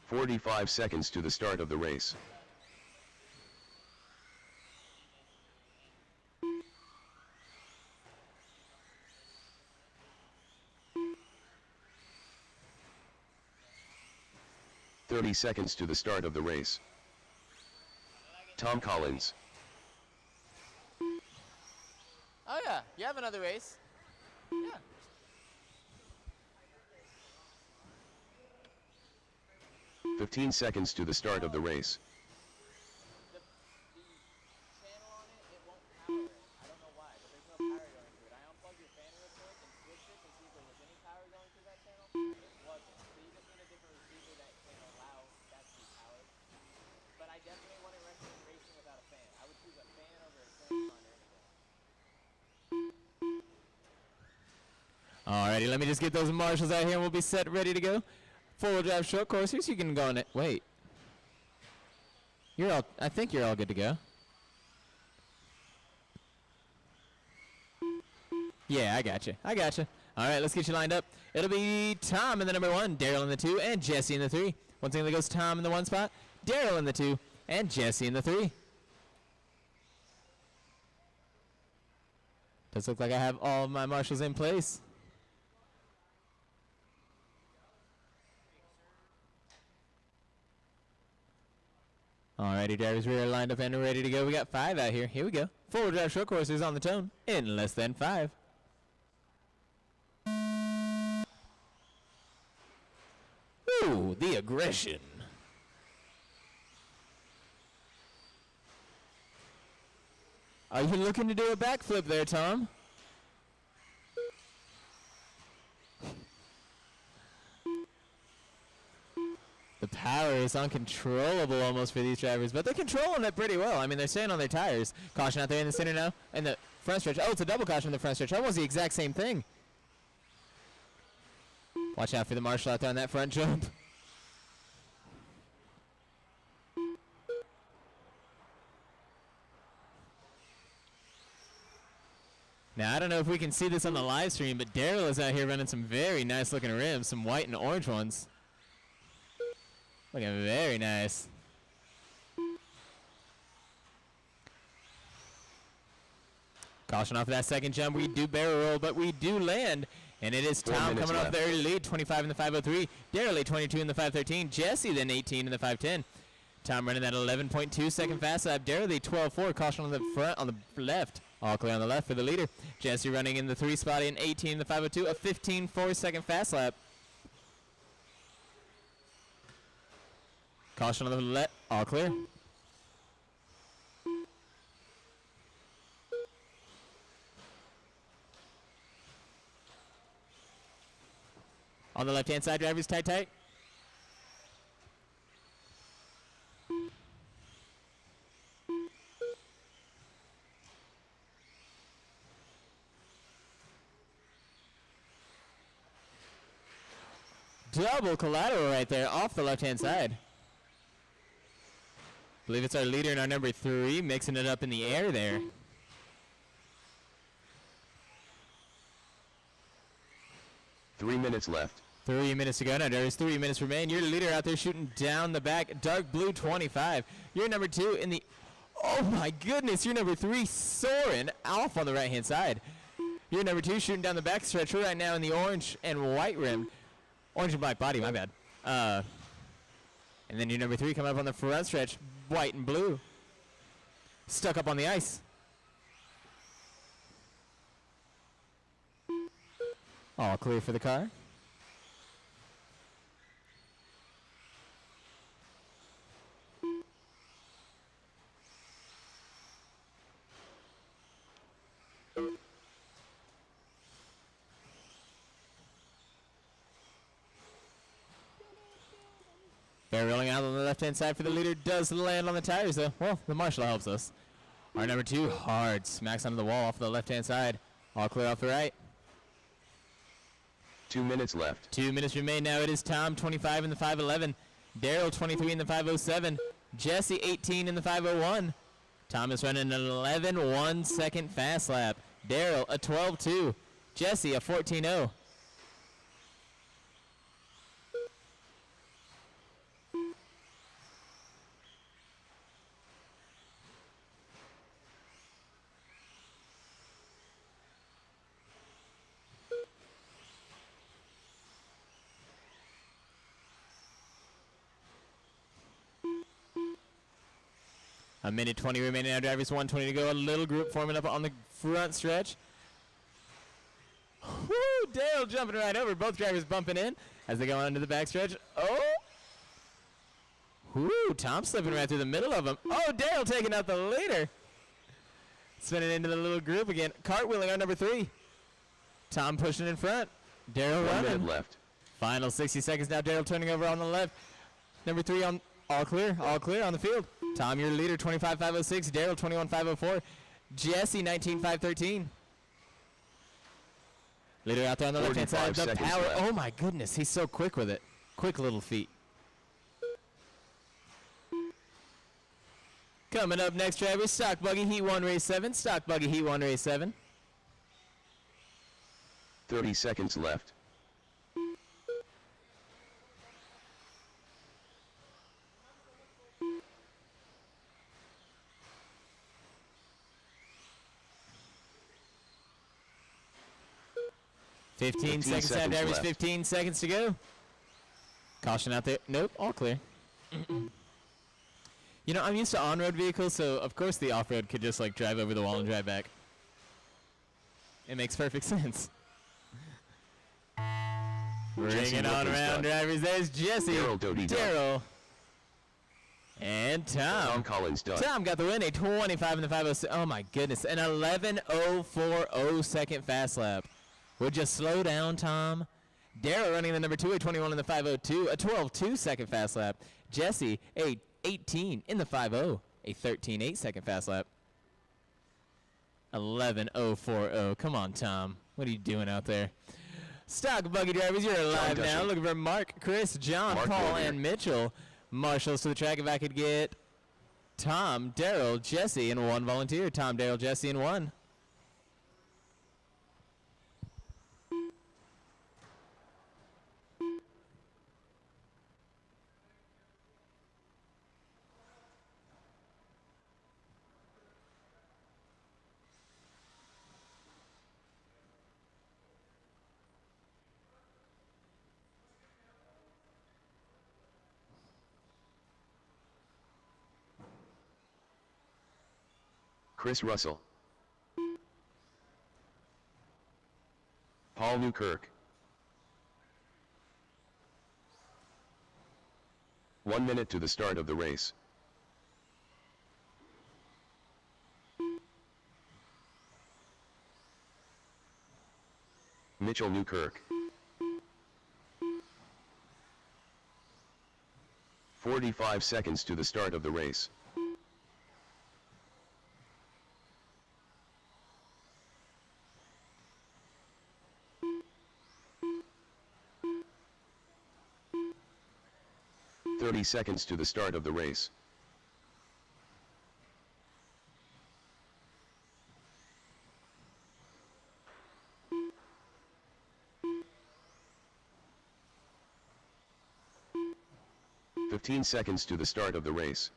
45 seconds to the start of the race. "30 seconds to the start of the race. Tom Collins. Oh yeah, you have another race. Yeah. "15 seconds to the start of the race. The channel on it, it won't power it. I don't know why, but there's no power going through it. I unplugged your fan real quick and switched it to see if there was any power going through that channel. It wasn't. So you just need a different receiver that can allow that to be powered. But I definitely wouldn't recommend racing without a fan. I would choose a fan over a transponder any day. Alrighty, let me just get those marshals out here and we'll be set, ready to go. 4-wheel drive short course. Here's you can go on it. Wait. You're all. I think you're all good to go. Yeah, I got you. All right, let's get you lined up. It'll be Tom in the number 1, Daryl in the 2, and Jesse in the 3. Once again, there goes Tom in the 1 spot, Daryl in the 2, and Jesse in the 3. Does look like I have all of my marshals in place. Alrighty, drivers, we are lined up and ready to go. We got 5 out here. Here we go. 4-wheel drive short course is on the tone in less than 5. Ooh, the aggression. Are you looking to do a backflip there, Tom? The power is uncontrollable almost for these drivers, but they're controlling it pretty well. I mean, they're staying on their tires. Caution out there in the center now, and the front stretch. Oh, it's a double caution in the front stretch. Almost the exact same thing. Watch out for the marshal out there on that front jump. Now, I don't know if we can see this on the live stream, but Daryl is out here running some very nice looking rims, some white and orange ones. Looking very nice. Caution off of that second jump. We do barrel roll, but we do land. And it is 4 Tom minutes coming off left. the early lead, 25 in the 503. Daryl 22 in the 513. Jesse then 18 in the 510. Tom running that 11.2 second fast lap. Daryl 12.4. Caution on the front, on the left. All clear on the left for the leader. Jesse running in the 3 spot in 18 in the 502. A 15.4 second fast lap. Caution on the left. All clear. On the left-hand side, drivers tight, tight. Double collateral right there off the left-hand side. Believe it's our leader in our number 3, mixing it up in the air there. Three minutes left. 3 minutes to go now. There's 3 minutes remain. Your leader out there shooting down the back. Dark blue 25. You're number 2 in the... Oh my goodness. You're number 3 soaring off on the right-hand side. You're number 2 shooting down the back stretch right now in the orange and white rim. Orange and black body, my bad. And then your number 3 coming up on the front stretch. White and blue. Stuck up on the ice. All clear for the car. Bear rolling out on the left-hand side for the leader. Does land on the tires, though. Well, the marshal helps us. Our number 2, hard. Smacks onto the wall off the left-hand side. All clear off the right. 2 minutes left. 2 minutes remain now. It is Tom, 25 in the 511. Daryl, 23 in the 507. Jesse, 18 in the 501. Tom is running an 11.1 second fast lap. Daryl, a 12.2. Jesse, a 14.0. A minute 20 remaining now, drivers 120 to go. A little group forming up on the front stretch. Woo! Dale jumping right over. Both drivers bumping in as they go on into the back stretch. Oh! Woo! Tom slipping right through the middle of them. Oh, Dale taking out the leader. Spinning into the little group again. Cartwheeling on number 3. Tom pushing in front. Daryl 1 running. minute left. Final 60 seconds now. Daryl turning over on the left. Number 3 on all clear on the field. Tom, your leader, 25.506. Daryl, 21.504. Jesse, 19.513. Leader out there on the left-hand side. 45 The seconds power. left. Oh, my goodness. He's so quick with it. Quick little feet. Coming up next, drivers, Stock Buggy Heat 1 Race 7. Stock Buggy Heat 1 Race 7. 30 seconds left. 15 15 seconds out, seconds drivers. left. 15 seconds to go. Caution out there. Nope, all clear. You know, I'm used to on-road vehicles, so of course the off-road could just like drive over the wall and drive back. It makes perfect sense. Jesse Bringing on Wilkins around, done. drivers. There's Jesse, Daryl Doty done. Daryl, and Tom Collins done. Tom got the win, a 25 in the 506. Oh my goodness, an 11:040 second fast lap. Would you slow down, Tom? Daryl running the number 2, a 21 in the 502, a 12:2 second fast lap. Jesse, a 18 in the 50, a 13:8 second fast lap. 11:040. Come on, Tom. What are you doing out there? Stock Buggy drivers, you're alive now. Dutcher. Looking for Mark, Chris, John, Mark Paul, Warrior. and Mitchell. Marshals to the track. If I could get Tom, Daryl, Jesse, and one volunteer. Tom, Daryl, Jesse, and one. Chris Russell. Paul Newkirk. 1 minute to the start of the race. Mitchell Newkirk. 45 seconds to the start of the race. "30 seconds to the start of the race. "15 seconds to the start of the race.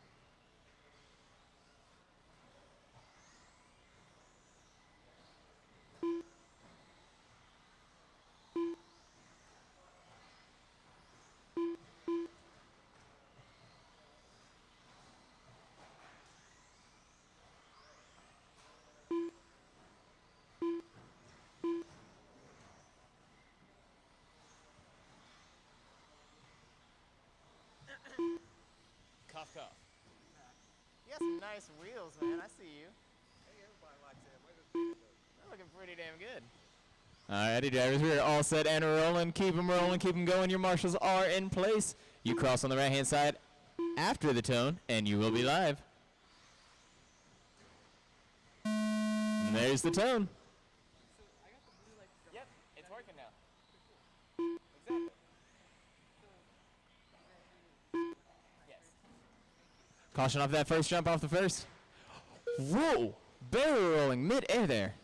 Cough, cough. You got some nice wheels, man. I see you. Hey, everybody likes that. Way to see it, though. They're looking pretty damn good. Alrighty, drivers, we're all set and rolling. Keep them rolling, keep them going. Your marshals are in place. You cross on the right-hand side after the tone, and you will be live. And there's the tone. Yep, it's working now. Exactly. Yes. Caution off that first jump off the first. Whoa! Barrel rolling mid-air there.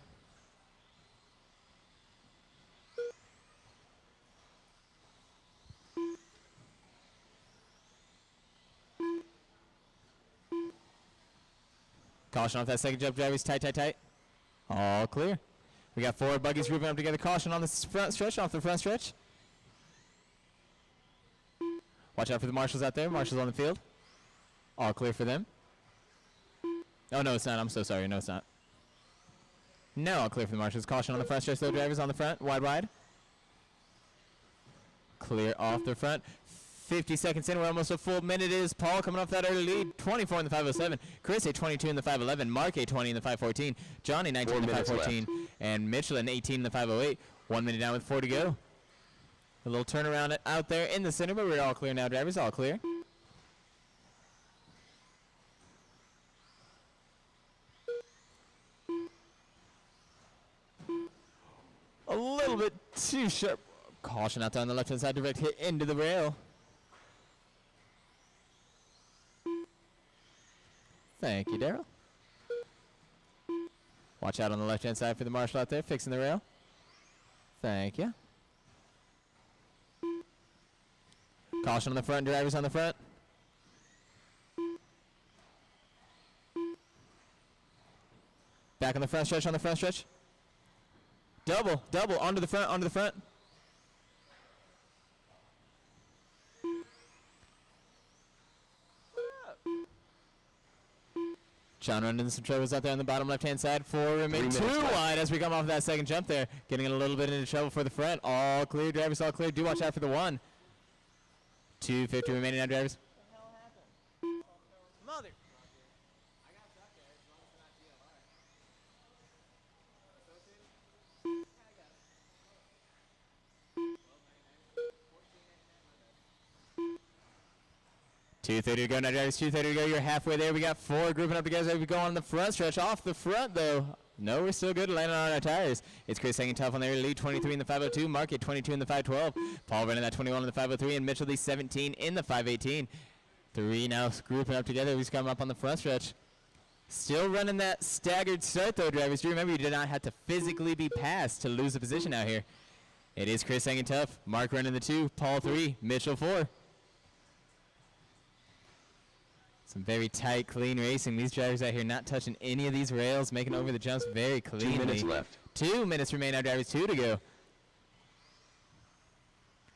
Caution off that second jump, drivers. Tight, tight, tight. All clear. We got 4 buggies grouping up together. Caution on the front stretch, off the front stretch. Watch out for the marshals out there. Marshals on the field. All clear for them. Oh, no, it's not. I'm so sorry. No, it's not. No, all clear for the marshals. Caution on the front stretch, though, drivers on the front. Wide, wide. Clear off the front. 50 seconds in. We're almost a full minute. It is Paul coming off that early lead. 24 in the 507. Chris, a 22 in the 511. Mark, a 20 in the 514. Johnny, 19 in the 4 minutes 514. And Mitchell, an 18 in the 508. 1 minute down with 4 to go. A little turnaround out there in the center, but we're all clear now, drivers. All clear. A little bit too sharp. Caution out there on the left-hand side. Direct hit into the rail. Thank you, Daryl. Watch out on the left-hand side for the marshal out there, fixing the rail. Thank you. Caution on the front, drivers on the front. Back on the front stretch, Double, double, onto the front, onto the front. John running into some troubles out there on the bottom left-hand side. 4 remain. 2 wide as we come off that second jump there. Getting a little bit into trouble for the front. All clear, drivers all clear. Do watch out for the 1. 2:50 remaining now, drivers. Mother. 2:30 to go now, drivers. 2:30 to go. You're halfway there. We got 4 grouping up together as we go on the front stretch. Off the front, though. No, we're still good. Landing on our tires. It's Chris hanging tough on the early lead. 23 in the 502. Mark at 22 in the 512. Paul running that 21 in the 503. And Mitchell the 17 in the 518. 3 now grouping up together. We've come up on the front stretch. Still running that staggered start, though, drivers. Do remember you did not have to physically be passed to lose a position out here. It is Chris hanging tough. Mark running the 2. Paul 3. Mitchell 4. Some very tight, clean racing. These drivers out here not touching any of these rails, making over the jumps very cleanly. 2 minutes left. 2 minutes remain now, drivers. 2 to go.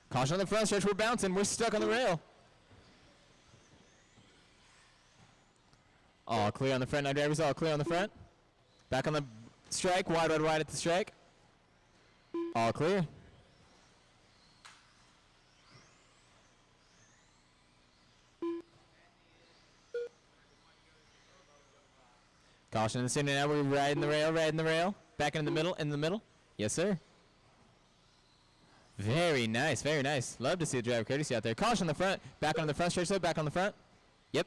Caution on the front stretch. We're bouncing. We're stuck on the rail. All clear on the front now, drivers. All clear on the front. Back on the strike. Wide, wide, wide at the strike. All clear. Caution in the center now. We're riding the rail, riding the rail. Back in the middle, in the middle. Yes, sir. Very nice, very nice. Love to see the driver courtesy out there. Caution on the front. Back on the front stretch, though. Back on the front. Yep.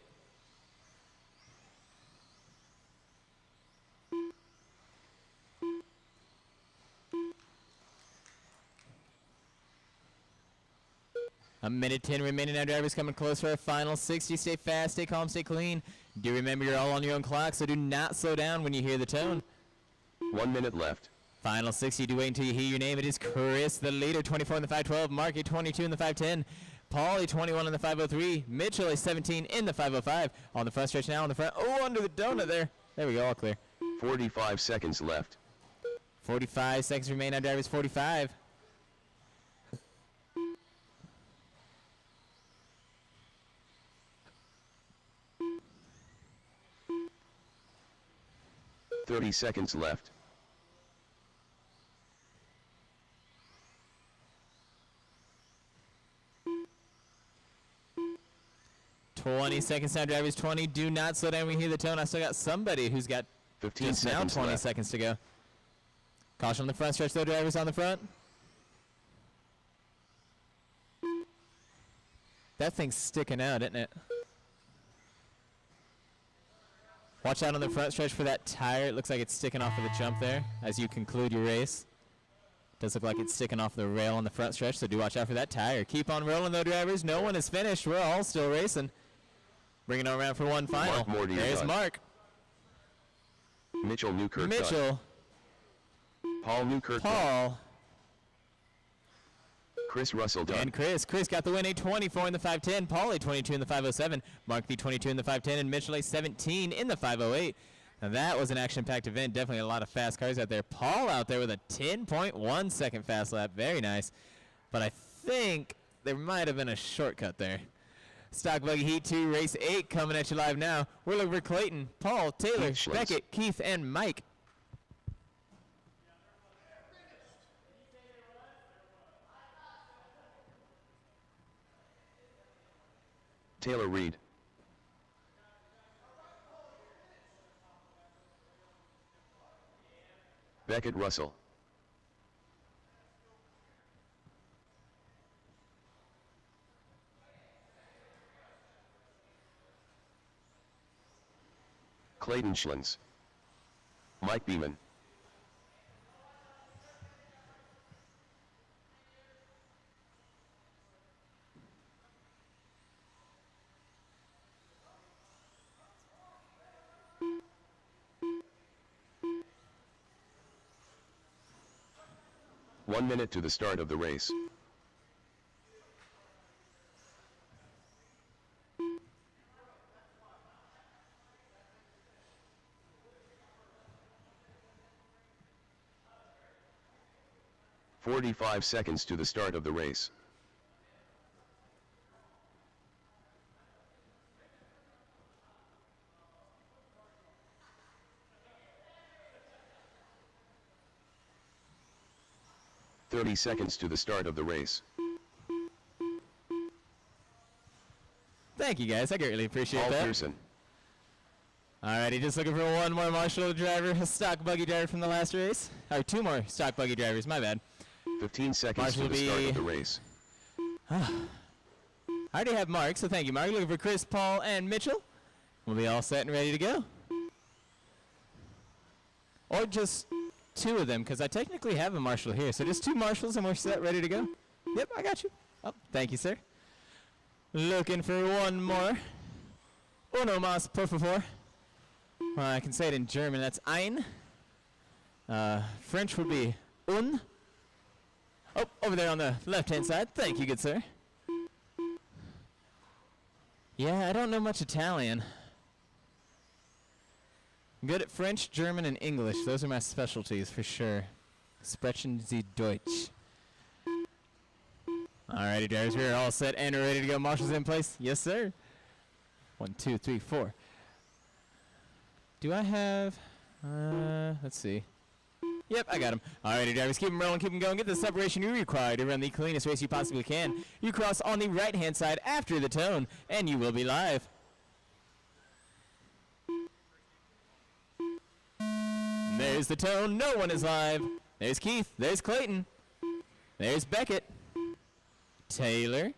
A minute 10 remaining now, drivers coming close for our final 60. Stay fast, stay calm, stay clean. Do remember you're all on your own clock, so do not slow down when you hear the tone. 1 minute left. Final 60, do wait until you hear your name. It is Chris, the leader, 24 in the 512. Mark, a 22 in the 510. Paul, a 21 in the 503. Mitchell, a 17 in the 505. On the front stretch now, on the front. Oh, under the donut there. There we go, all clear. 45 seconds left. 45 seconds remain now, drivers, 45. Thirty seconds left. 20 seconds now, drivers. 20. Do not slow down when you hear the tone. I still got somebody who's got 15 just now seconds 20 left. seconds to go. Caution on the front stretch, though, drivers on the front. That thing's sticking out, isn't it? Watch out on the front stretch for that tire. It looks like it's sticking off of the jump there as you conclude your race. Does look like it's sticking off the rail on the front stretch, so do watch out for that tire. Keep on rolling, though, drivers. No one is finished. We're all still racing. Bringing it around for one final. Mark Moore to your There's right. Mark. Mitchell Newkirk. Mitchell. Paul Newkirk. Paul. Chris Russell done. And Chris. Chris got the win, a 24 in the 510. Paul, a 22 in the 507. Mark, the 22 in the 510. And Mitchell, a 17 in the 508. Now that was an action-packed event. Definitely a lot of fast cars out there. Paul out there with a 10.1 second fast lap. Very nice. But I think there might have been a shortcut there. Stock Buggy Heat 2, Race 8 coming at you live now. We're looking for Clayton, Paul, Taylor, Keith Schlitz. Beckett, Keith, and Mike. Taylor Reed. Beckett Russell. Clayton Schlins. Mike Beeman. One minute to the start of the race. 45 seconds to the start of the race. "30 seconds to the start of the race. Thank you, guys. I greatly appreciate Paul that. Pearson. Alrighty, just looking for one more Marshall driver, a stock buggy driver from the last race. Or 2 more stock buggy drivers, my bad. 15 seconds Marshall to the start will of be- the race. I already have Mark, so thank you, Mark. Looking for Chris, Paul, and Mitchell. We'll be all set and ready to go. Or just 2 of them, because I technically have a Marshall here. So just 2 Marshalls and we're set, ready to go. Yep, I got you. Oh, thank you, sir. Looking for one more. Uno más, por favor. Well, I can say it in German. That's ein. French would be un. Oh, over there on the left-hand side. Thank you, good sir. Yeah, I don't know much Italian. I'm good at French, German, and English. Those are my specialties for sure. Sprechen Sie Deutsch. Alrighty, drivers, we're all set and ready to go. Marshall's in place. Yes, sir. 1, 2, 3, 4. Do I have... let's see. Yep, I got him. Alrighty, drivers, keep them rolling, keep them going. Get the separation you require to run the cleanest race you possibly can. You cross on the right-hand side after the tone, and you will be live. There's the tone. No one is live. There's Keith. There's Clayton. There's Beckett. Taylor.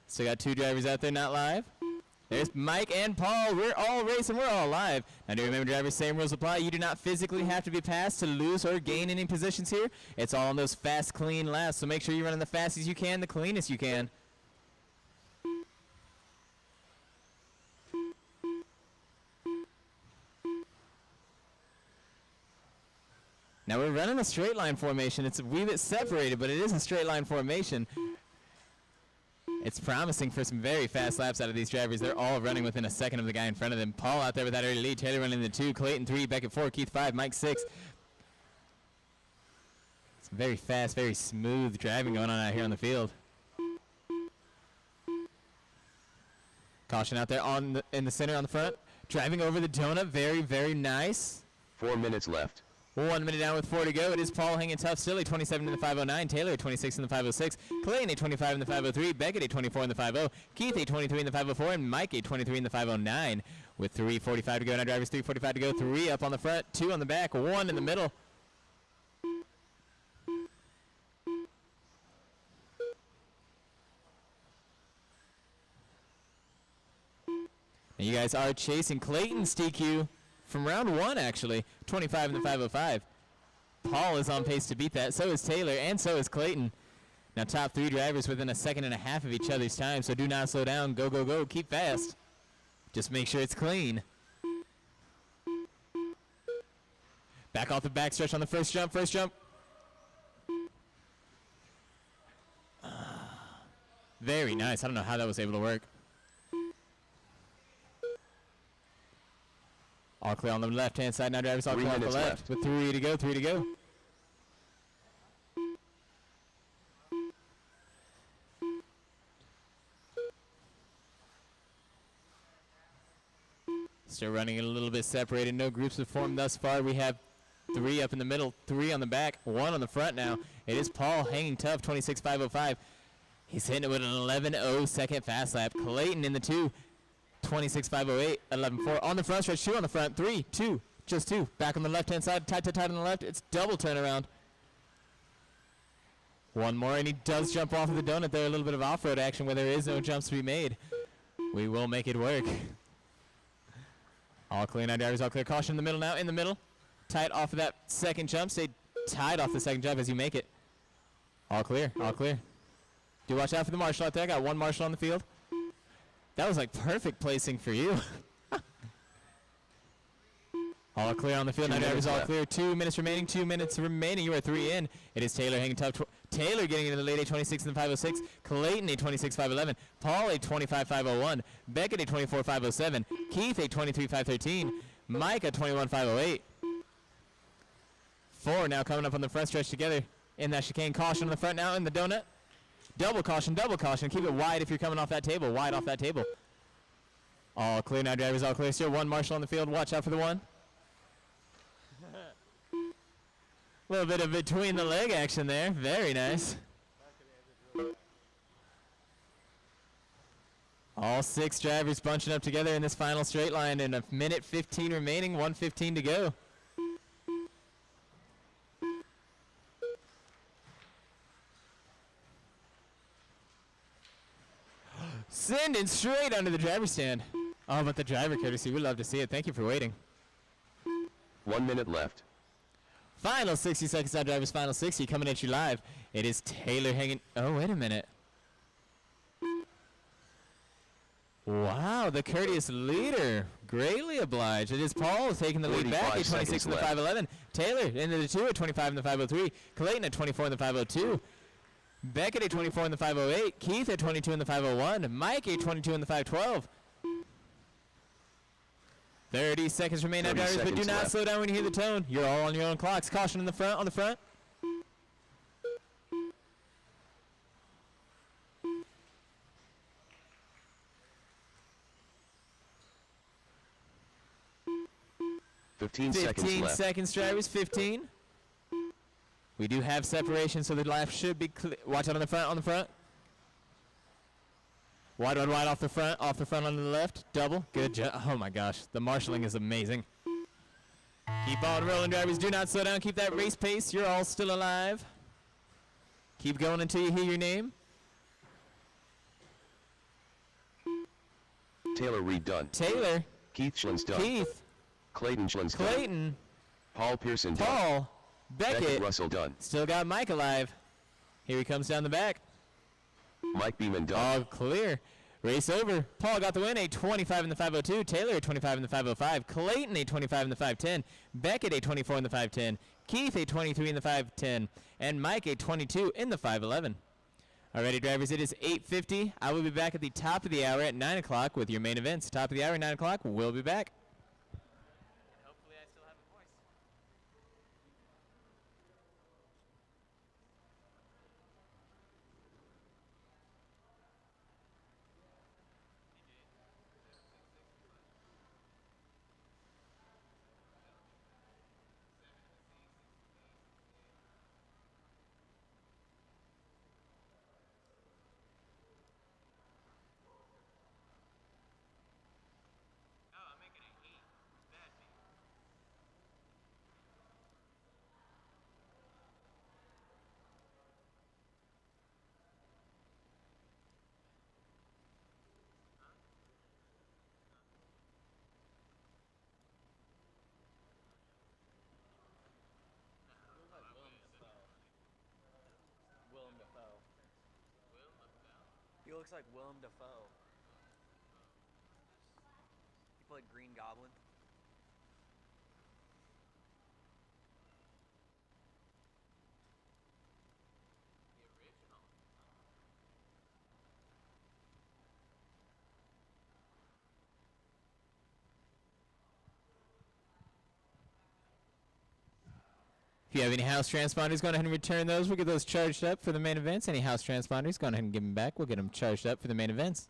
Still got 2 drivers out there not live. There's Mike and Paul. We're all racing. We're all live. Now, do remember, drivers, same rules apply. You do not physically have to be passed to lose or gain any positions here. It's all on those fast, clean laps. So make sure you're running the fastest you can, the cleanest you can. Now, we're running a straight line formation. It's a wee bit separated, but it is a straight line formation. It's promising for some very fast laps out of these drivers. They're all running within a second of the guy in front of them. Paul out there with that early lead. Taylor running the 2. Clayton 3. Beckett 4. Keith 5. Mike 6. It's very fast, very smooth driving going on out here on the field. Caution out there in the center on the front. Driving over the donut. Very, very nice. 4 minutes left. 1 minute down with 4 to go. It is Paul hanging tough still, a 27 in the 509. Taylor a 26 in the 506. Clayton a 25 in the 503. Beckett a 24 in the 50. Keith a 23 in the 504. And Mike a 23 in the 509. With 3:45 to go. Now drivers 3:45 to go. 3 up on the front, 2 on the back, 1 in the middle. And you guys are chasing Clayton's DQ from round 1, actually. 25 in the 505. Paul is on pace to beat that. So is Taylor, and so is Clayton. Now top 3 drivers within a second and a half of each other's time, so do not slow down. Go, go, go. Keep fast. Just make sure it's clean. Back off the backstretch on the first jump. First jump. Very nice. I don't know how that was able to work. All clear on the left-hand side. Now drivers all 3 clear on the minutes left. left. With 3 to go, 3 to go. Still running a little bit separated. No groups have formed thus far. We have 3 up in the middle, 3 on the back, 1 on the front now. It is Paul hanging tough, 26.505. He's hitting it with an 11.0 second fast lap. Clayton in the 2. 26.508, 11.4 on the front stretch, 2 on the front, 3, 2, just 2. Back on the left-hand side, tight on the left. It's double turnaround. 1 more, and he does jump off of the donut there. A little bit of off-road action where there is no jumps to be made. We will make it work. All clear now, drivers all clear. Caution in the middle now, in the middle. Tight off of that second jump. Stay tight off the second jump as you make it. All clear, all clear. Do watch out for the marshal out there. I got 1 marshal on the field. That was like perfect placing for you. All clear on the field. Now drivers all clear. 2 minutes remaining. 2 minutes remaining. You are 3 in. It is Taylor hanging tough. Taylor getting into the late 26 in the 506. Clayton a 26.511. Paul a 25.501. Beckett a 24.507. Keith a 23.513. Mike a 21.508. 4 now coming up on the front stretch together. in that chicane. Caution on the front now in the donut. Double caution, double caution. Keep it wide if you're coming off that table. Wide off that table. All clear now, drivers. All clear. Still one marshal on the field. Watch out for the one. A little bit of between the leg action there. Very nice. All 6 drivers bunching up together in this final straight line, and a minute 15 remaining, 1:15 to go. Sending straight under the driver's stand. Oh, but the driver courtesy, we love to see it. Thank you for waiting. 1 minute left. Final 60 seconds on drivers, final 60 coming at you live. It is Taylor hanging. Oh, wait a minute. Wow, the courteous leader. Greatly obliged. It is Paul taking the lead back at 26 in the 511. Taylor into the 2 at 25 in the 503. Clayton at 24 in the 502. Beckett at 24 in the 508. Keith at 22 in the 501. Mike at 22 in the 512. 30 seconds remain now, drivers, but do not slow down when you hear the tone. You're all on your own clocks. Caution in the front, on the front. Fifteen 15 seconds left. seconds, drivers. 15. We do have separation, so the lap should be clear. Watch out on the front, on the front. Wide, wide, wide off the front on the left. Double. Good job. Oh my gosh, the marshalling is amazing. Keep on rolling, drivers. Do not slow down. Keep that race pace. You're all still alive. Keep going until you hear your name. Taylor Reed done. Taylor. Keith Schlins done. Keith. Clayton Schlins done. Clayton. Paul Pearson done. Paul. Beckett. Russell done. Still got Mike alive. Here he comes down the back. Mike Beeman done. All clear. Race over. Paul got the win, a 25 in the 502. Taylor a 25 in the 505. Clayton a 25 in the 510. Beckett a 24 in the 510. Keith a 23 in the 510. And Mike a 22 in the 511. Alrighty, drivers, it is 8:50. I will be back at the top of the hour at 9 o'clock with your main events. Top of the hour, 9 o'clock. We'll be back. And hopefully I still have a voice. Oh, I'm making it 8. Bad me. Willem Dafoe. He looks like Willem Dafoe. He played Green Goblin. The original. If you have any house transponders, go ahead and return those. We'll get those charged up for the main events. Any house transponders, go ahead and give them back. We'll get them charged up for the main events.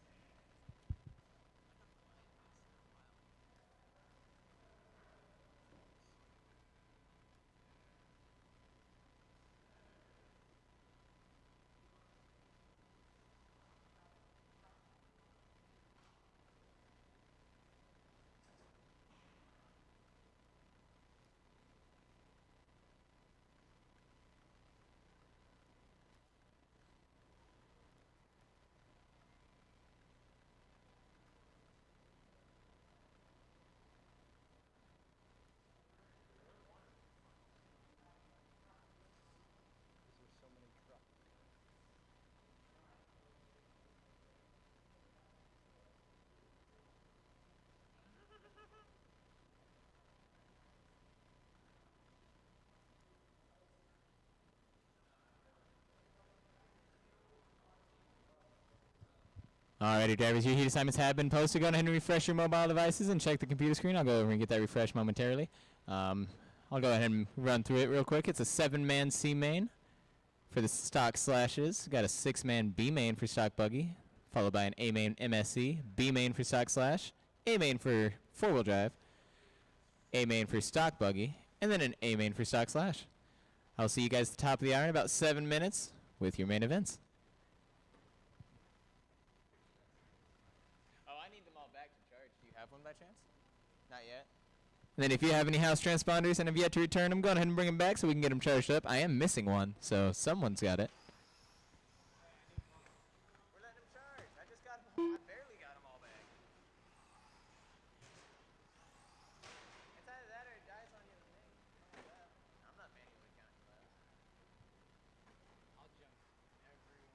Alrighty, drivers, your heat assignments have been posted. Go ahead and refresh your mobile devices and check the computer screen. I'll go over and get that refreshed momentarily. I'll go ahead and run through it real quick. It's a 7-man C main. For the stock slashes, got a 6-man B main for stock buggy, followed by an A main MSC, B main for stock slash, A main for 4-wheel drive, A main for stock buggy, and then an A main for stock slash. I'll see you guys at the top of the hour in about 7 minutes with your main events. Oh, I need them all back to charge. Do you have one by chance? Not yet. And then if you have any house transponders and have yet to return them, go ahead and bring them back so we can get them charged up. I am missing one, so someone's got it. We're letting them charge. I just got them all. I barely got them all back. It's either that or it dies on you with me. I'm not manually counting left. I'll jump everyone.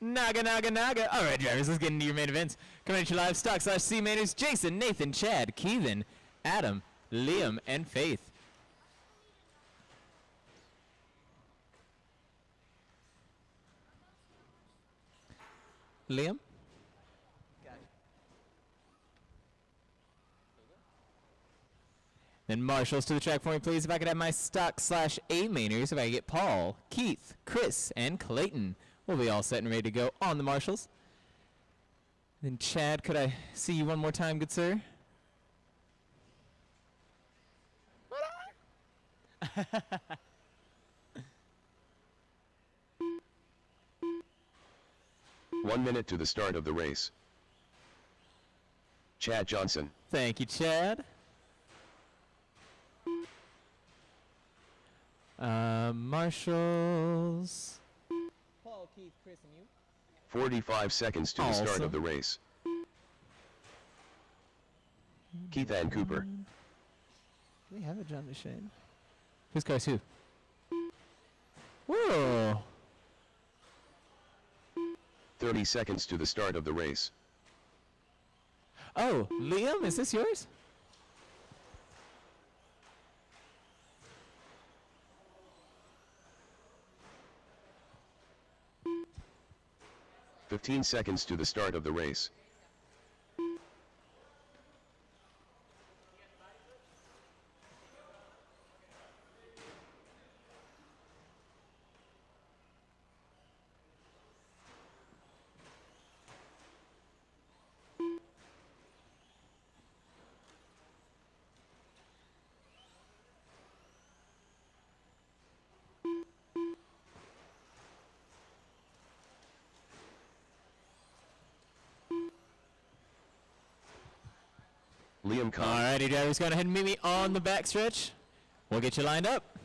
Naga, naga, naga. All right, drivers, let's get into your main events. Coming at you live, stock slash C mainers, Jason, Nathan, Chad, Keithan, Adam, Liam, and Faith. Liam? Then marshals to the track for me, please. If I could have my stock slash A mainers, if I could get Paul, Keith, Chris, and Clayton. We'll be all set and ready to go on the marshals. Then Chad, could I see you one more time, good sir? 1 minute to the start of the race. Chad Johnson. Thank you, Chad. Marshals. Paul, Keith, Chris, and you. 45 seconds to the start Awesome. of the race. Keith and Cooper. Do we have a John McShane? Who's car's who? Whoa! 30 seconds to the start of the race. Oh, Liam, is this yours? "15 seconds to the start of the race. Liam Kahn. Alrighty, drivers, go ahead and meet me on the backstretch. We'll get you lined up.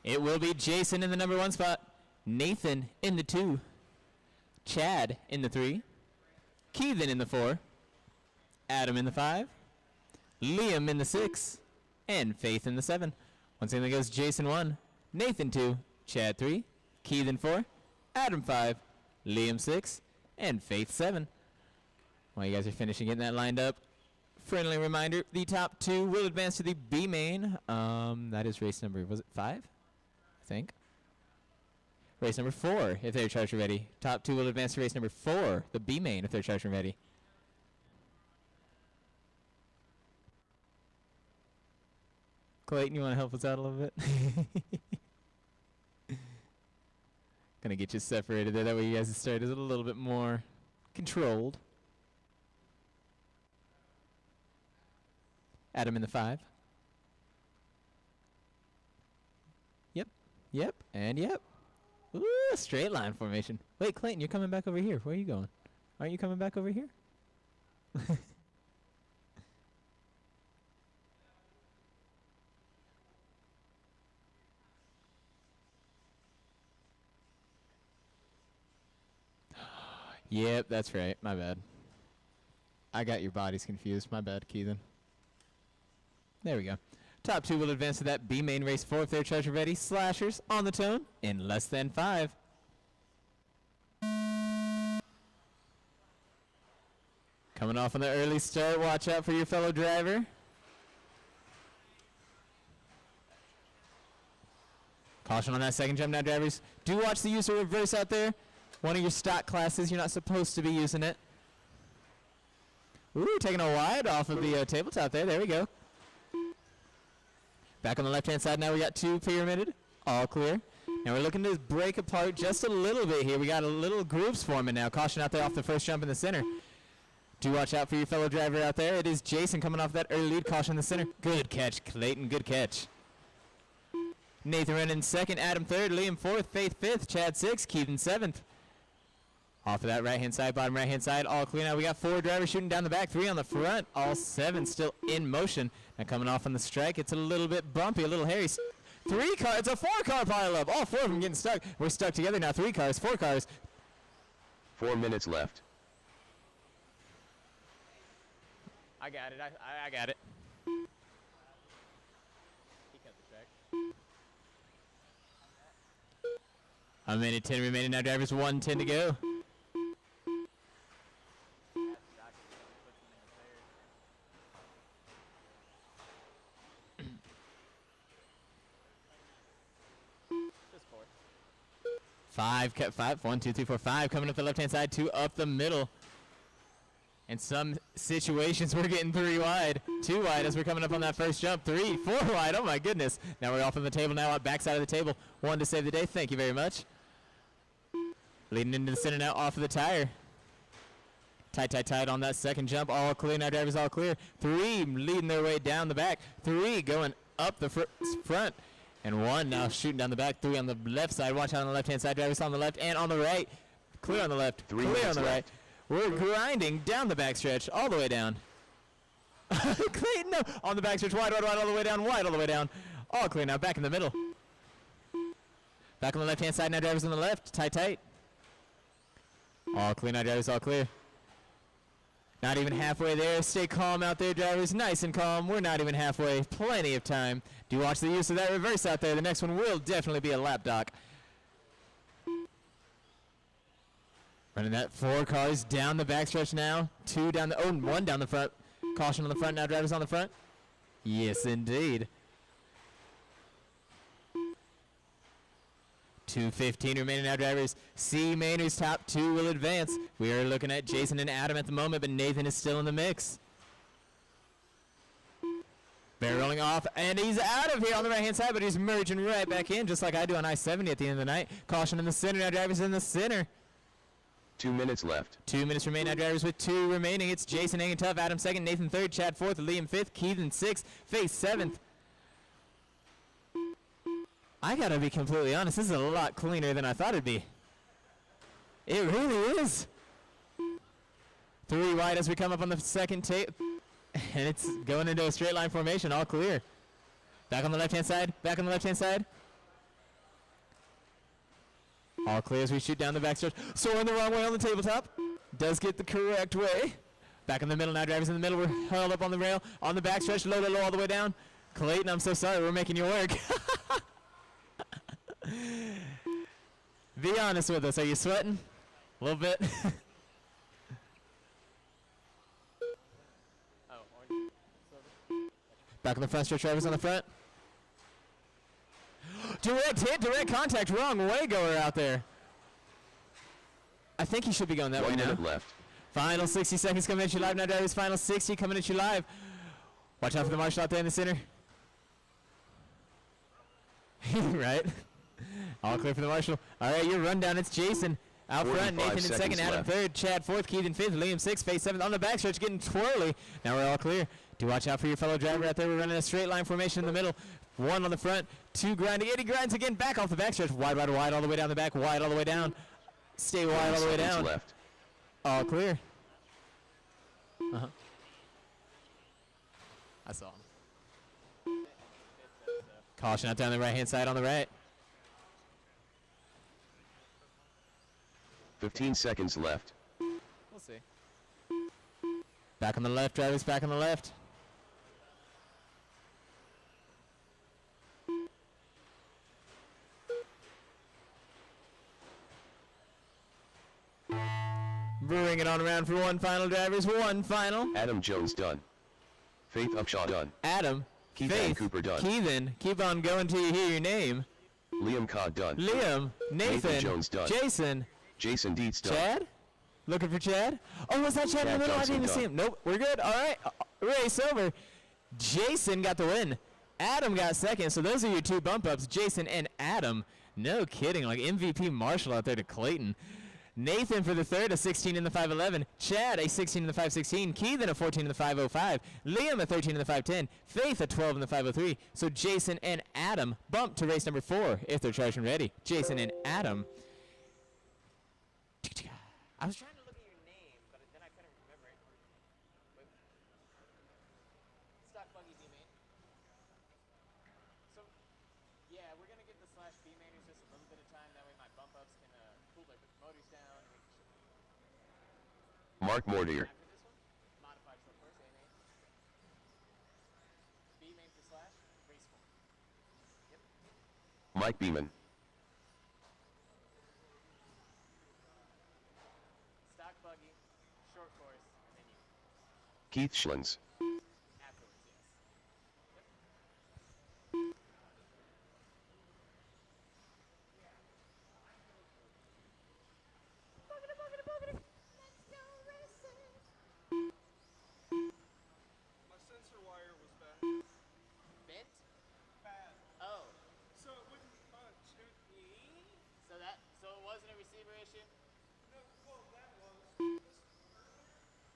It will be Jason in the number 1 spot, Nathan in the 2, Chad in the 3, Keithan in the 4, Adam in the 5, Liam in the 6, and Faith in the 7. Once again, there goes Jason 1, Nathan 2, Chad 3, Keithan 4, Adam 5, Liam 6, and Faith 7. While you guys are finishing getting that lined up, friendly reminder, the top 2 will advance to the B main. That is race number, was it 5? I think. Race number 4, if they're charged and ready. Top 2 will advance to race number 4, the B main, if they're charged and ready. Clayton, you want to help us out a little bit? Gonna get you separated there, that way you guys' start is a little bit more controlled. Adam in the 5. Yep, and yep. Ooh, straight line formation. Wait, Clayton, you're coming back over here. Where are you going? Aren't you coming back over here? Yep, that's right. My bad. I got your bodies confused. My bad, Keithan. There we go. Top 2 will advance to that B main race 4 if they're charged and ready. Slashers on the tone in less than 5. Coming off on the early start. Watch out for your fellow driver. Caution on that second jump now, drivers. Do watch the use of reverse out there. One of your stock classes, you're not supposed to be using it. Ooh, taking a wide off of the tabletop there. There we go. Back on the left-hand side now, we got 2 pyramided, all clear. And we're looking to break apart just a little bit here. We got a little groups forming now. Caution out there off the first jump in the center. Do watch out for your fellow driver out there. It is Jason coming off that early lead. Caution in the center. Good catch, Clayton. Good catch. Nathan running second, Adam third, Liam fourth, Faith fifth, Chad sixth, Keithan seventh. Off of that right-hand side, bottom right-hand side, all clear now. We got 4 drivers shooting down the back, 3 on the front, all 7 still in motion. Now coming off on the strike, it's a little bit bumpy, a little hairy. 3 cars, it's a 4-car pileup. All 4 of them getting stuck. We're stuck together now. 3 cars, 4 cars. 4 minutes left. I got it. I got it. He cut the track. A minute 10 remaining now, drivers. 1:10 to go. Five. 1, 2, 3, 4, 5 coming up the left-hand side. 2 up the middle. In some situations, we're getting 3 wide. 2 wide as we're coming up on that first jump. 3, 4 wide. Oh, my goodness. Now we're off on the table now, out backside of the table. 1 to save the day. Thank you very much. Leading into the center now, off of the tire. Tight on that second jump. All clear. Now drivers all clear. 3 leading their way down the back. 3 going up the front. And 1 now shooting down the back. 3 on the left side. Watch out on the left-hand side. Drivers on the left and on the right. Clear on the left. 3 clear minutes on the right. left. We're grinding down the backstretch all the way down. Clayton, no. On the backstretch. Wide all the way down. Wide all the way down. All clear now. Back in the middle. Back on the left-hand side. Now drivers on the left. Tight. All clear now. Drivers all clear. Not even halfway there. Stay calm out there, drivers. Nice and calm. We're not even halfway. Plenty of time. Do watch the use of that reverse out there. The next one will definitely be a lap dock. Running that 4 cars down the backstretch now. 2 down the, 1 down the front. Caution on the front now, drivers on the front. Yes, indeed. 2:15 remaining now, drivers. C main, who's top 2, will advance. We are looking at Jason and Adam at the moment, but Nathan is still in the mix. Barreling off, and he's out of here on the right-hand side, but he's merging right back in, just like I do on I-70 at the end of the night. Caution in the center now, drivers in the center. 2 minutes left. 2 minutes remain now, drivers with 2 remaining. It's Jason hanging tough, Adam second, Nathan third, Chad fourth, Liam fifth, Keithan sixth, Faith seventh. I gotta be completely honest, this is a lot cleaner than I thought it'd be. It really is. 3 wide as we come up on the second tape. And it's going into a straight line formation, all clear. Back on the left-hand side, back on the left-hand side. All clear as we shoot down the backstretch. Soaring the wrong way on the tabletop. Does get the correct way. Back in the middle now, drivers in the middle. We're held up on the rail. On the backstretch, low all the way down. Clayton, I'm so sorry, we're making you work. Be honest with us, are you sweating? A little bit? Back on the front stretch, drivers on the front. Direct hit, direct contact, wrong way goer out there. I think he should be going that way now. 1 minute left. Final 60 seconds coming at you live now, drivers. Final 60 coming at you live. Watch out for the marshal out there in the center. Right? All clear for the marshal. All right, your rundown. It's Jason out front, Nathan in second, Adam third, Chad fourth, Keithan fifth, Liam sixth, Faith seventh. On the backstretch, getting twirly. Now we're all clear. Do watch out for your fellow driver out there. We're running a straight line formation in the middle. 1 on the front, 2 grinding. 80 grinds again, back off the backstretch. Wide all the way down the back. Wide all the way down. Stay wide all the way down. Left. All clear. I saw him. Caution out down the right-hand side on the right. 15 seconds left. We'll see. Back on the left, drivers, back on the left. Bring it on around for 1 final, drivers. 1 final. Adam Jones done. Faith Upshaw done. Adam. Keith Faith. Cooper done. Keithan. Keep on going till you hear your name. Liam Codd done. Liam. Nathan. Jones done. Jason. Jason Dietz done. Chad? Looking for Chad? Oh, was that Chad in the middle? I didn't even see him. Nope, we're good. All right, race over. Jason got the win. Adam got second, so those are your 2 bump ups, Jason and Adam. No kidding, like MVP Marshall out there to Clayton. Nathan for the third, a 16 in the 511. Chad, a 16 in the 516. Keithan, a 14 in the 505. Liam, a 13 in the 510. Faith, a 12 in the 503. So Jason and Adam bump to race number 4 if they're charged and ready. Jason and Adam. I was trying to look at your name, but then I couldn't remember it. Wait. Stock buggy B main. So, yeah, we're gonna give the slash B mainers just a little bit of time. That way my bump ups can cool their motors down. And we can Mark Mortier. after this one, modified short course A main. B main for slash, race 4. Yep. Mike Beeman. Buggy, short course, and then you. Keith Schlins. Afterwards, yes. Yep.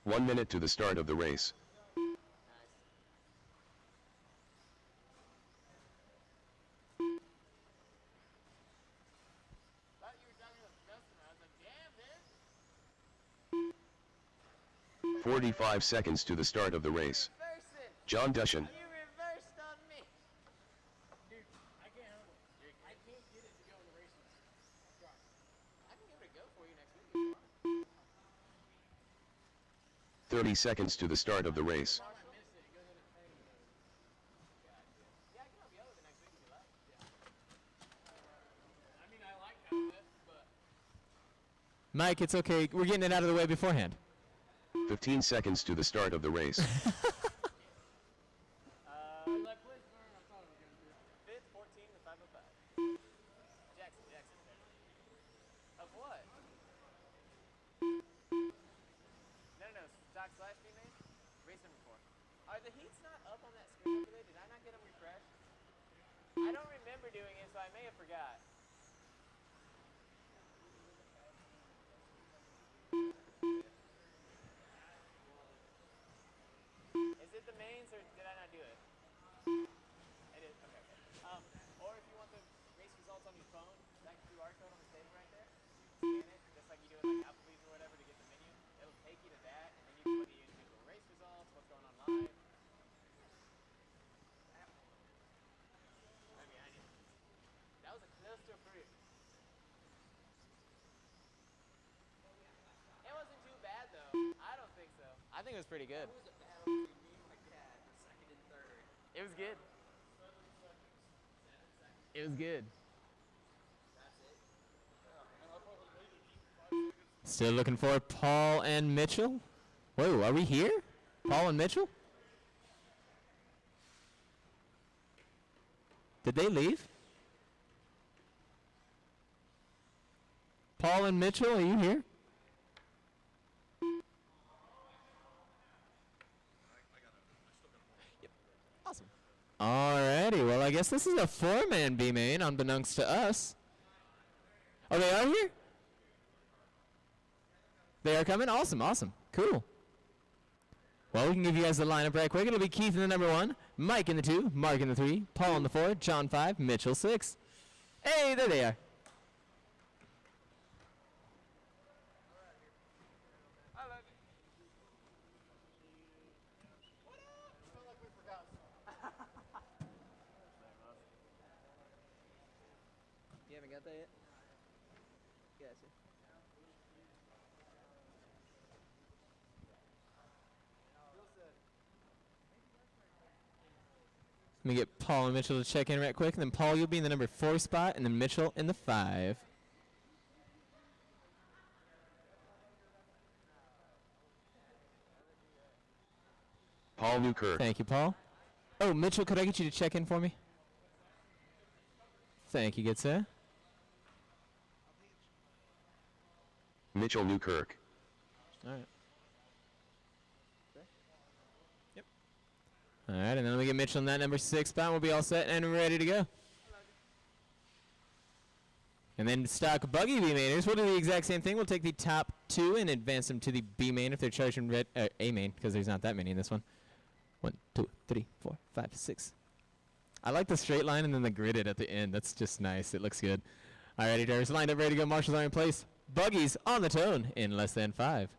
1 minute to the start of the race. Thought you were talking to a customer. I was like, damn, dude. 45 seconds to the start of the race. Reversing. John Dushan. You reversed on me. Dude, I can't handle it. I can't get it to go in the races. Try. I can give it a go for you next week if you want. 30 seconds to the start of the race. If I miss it, it goes into training mode. Yeah, I can help you out with it next week if you like. I mean, I like having it, but Mike, it's okay. We're getting it out of the way beforehand. 15 seconds to the start of the race. as I played third, I thought I was going to do it. 5th, 14, and 505. Jackson. Of what? No. Stock slash B main? Race number 4. Are the heats not up on that screen over there? Did I not get them refreshed? I don't remember doing it, so I may have forgot. Is it the mains or did I not do it? It is. Okay. Or if you want the race results on your phone, that QR code on the table right there, you can scan it just like you do in like Applebee's or whatever to get the menu. It'll take you to that, and then you can look at your individual race results, what's going on live. Right behind you. That was a cluster fruit. It wasn't too bad though. I don't think so. I think it was pretty good. It was a battle between me and my dad, second and third. It was good. It was good. Still looking for Paul and Mitchell. Whoa, are we here? Paul and Mitchell? Did they leave? Paul and Mitchell, are you here? Awesome. Alrighty, well I guess this is a 4-man B main unbeknownst to us. Oh, they are here? They are coming? Awesome. Cool. Well, we can give you guys the lineup right quick. It'll be Keith in the number 1, Mike in the 2, Mark in the 3, Paul in the 4, John 5, Mitchell 6. Hey, there they are. I love it. I felt like we forgot something. You haven't got that yet? Gotcha. Let me get Paul and Mitchell to check in right quick. And then Paul, you'll be in the number 4 spot, and then Mitchell in the 5. Paul Newkirk. Thank you, Paul. Oh, Mitchell, could I get you to check in for me? Thank you, good sir. Mitchell Newkirk. All right. Yep. All right, and then we get Mitchell in that number 6 spot. We'll be all set and ready to go. And then stock buggy B mainers, we'll do the exact same thing. We'll take the top 2 and advance them to the B main if they're charging red, A main, because there's not that many in this one. 1, 2, 3, 4, 5, 6. I like the straight line and then the gridded at the end. That's just nice. It looks good. Alrighty, drivers lined up, ready to go. Marshals are in place. Buggies on the tone in less than 5.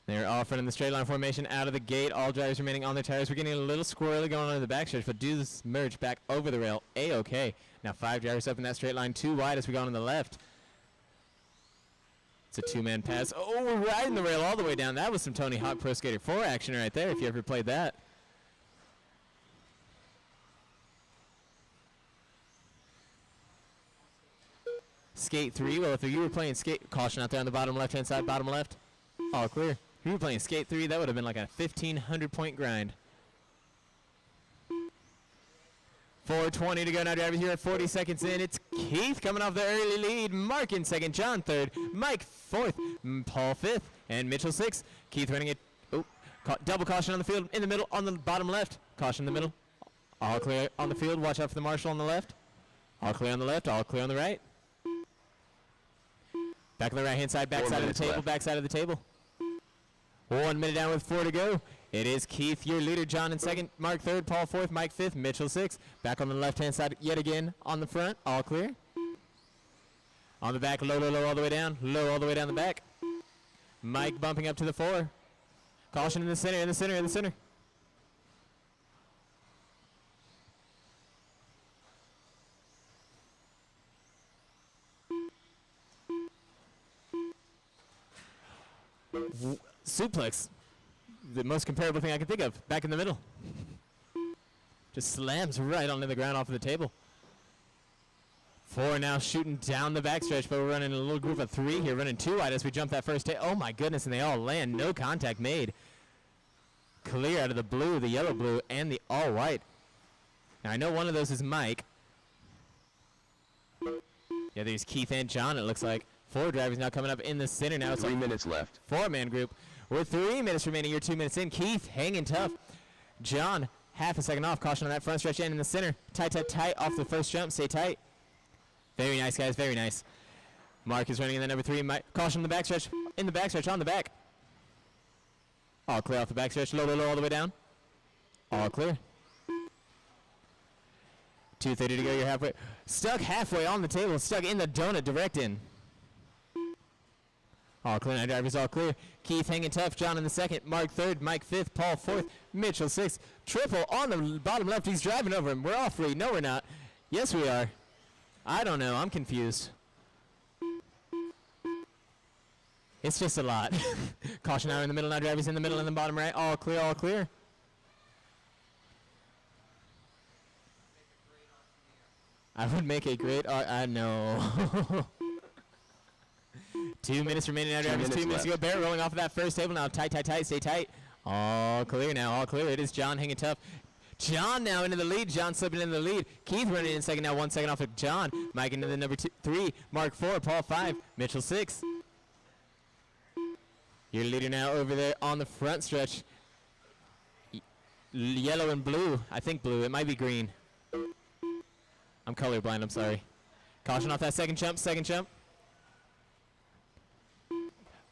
They're off running the straight line formation out of the gate. All drivers remaining on their tires. We're getting a little squirrely going on in the backstretch, but do this merge back over the rail. A-okay. Now 5 drivers up in that straight line. 2 wide as we go on the left. It's a 2-man pass. Oh, we're riding the rail all the way down. That was some Tony Hawk Pro Skater 4 action right there, if you ever played that. Skate 3. Well, if you were playing skate, caution out there on the bottom left-hand side, bottom left. All clear. If you were playing skate 3, that would have been like a 1,500-point grind. 4:20 to go now, drivers here at 40 seconds in. It's Keith coming off the early lead. Mark in second, John third, Mike fourth, Paul fifth, and Mitchell sixth. Keith running it. Oh, double caution on the field, in the middle, on the bottom left. Caution in the middle. All clear on the field. Watch out for the marshal on the left. All clear on the left, all clear on the right. Back on the right-hand side, back 4 side of the minutes table, left. back side of the table. 1 minute down with 4 to go. It is Keith, your leader. John in second, Mark third, Paul fourth, Mike fifth, Mitchell sixth. Back on the left-hand side yet again on the front. All clear. On the back, low, low, low, all the way down. Low, all the way down the back. Mike bumping up to the 4. Caution in the center, in the center, in the center. Suplex. The most comparable thing I can think of. Back in the middle. Just slams right onto the ground off of the table. 4 now shooting down the backstretch, but we're running a little group of 3 here, running 2 wide as we jump that first oh my goodness, and they all land. No contact made. Clear out of the blue, the yellow blue, and the all white. Now I know one of those is Mike. Yeah, there's Keith and John, it looks like. 4 drivers now coming up in the center now. It's 3 minutes left. 4-man group. With 3 minutes remaining, you're 2 minutes in. Keith hanging tough. John, half a second off. Caution on that front stretch end in the center. Tight, tight, tight off the first jump. Stay tight. Very nice, guys. Very nice. Mark is running in the number 3. Caution on the backstretch. In the backstretch, on the back. All clear off the backstretch. Low, low, low, all the way down. All clear. 2:30 to go. You're halfway. Stuck halfway on the table. Stuck in the donut direct in. All clear. 9 drivers all clear. Keith hanging tough. John in the second. Mark third. Mike fifth. Paul fourth. Mitchell sixth. Triple on the bottom left. He's driving over him. We're all free. No, we're not. Yes, we are. I don't know. I'm confused. It's just a lot. Caution now in the middle. Now drivers in the middle and the bottom right. All clear. All clear. I would make a great I know. 2 minutes remaining now, drivers. 2 minutes to go. Bear rolling off of that first table now. Tight, tight, tight. Stay tight. All clear now. All clear. It is John hanging tough. John now into the lead. John slipping into the lead. Keith running in second now. 1 second off of John. Mike into the number 3. Mark 4. Paul 5. Mitchell 6. Your leader now over there on the front stretch. Yellow and blue. I think blue. It might be green. I'm colorblind. I'm sorry. Caution off that second jump. Second jump.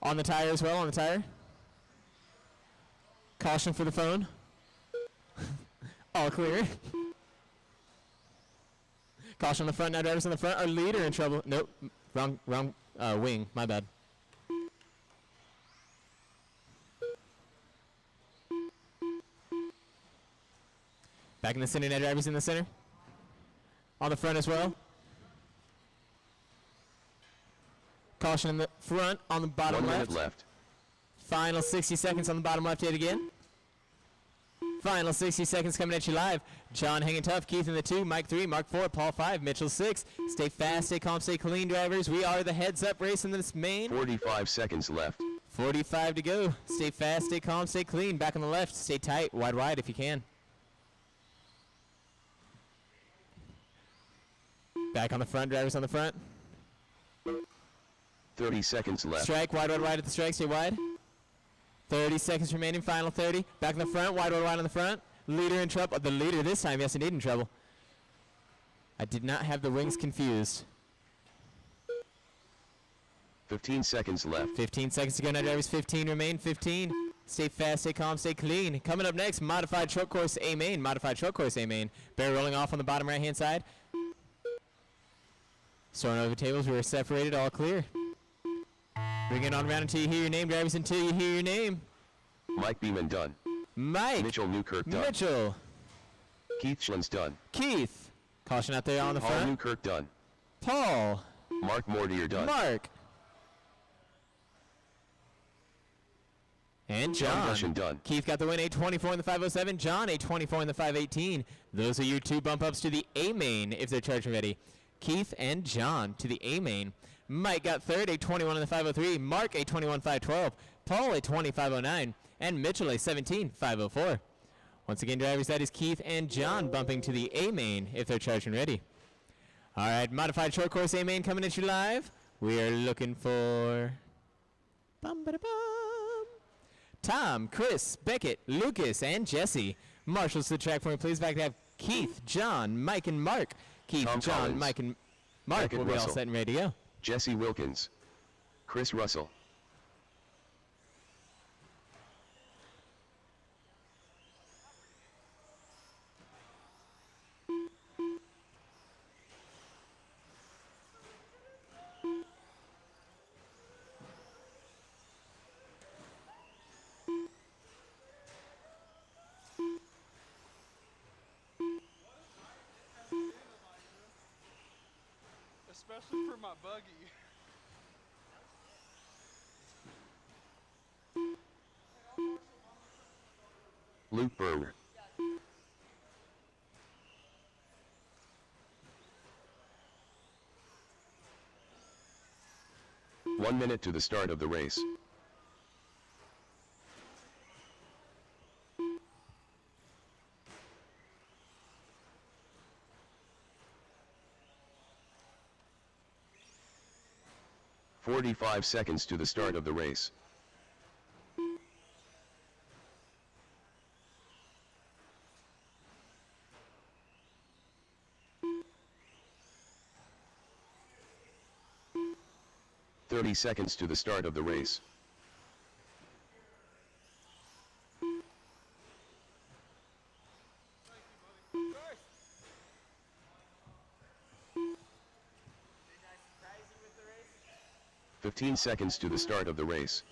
On the tire as well. On the tire. Caution for the phone. All clear. Caution on the front. Now drivers on the front. Our leader in trouble. Nope. Wrong wing. My bad. Back in the center. Now drivers in the center. On the front as well. Caution in the front. On the bottom 1 left. minute left. Final 60 seconds on the bottom left yet again. Final 60 seconds coming at you live. John hanging tough. Keith in the 2. Mike 3. Mark 4. Paul 5. Mitchell 6. Stay fast, stay calm, stay clean, drivers. We are the heads up race in this main. 45 seconds left. 45 to go. Stay fast, stay calm, stay clean. Back on the left. Stay tight. Wide, wide if you can. Back on the front. Drivers on the front. 30 seconds left. Strike. Wide, wide, wide at the strike. Stay wide. 30 seconds remaining. Final 30. Back in the front. Wide, wide, wide on the front. Leader in trouble. The leader this time, yes, indeed in trouble. I did not have the wings confused. 15 seconds left. 15 seconds to go now, drivers. 15 remain. 15. Stay fast, stay calm, stay clean. Coming up next, modified short course A main. Modified short course A main. Bear rolling off on the bottom right-hand side. Soaring over tables. We are separated. All clear. Bring it on around until you hear your name, drivers. Until you hear your name. Mike Beeman done. Mike. Mitchell Newkirk done. Mitchell. Keith Schlins done. Keith. Caution out there on the Paul front. Newkirk done. Paul. Mark Mortier done. Mark. And John. Gushin done. Keith got the win, 824 in the 507. John, 824 in the 518. Those are your 2 bump ups to the A main if they're charging ready. Keith and John to the A main. Mike got third, 821 in the 503. Mark, 821 512. Paul, 820 509. And Mitchell, 817 504. Once again, drivers, that is Keith and John bumping to the A main if they're charging ready. All right, modified short course A main coming at you live. We are looking for Tom, Chris, Beckett, Lucas, and Jesse. Marshals to the track for me, please. Back to have Keith, John, Mike, and Mark. Keith, Tom John, Collins, Mike, and Mark Beckett will be all Russell, set and ready to go. Jesse Wilkins. Chris Russell. Especially for my buggy. Luke Berger. One minute to the start of the race. "45 seconds to the start of the race. "30 seconds to the start of the race. Of course. Did I surprise you with the race? 15 seconds to the start of the race.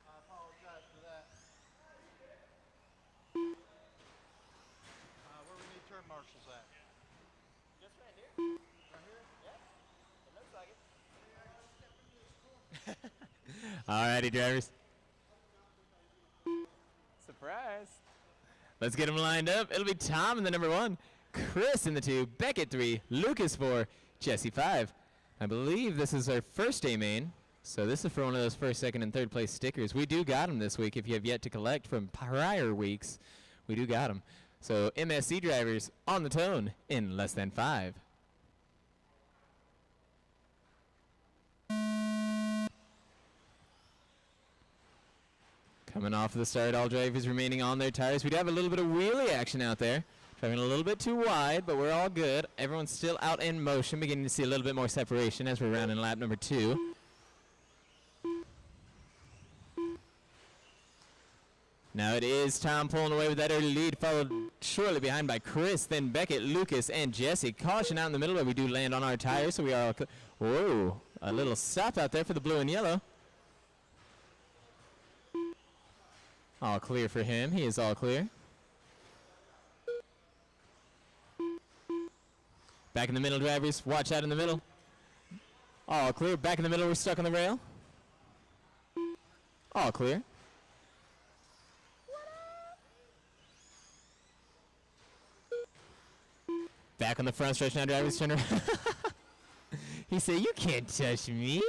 I apologize for that. Where we need turn marshals at? Just right here. Right here? Yeah. It looks like it. Alrighty, drivers. Surprise. Let's get them lined up. It'll be Tom in the number 1, Chris in the 2, Beckett 3, Lucas 4, Jesse 5. I believe this is our first day main, so this is for one of those first, second, and third place stickers. We do got them this week. If you have yet to collect from prior weeks, we do got them. So MSC drivers on the tone in less than 5. Coming off of the start, all drivers remaining on their tires. We do have a little bit of wheelie action out there. Driving a little bit too wide, but we're all good. Everyone's still out in motion, beginning to see a little bit more separation as we're rounding lap number 2. Now it is Tom pulling away with that early lead, followed shortly behind by Chris, then Beckett, Lucas, and Jesse. Caution out in the middle where we do land on our tires, so we are all whoa, a little stop out there for the blue and yellow. All clear for him. He is all clear. Back in the middle, drivers. Watch out in the middle. All clear. Back in the middle. We're stuck on the rail. All clear. Back on the front stretch now, drivers. Turn around. He said, "You can't touch me."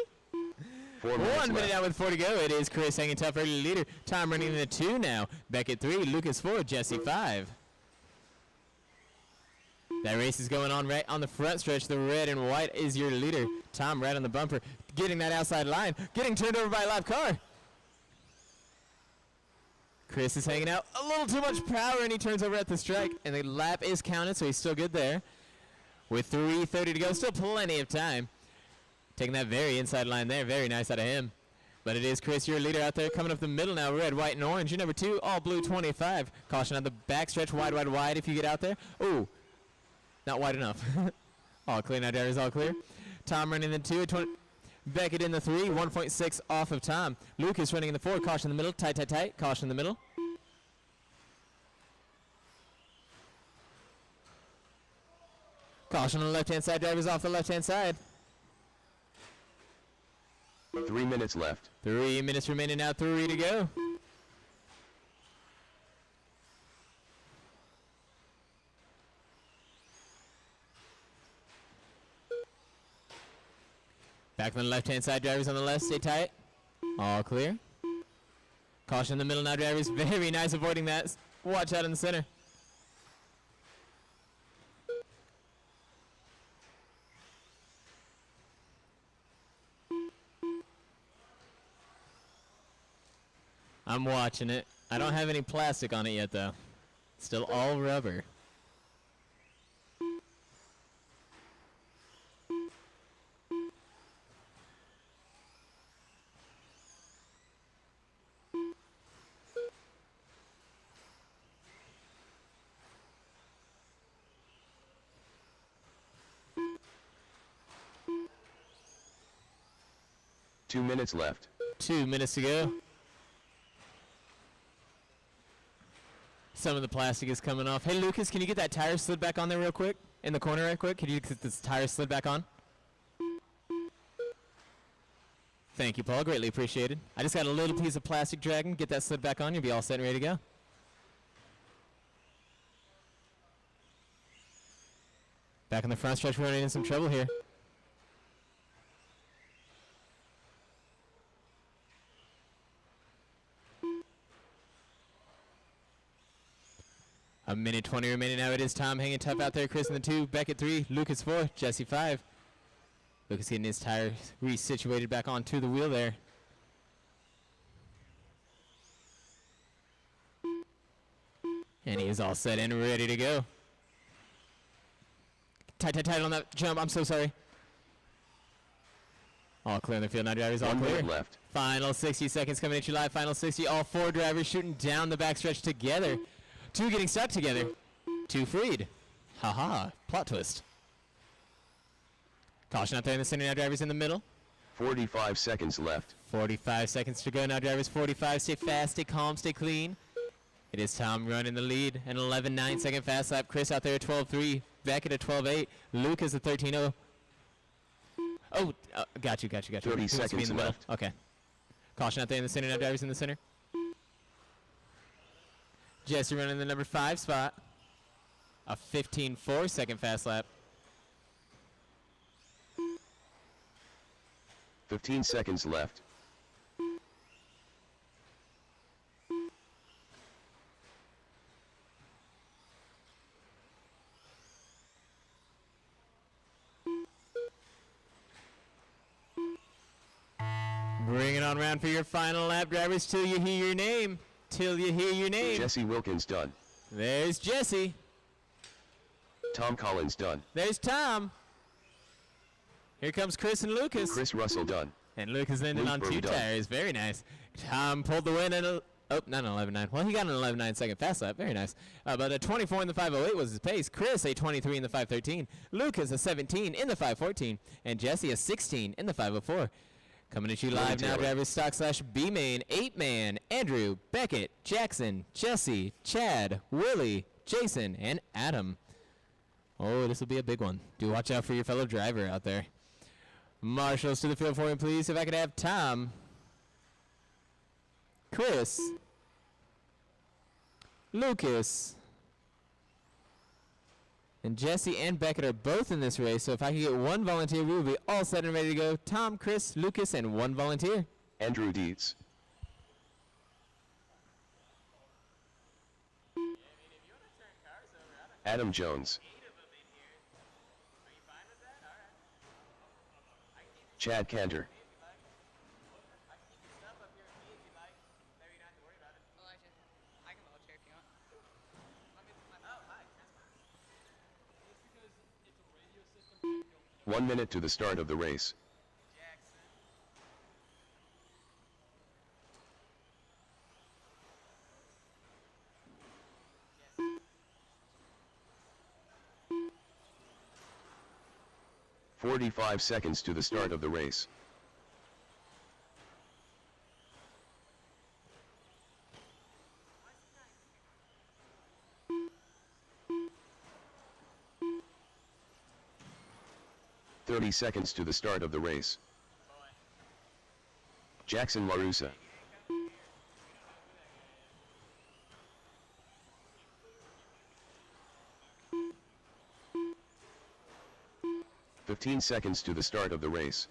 4 minutes 1 minute left. out with 4 to go. It is Chris hanging tough, early leader. Tom running in the 2 now. Beckett 3, Lucas 4, Jesse 5. That race is going on right on the front stretch. The red and white is your leader. Tom right on the bumper, getting that outside line, getting turned over by a lap car. Chris is hanging out a little too much power, and he turns over at the strike, and the lap is counted, so he's still good there. With 3:30 to go, still plenty of time. Taking that very inside line there. Very nice out of him. But it is Chris, your leader out there, coming up the middle now. Red, white, and orange. You're number 2, all blue 25. Caution on the backstretch. Wide, wide, wide if you get out there. Ooh, not wide enough. All clear now, drivers. All clear. Tom running the 2 at 20. Beckett in the 3. 1.6 off of Tom. Lucas running in the 4. Caution in the middle. Tight, tight, tight. Caution in the middle. Caution on the left-hand side. Drivers off the left-hand side. 3 minutes left. 3 minutes remaining now, 3 to go. Back on the left-hand side, drivers on the left, stay tight. All clear. Caution in the middle now, drivers. Very nice avoiding that. Watch out in the center. I'm watching it. I don't have any plastic on it yet, though. Still all rubber. Two minutes left. 2 minutes to go. Some of the plastic is coming off. Hey, Lucas, can you get that tire slid back on there real quick? In the corner right quick? Can you get this tire slid back on? Thank you, Paul. Greatly appreciated. I just got a little piece of plastic dragging. Get that slid back on. You'll be all set and ready to go. Back on the front stretch, we're running into some trouble here. A minute 20 remaining now. It is Tom hanging tough out there. Chris in the 2, Beckett 3, Lucas 4, Jesse 5. Lucas getting his tire resituated back onto the wheel there. And he is all set and ready to go. Tight, tight, tight on that jump. I'm so sorry. All clear in the field now, drivers. All 1 clear. minute left. Final 60 seconds coming at you live. Final 60. All 4 drivers shooting down the backstretch together. 2 getting stuck together. 2 freed. Haha. Plot twist. Caution out there in the center now, drivers in the middle. 45 seconds left. 45 seconds to go now, drivers. 45. Stay fast, stay calm, stay clean. It is Tom running the lead. An 11.9 second fast lap. Chris out there at 12.3. Beckett at 12.8. Lucas at 13.0. Oh, got you. 30 Who wants to be seconds in the middle? left. Okay. Caution out there in the center now, drivers in the center. Jesse running the number 5 spot. A 15.4 second fast lap. 15 seconds left. Bring it on round for your final lap, drivers, till you hear your name. Till you hear your name. Jesse Wilkins done. There's Jesse. Tom Collins done. There's Tom. Here comes Chris and Lucas. Chris Russell done. And Lucas landing Luke on 2 Burby done. tires. Very nice. Tom pulled the win at not an 11.9. Well, he got an 11.9 second fast lap. Very nice. But a 24 in the 5.08 was his pace. Chris a 23 in the 5.13. Lucas a 17 in the 5.14. And Jesse a 16 in the 5.04. Coming at you live now, Taylor. drivers stock/B main 8-man. Andrew, Beckett, Jackson, Jesse, Chad, Willie, Jason, and Adam. Oh, this will be a big one. Do watch out for your fellow driver out there. Marshals to the field for him, please. If I could have Tom, Chris, Lucas, and Jesse and Beckett are both in this race. So if I could get 1 volunteer, we will be all set and ready to go. Tom, Chris, Lucas, and 1 volunteer. Andrew Dietz. Adam Jones. Chad Cantor. I can volunteer if you want. 1 minute to the start of the race. 45 seconds to the start of the race. "30 seconds to the start of the race. Jackson LaRussa. "15 seconds to the start of the race.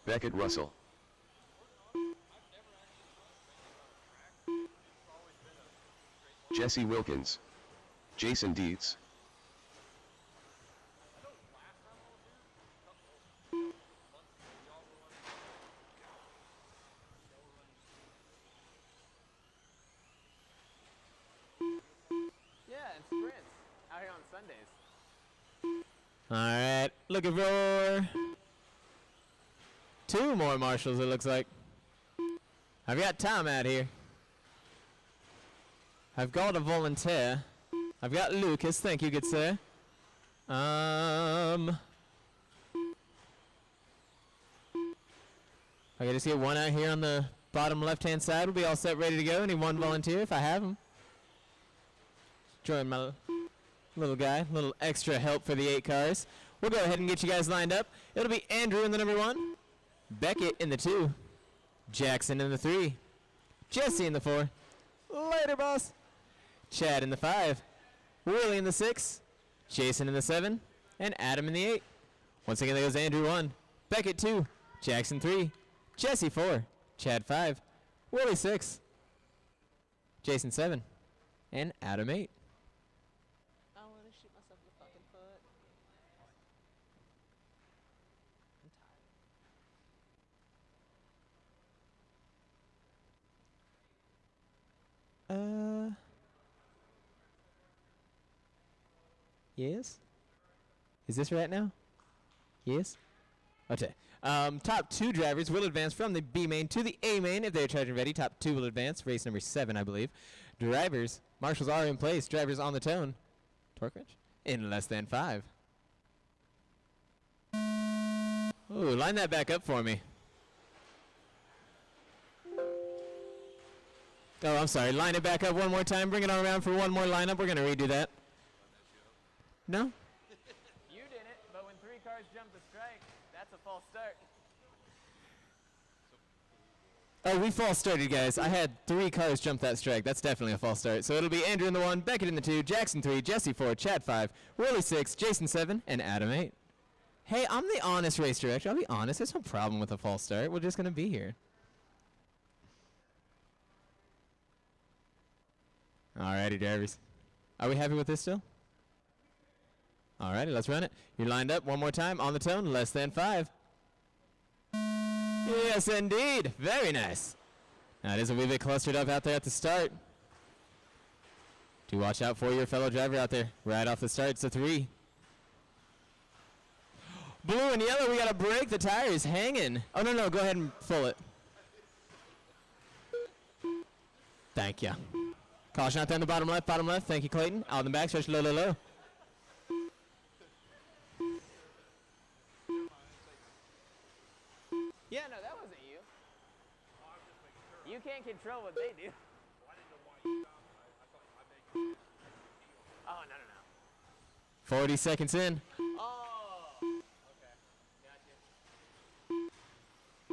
Beckett Russell. Jesse Wilkins. Jason Dietz. Yeah, and sprints out here on Sundays. All right, looking for 2 more marshals, it looks like. I've got Tom out here. I've got a volunteer. I've got Lucas, thank you, good sir. I got to see one out here on the bottom left-hand side. We'll be all set, ready to go. Need 1 volunteer if I have him. Join my little guy, little extra help for the 8 cars. We'll go ahead and get you guys lined up. It'll be Andrew in the number 1, Beckett in the 2, Jackson in the 3, Jesse in the 4, later boss, Chad in the 5, Willie in the 6, Jason in the 7, and Adam in the 8. Once again, there goes Andrew 1, Beckett 2, Jackson 3, Jesse 4, Chad 5, Willie 6, Jason 7, and Adam 8. I want to shoot myself in the fucking foot. Yes? Is this right now? Yes? Okay. Top 2 drivers will advance from the B main to the A main if they are charged and ready. Top 2 will advance. Race number 7, I believe. Drivers, marshals are in place. Drivers on the tone. Torque wrench. In less than 5. Ooh, line that back up for me. Oh, I'm sorry. Line it back up one more time. Bring it on around for one more lineup. We're going to redo that. No? You didn't, but when 3 cars jump the strike, that's a false start. Oh, we false started, guys. I had 3 cars jump that strike. That's definitely a false start. So it'll be Andrew in the 1, Beckett in the 2, Jackson 3, Jesse 4, Chad 5, Willie 6, Jason 7, and Adam 8. Hey, I'm the honest race director. I'll be honest. There's no problem with a false start. We're just going to be here. Alrighty, drivers. Are we happy with this still? Alrighty, let's run it. You're lined up one more time on the tone, less than 5. Yes, indeed. Very nice. Now, it is a wee bit clustered up out there at the start. Do watch out for your fellow driver out there. Right off the start, it's a 3. Blue and yellow, we got to break the tires hanging. Oh, no, go ahead and pull it. Thank you. Caution out there on the bottom left. Thank you, Clayton. Out in the back, stretch low. Yeah, no, that wasn't you. You can't control what they do. Oh, no. 40 seconds in. Oh, okay. Gotcha.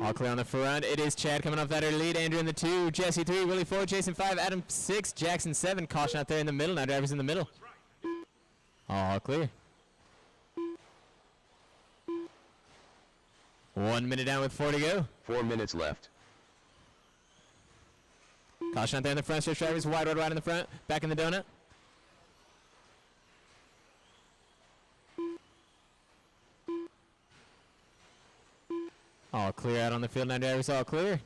All clear on the front. It is Chad coming off that early lead. Andrew in the 2, Jesse 3, Willie 4, Jason 5, Adam 6, Jackson 7. Caution out there in the middle. Now drivers in the middle. All clear. 1 minute down with 4 to go. 4 minutes left. Caution out there in the front stretch, drivers. Wide in the front. Back in the donut. All clear out on the field now, drivers. All clear.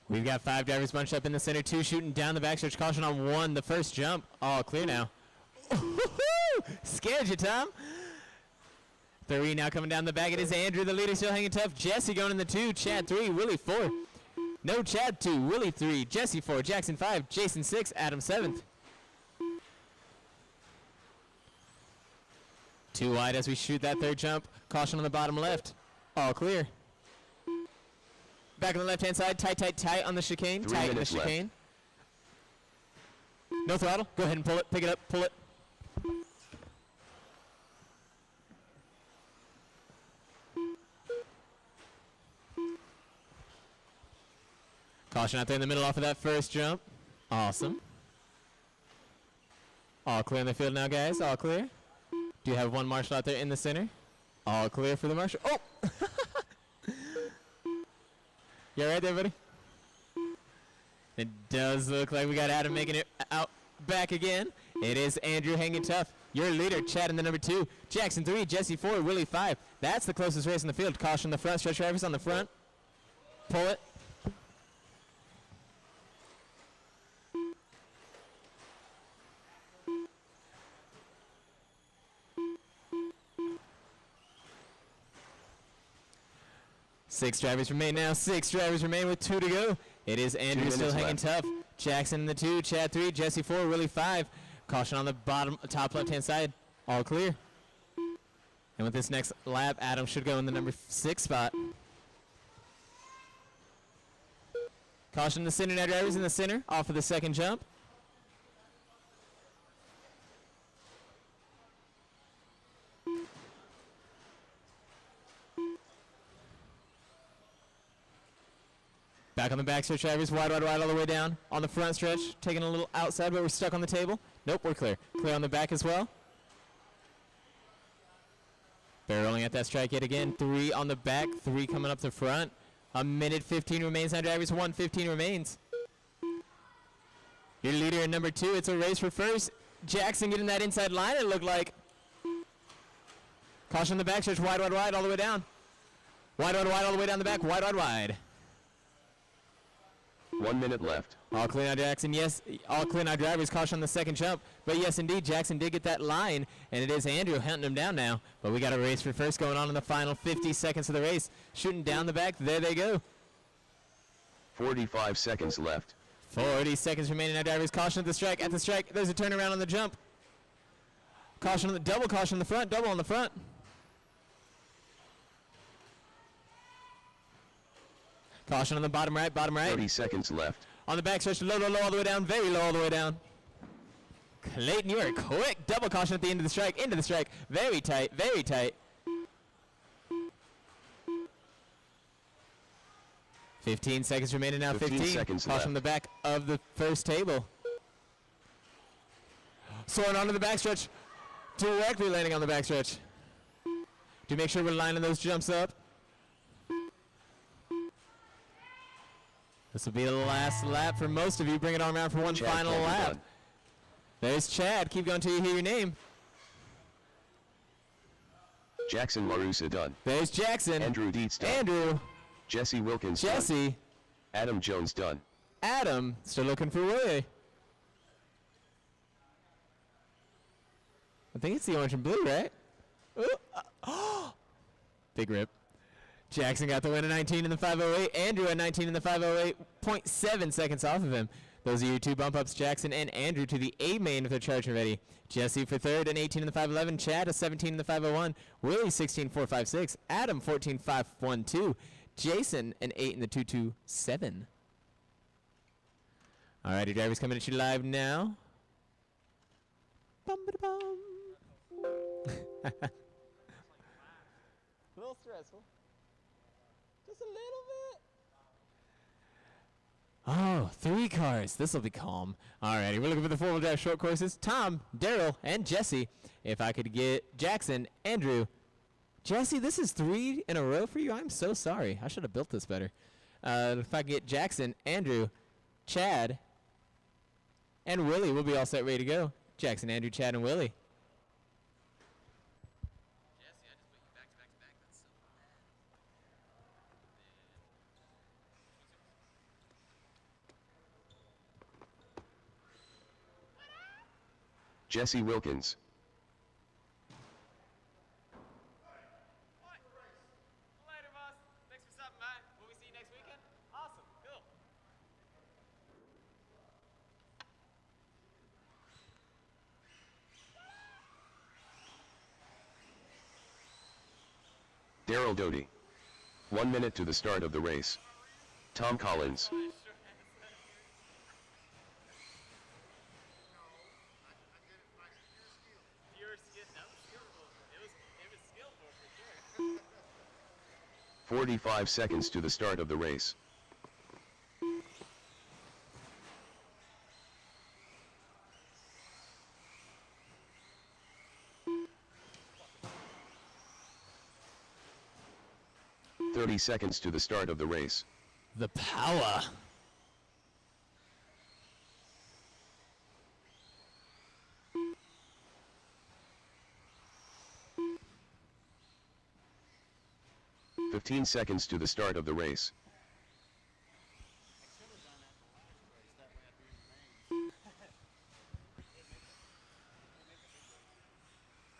We've got 5 drivers bunched up in the center, 2 shooting down the backstretch. Caution on 1, the first jump. All clear now. Scared you, Tom. 3 now coming down the back. It is Andrew, the leader, still hanging tough. Jesse going in the 2, Chad 3, Willie 4. No, Chad 2, Willie 3, Jesse 4, Jackson 5, Jason 6, Adam 7th. 2 wide as we shoot that 3rd jump. Caution on the bottom left. All clear. Back on the left-hand side, tight on the chicane. 3 Tight in the minutes left. chicane. No throttle. Go ahead and pull it. Pick it up. Pull it. Caution out there in the middle off of that first jump. Awesome. All clear in the field now, guys. All clear. Do you have one marshal out there in the center? All clear for the marshal. Oh! You alright there, buddy? It does look like we got Adam making it out back again. It is Andrew hanging tough. Your leader, Chad in the number 2. Jackson 3, Jesse 4, Willie 5. That's the closest race in the field. Caution the front. Stretch drivers on the front. Pull it. Six drivers remain now. 6 drivers remain with 2 to go. It is Andrew still hanging tough. Jackson in the 2, Chad 3, Jesse 4, Willie 5. Caution on the bottom, top left-hand side. All clear. And with this next lap, Adam should go in the number 6 spot. Caution the center now, drivers in the center, off of the second jump. Back on the back stretch, drivers, wide all the way down. On the front stretch, taking a little outside, but we're stuck on the table. Nope, we're clear. Clear on the back as well. Barreling at that strike yet again. 3 on the back, 3 coming up the front. A minute 15 remains now, drivers. 1:15 remains. Your leader in number 2, it's a race for first. Jackson getting that inside line, it looked like. Caution the back stretch, wide all the way down. Wide all the way down the back, wide. 1 minute left. All clear now, Jackson. Yes, all clear now, drivers. Caution on the second jump. But yes, indeed, Jackson did get that line, and it is Andrew hunting him down now. But we got a race for first going on in the final 50 seconds of the race. Shooting down the back. There they go. 45 seconds left. 40 seconds remaining now, drivers. Caution at the strike. At the strike, there's a turnaround on the jump. Caution on the double. Caution on the front. Double on the front. Caution on the bottom right. 30 seconds left. On the back stretch, low all the way down. Very low all the way down. Clayton, you are quick. Double caution at the end of the strike. Into the strike. Very tight. 15 seconds remaining now. 15 seconds caution left. on the back of the first table. Soaring onto the backstretch. Directly landing on the backstretch. To make sure we're lining those jumps up. This will be the last lap for most of you. Bring it on around for one Chad final Calder lap. done. There's Chad. Keep going till you hear your name. Jackson Larusa done. There's Jackson. Andrew Dietz done. Andrew. Jesse Wilkins done. Jesse. Adam Jones done. Adam. Still looking for Willie. I think it's the orange and blue, right? Ooh. Big rip. Jackson got the win at 19 in the 508. Andrew at 19 in the 508. 0.7 seconds off of him. Those are your 2 bump ups, Jackson and Andrew, to the A main if they're charging ready. Jesse for 3rd and 18 in the 511. Chad a 17 in the 501. Willie 16.456. Adam 14.512. Jason an 8 in the 227. Alrighty, drivers coming at you live now. Bum-ba-da-bum. A little stressful. Just a little bit. Oh, 3 cars. This will be calm. Alrighty, we're looking for the 4-wheel drive short courses. Tom, Daryl, and Jesse. If I could get Jackson, Andrew. Jesse, this is 3 in a row for you. I'm so sorry. I should have built this better. If I could get Jackson, Andrew, Chad, and Willie, we'll be all set, ready to go. Jackson, Andrew, Chad, and Willie. Jesse Wilkins. Later, boss. Thanks for stopping by. Will we see you next weekend? Awesome. Cool. Daryl Doty. 1 minute to the start of the race. Tom Collins. Pure skill. That was skillful. It was skillful for sure. 45 seconds to the start of the race. 30 seconds to the start of the race. The power. – 15 seconds to the start of the race.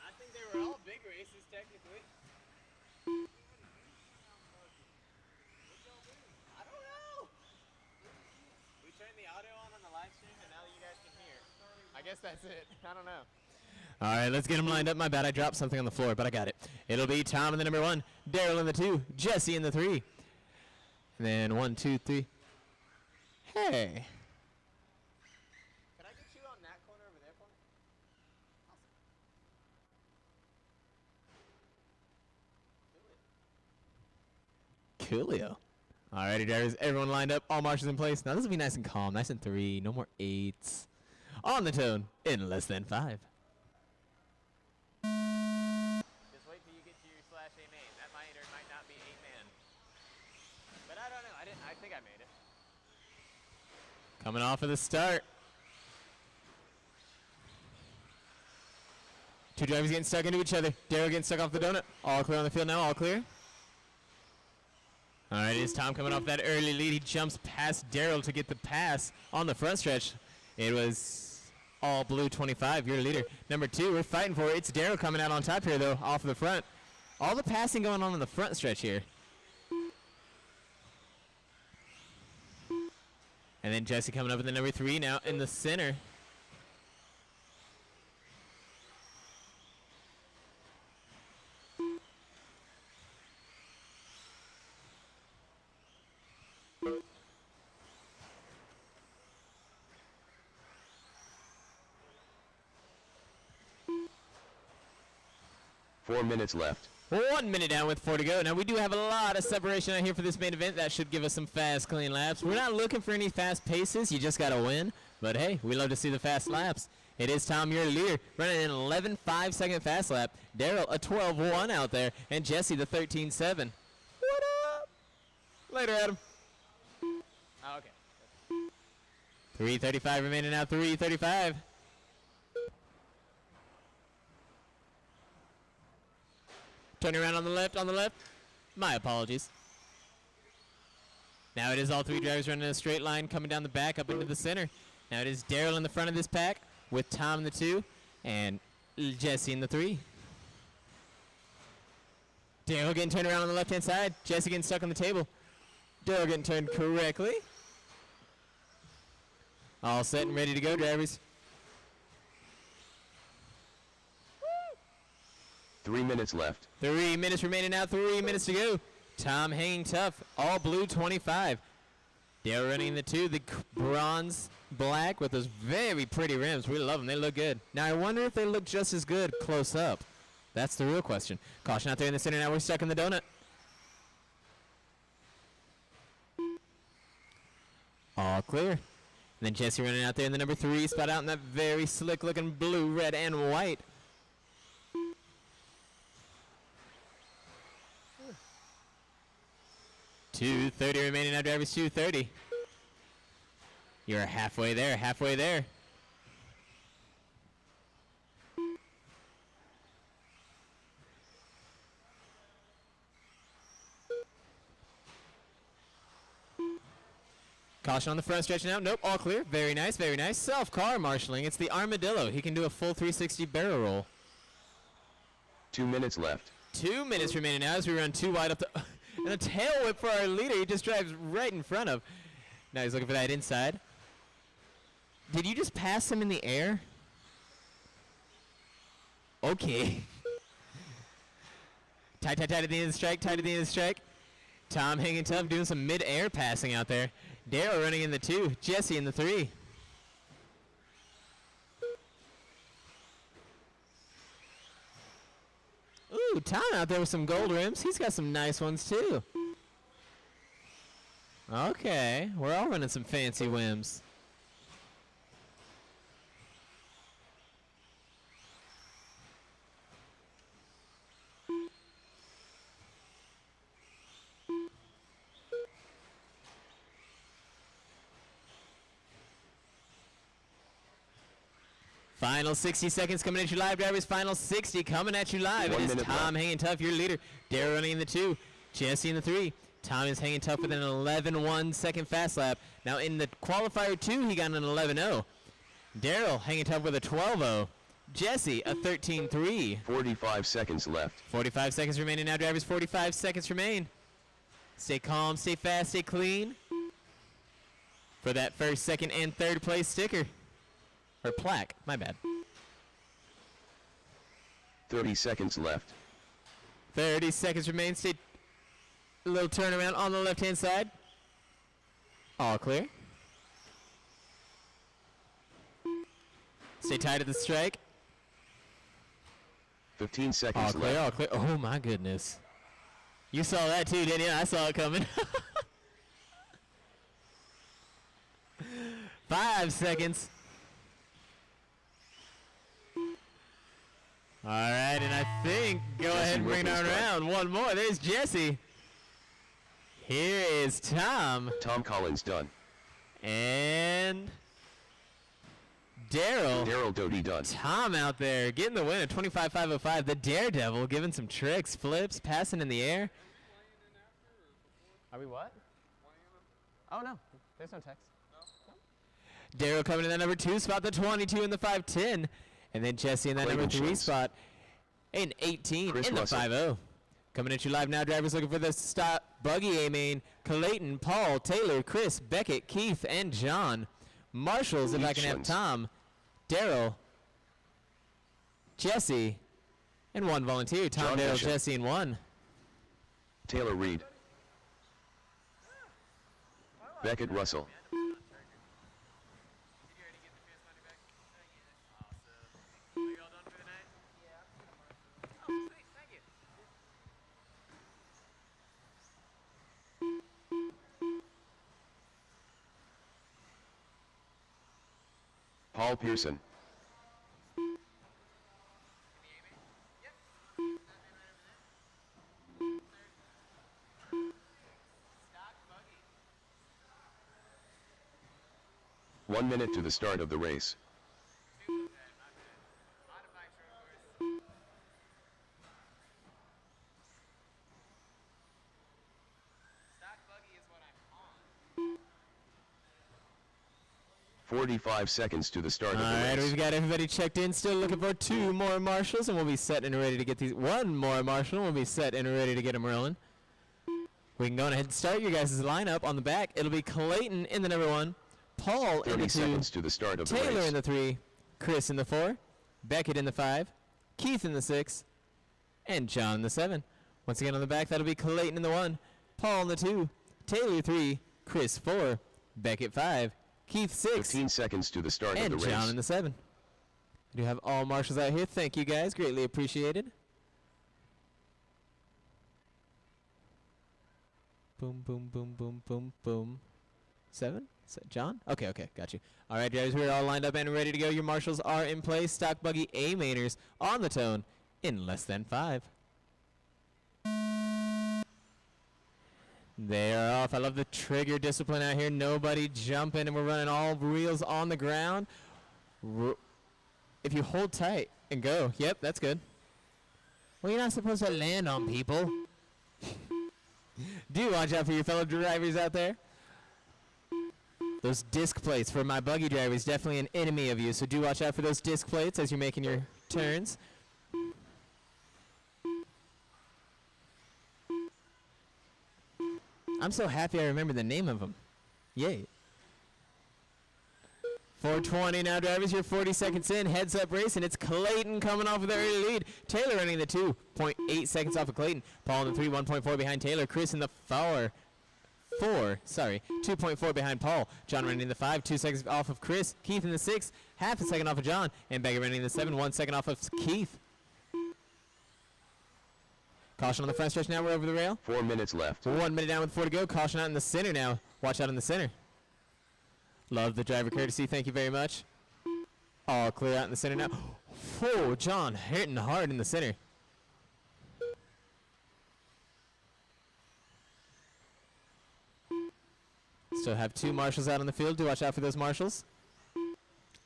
I think they were all big races technically. I don't know. We turned the audio on the live stream and now you guys can hear. I guess that's it. I don't know. All right, let's get them lined up. My bad, I dropped something on the floor, but I got it. It'll be Tom in the number 1, Daryl in the 2, Jesse in the 3. And then 1, 2, 3. Hey. Can I get you on that corner over there for me? Coolio. All righty, drivers. Everyone lined up. All marshals in place. Now this will be nice and calm. Nice and 3. No more 8s. On the tone in less than 5. Just wait till you get to your /A main. That might or might not be 8-man. But I don't know. I think I made it. Coming off of the start. 2 drivers getting stuck into each other. Daryl getting stuck off the donut. All clear on the field now. All clear. All right, it's Tom coming off that early lead. He jumps past Daryl to get the pass on the front stretch. It was all blue 25, your leader. Number 2, we're fighting for it. It's Daryl coming out on top here, though, off of the front. All the passing going on in the front stretch here. And then Jesse coming up in the number 3 now in the center. Four minutes left. 1 minute down with 4 to go. Now we do have a lot of separation out here for this main event. That should give us some fast, clean laps. We're not looking for any fast paces. You just got to win. But hey, we love to see the fast laps. It is Tom, your leader, running an 11.5 second fast lap. Daryl, a 12.1 out there. And Jesse, the 13.7. What up? Later, Adam. Oh, okay. 3:35 remaining now. 3:35. Turning around on the left, on the left. My apologies. Now it is all 3 drivers running in a straight line, coming down the back up into the center. Now it is Daryl in the front of this pack with Tom in the 2 and Jesse in the 3. Daryl getting turned around on the left-hand side. Jesse getting stuck on the table. Daryl getting turned correctly. All set and ready to go, drivers. 3 minutes left. 3 minutes remaining now. 3 minutes to go. Tom hanging tough. All blue 25. Daryl running in the 2. The bronze black with those very pretty rims. We love them. They look good. Now I wonder if they look just as good close up. That's the real question. Caution out there in the center. Now we're stuck in the donut. All clear. And then Jesse running out there in the number 3 spot out in that very slick looking blue, red, and white. .230 remaining now, drivers. 2:30. You're halfway there, halfway there. Caution on the front stretch now. Nope, all clear. Very nice, very nice. Self-car marshalling. It's the Armadillo. He can do a full 360 barrel roll. 2 minutes left. 2 minutes remaining now as we run 2 wide up the... and a tail whip for our leader. He just drives right in front of. Now he's looking for that inside. Did you just pass him in the air? Okay. Tight at the end of the strike, tight at the end of the strike. Tom hanging tough, doing some mid-air passing out there. Daryl running in the 2, Jesse in the 3. Ooh, Tom out there with some gold rims. He's got some nice ones too. Okay, we're all running some fancy whims. Final 60 seconds coming at you live, drivers. Final 60 coming at you live. 1 It is minute Tom left. hanging tough, your leader. Daryl running in the 2. Jesse in the 3. Tom is hanging tough with an 11-1 second fast lap. Now in the qualifier 2, he got an 11-0. Daryl hanging tough with a 12-0. Jesse a 13-3. 45 seconds left. 45 seconds remaining now, drivers. 45 seconds remain. Stay calm, stay fast, stay clean for that first, second, and third place sticker. Or plaque, my bad. 30 seconds left. 30 seconds remain. Stay a little turnaround on the left-hand side. All clear. Stay tight at the strike. 15 All seconds clear, left. all clear. Oh my goodness. You saw that too, didn't you? I saw it coming. 5 seconds. All right, and I think go ahead and bring it Wilkins around. One more. There's Jesse. Here is Tom Tom Collins done. and Daryl. Daryl Doty done. Tom out there getting the win at 25.505. The Daredevil giving some tricks, flips, passing in the air. Are we what? Oh, no. There's no text. Daryl coming in that number 2 spot, the 22 in the 510. And then Jesse in that Clayton number 3 Schultz. spot, an 18 Chris in the Russell. 5-0. Coming at you live now, drivers looking for the stop buggy A-main. Clayton, Paul, Taylor, Chris, Beckett, Keith, and John. Marshals, if I can have Leachlands. Tom, Daryl, Jesse, and 1 volunteer. Tom, John Daryl, Bishop. Jesse, and 1. Taylor Reed. Beckett Russell. Did you already get the transponder back? Awesome. Are you all done for the night? Yeah. Oh, sweet. Thank you. Paul Pearson. Stock buggy. 1 minute to the start of the race. Okay, not good. Modified short course. Stock buggy is what I'm on. 45 seconds to the start All of the right, race. we've got everybody checked in. Still looking for 2 more marshals, and we'll be set and ready to get these. 1 more marshal, and we'll be set and ready to get them rolling. We can go ahead and start your guys' lineup on the back. It'll be Clayton in the number 1, Paul in 30 the 2, seconds to the start of the Taylor race. in the 3, Chris in the 4, Beckett in the 5, Keith in the 6, and John in the 7. Once again on the back, that'll be Clayton in the 1, Paul in the 2, Taylor 3, Chris 4, Beckett 5, Keith 6, 15 seconds to the start and of the John race. in the 7. We do have all marshals out here. Thank you guys. Greatly appreciated. Boom, boom, boom, boom, boom, boom. 7? Is that John? Okay, okay, got you. All right, guys, we're all lined up and ready to go. Your marshals are in place. Stock buggy A-mainers on the tone in less than 5. They are off. I love the trigger discipline out here. Nobody jumping, and we're running all wheels on the ground. If you hold tight and go, yep, that's good. Well, you're not supposed to land on people. Do watch out for your fellow drivers out there. Those disc plates for my buggy drivers, definitely an enemy of you, so do watch out for those disc plates as you're making your turns. I'm so happy I remember the name of them. Yay. 420 now, drivers. You're 40 seconds in. Heads up race, and it's Clayton coming off with the early lead. Taylor running the 2, 0.8 seconds off of Clayton. Paul in the 3, 1.4 behind Taylor. Chris in the 4, 2.4 behind Paul. John running in the 5, 2 seconds off of Chris. Keith in the 6, half a second off of John. And Becker running in the 7, 1 second off of Keith. Caution on the front stretch now. We're over the rail. 4 minutes left. 1 minute down with 4 to go. Caution out in the center now. Watch out in the center. Love the driver courtesy. Thank you very much. All clear out in the center now. Oh, John hitting hard in the center. Still have 2 marshals out on the field. Do watch out for those marshals.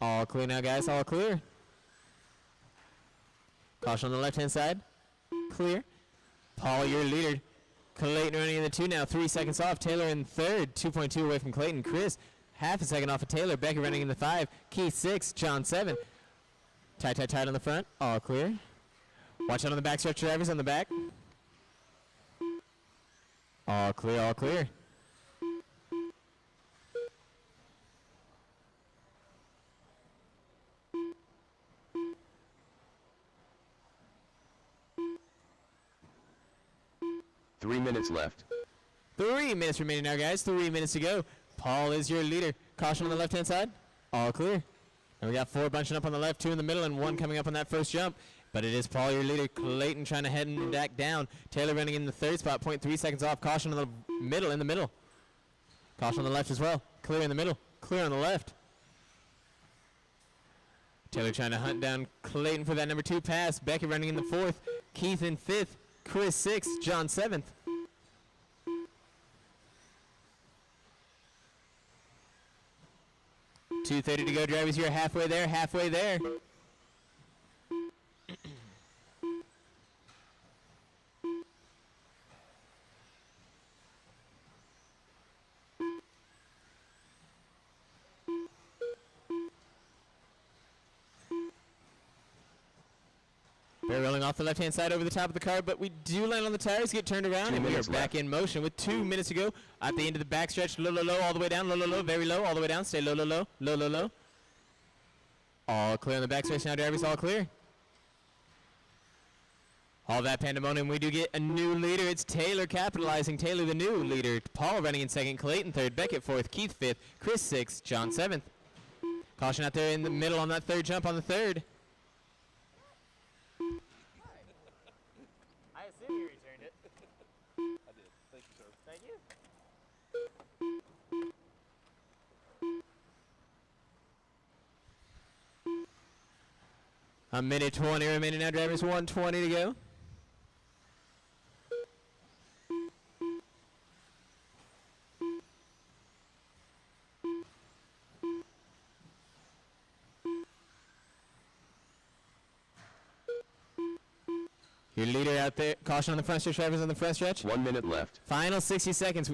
All clear now, guys. All clear. Caution on the left-hand side. Clear. Paul, your leader. Clayton running in the 2 now. 3 seconds off. Taylor in third. 2.2 away from Clayton. Chris, half a second off of Taylor. Becky running in the 5. Keith 6. John 7. Tight, tight, tight on the front. All clear. Watch out on the backstretch drivers on the back. All clear, all clear. Three minutes left. 3 minutes remaining now, guys. 3 minutes to go. Paul is your leader. Caution on the left-hand side. All clear. And we got 4 bunching up on the left, 2 in the middle, and 1 coming up on that first jump. But it is Paul, your leader. Clayton trying to head and back down. Taylor running in the 3rd spot, 0.3 seconds off. Caution on the middle, in the middle. Caution on the left as well. Clear in the middle. Clear on the left. Taylor trying to hunt down Clayton for that number 2 pass. Becky running in the 4th. Keith in 5th. Chris 6th. John 7th. .230 to go, drivers. You're halfway there, halfway there. We're rolling off the left-hand side over the top of the car, but we do land on the tires, get turned around, and we are back in motion with 2 minutes to go. At the end of the backstretch, low, low, low, all the way down, low, low, low, very low, all the way down. Stay low, low, low, low, low, low. All clear on the backstretch now, drivers, all clear. All that pandemonium, we do get a new leader. It's Taylor capitalizing. Taylor, the new leader. Paul running in 2nd, Clayton 3rd, Beckett 4th, Keith 5th, Chris 6th, John 7th. Caution out there in the middle on that 3rd jump on the 3rd. I assume you returned it. I did. Thank you, sir. Thank you. A minute 20 remaining now, drivers. 1:20 to go. Your leader out there. Caution on the front stretch, drivers on the front stretch. 1 minute left. Final 60 seconds.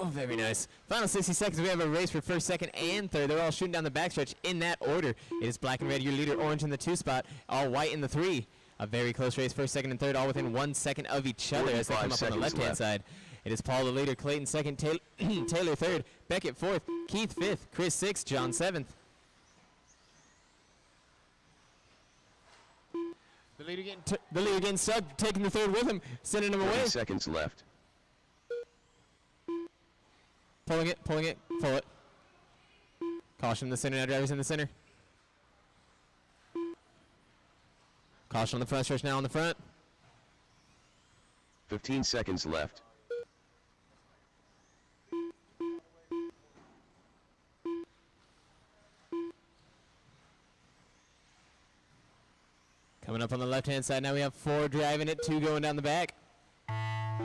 Oh, very nice. Final 60 seconds. We have a race for 1st, 2nd, and 3rd. They're all shooting down the backstretch in that order. It is black and red. Your leader, orange in the 2 spot. All white in the 3. A very close race. 1st, 2nd, and 3rd, all within 1 second of each other as they come up on the left-hand side. It is Paul, the leader. Clayton 2nd. Taylor 3rd. Beckett 4th. Keith 5th. Chris 6th. John 7th. The leader getting stuck, taking the 3rd with him, sending him away. 30 seconds left. Pulling it, pull it. Caution in the center now, drivers in the center. Caution on the front stretch now on the front. 15 seconds left. Coming up on the left-hand side now, we have 4 driving it, 2 going down the back.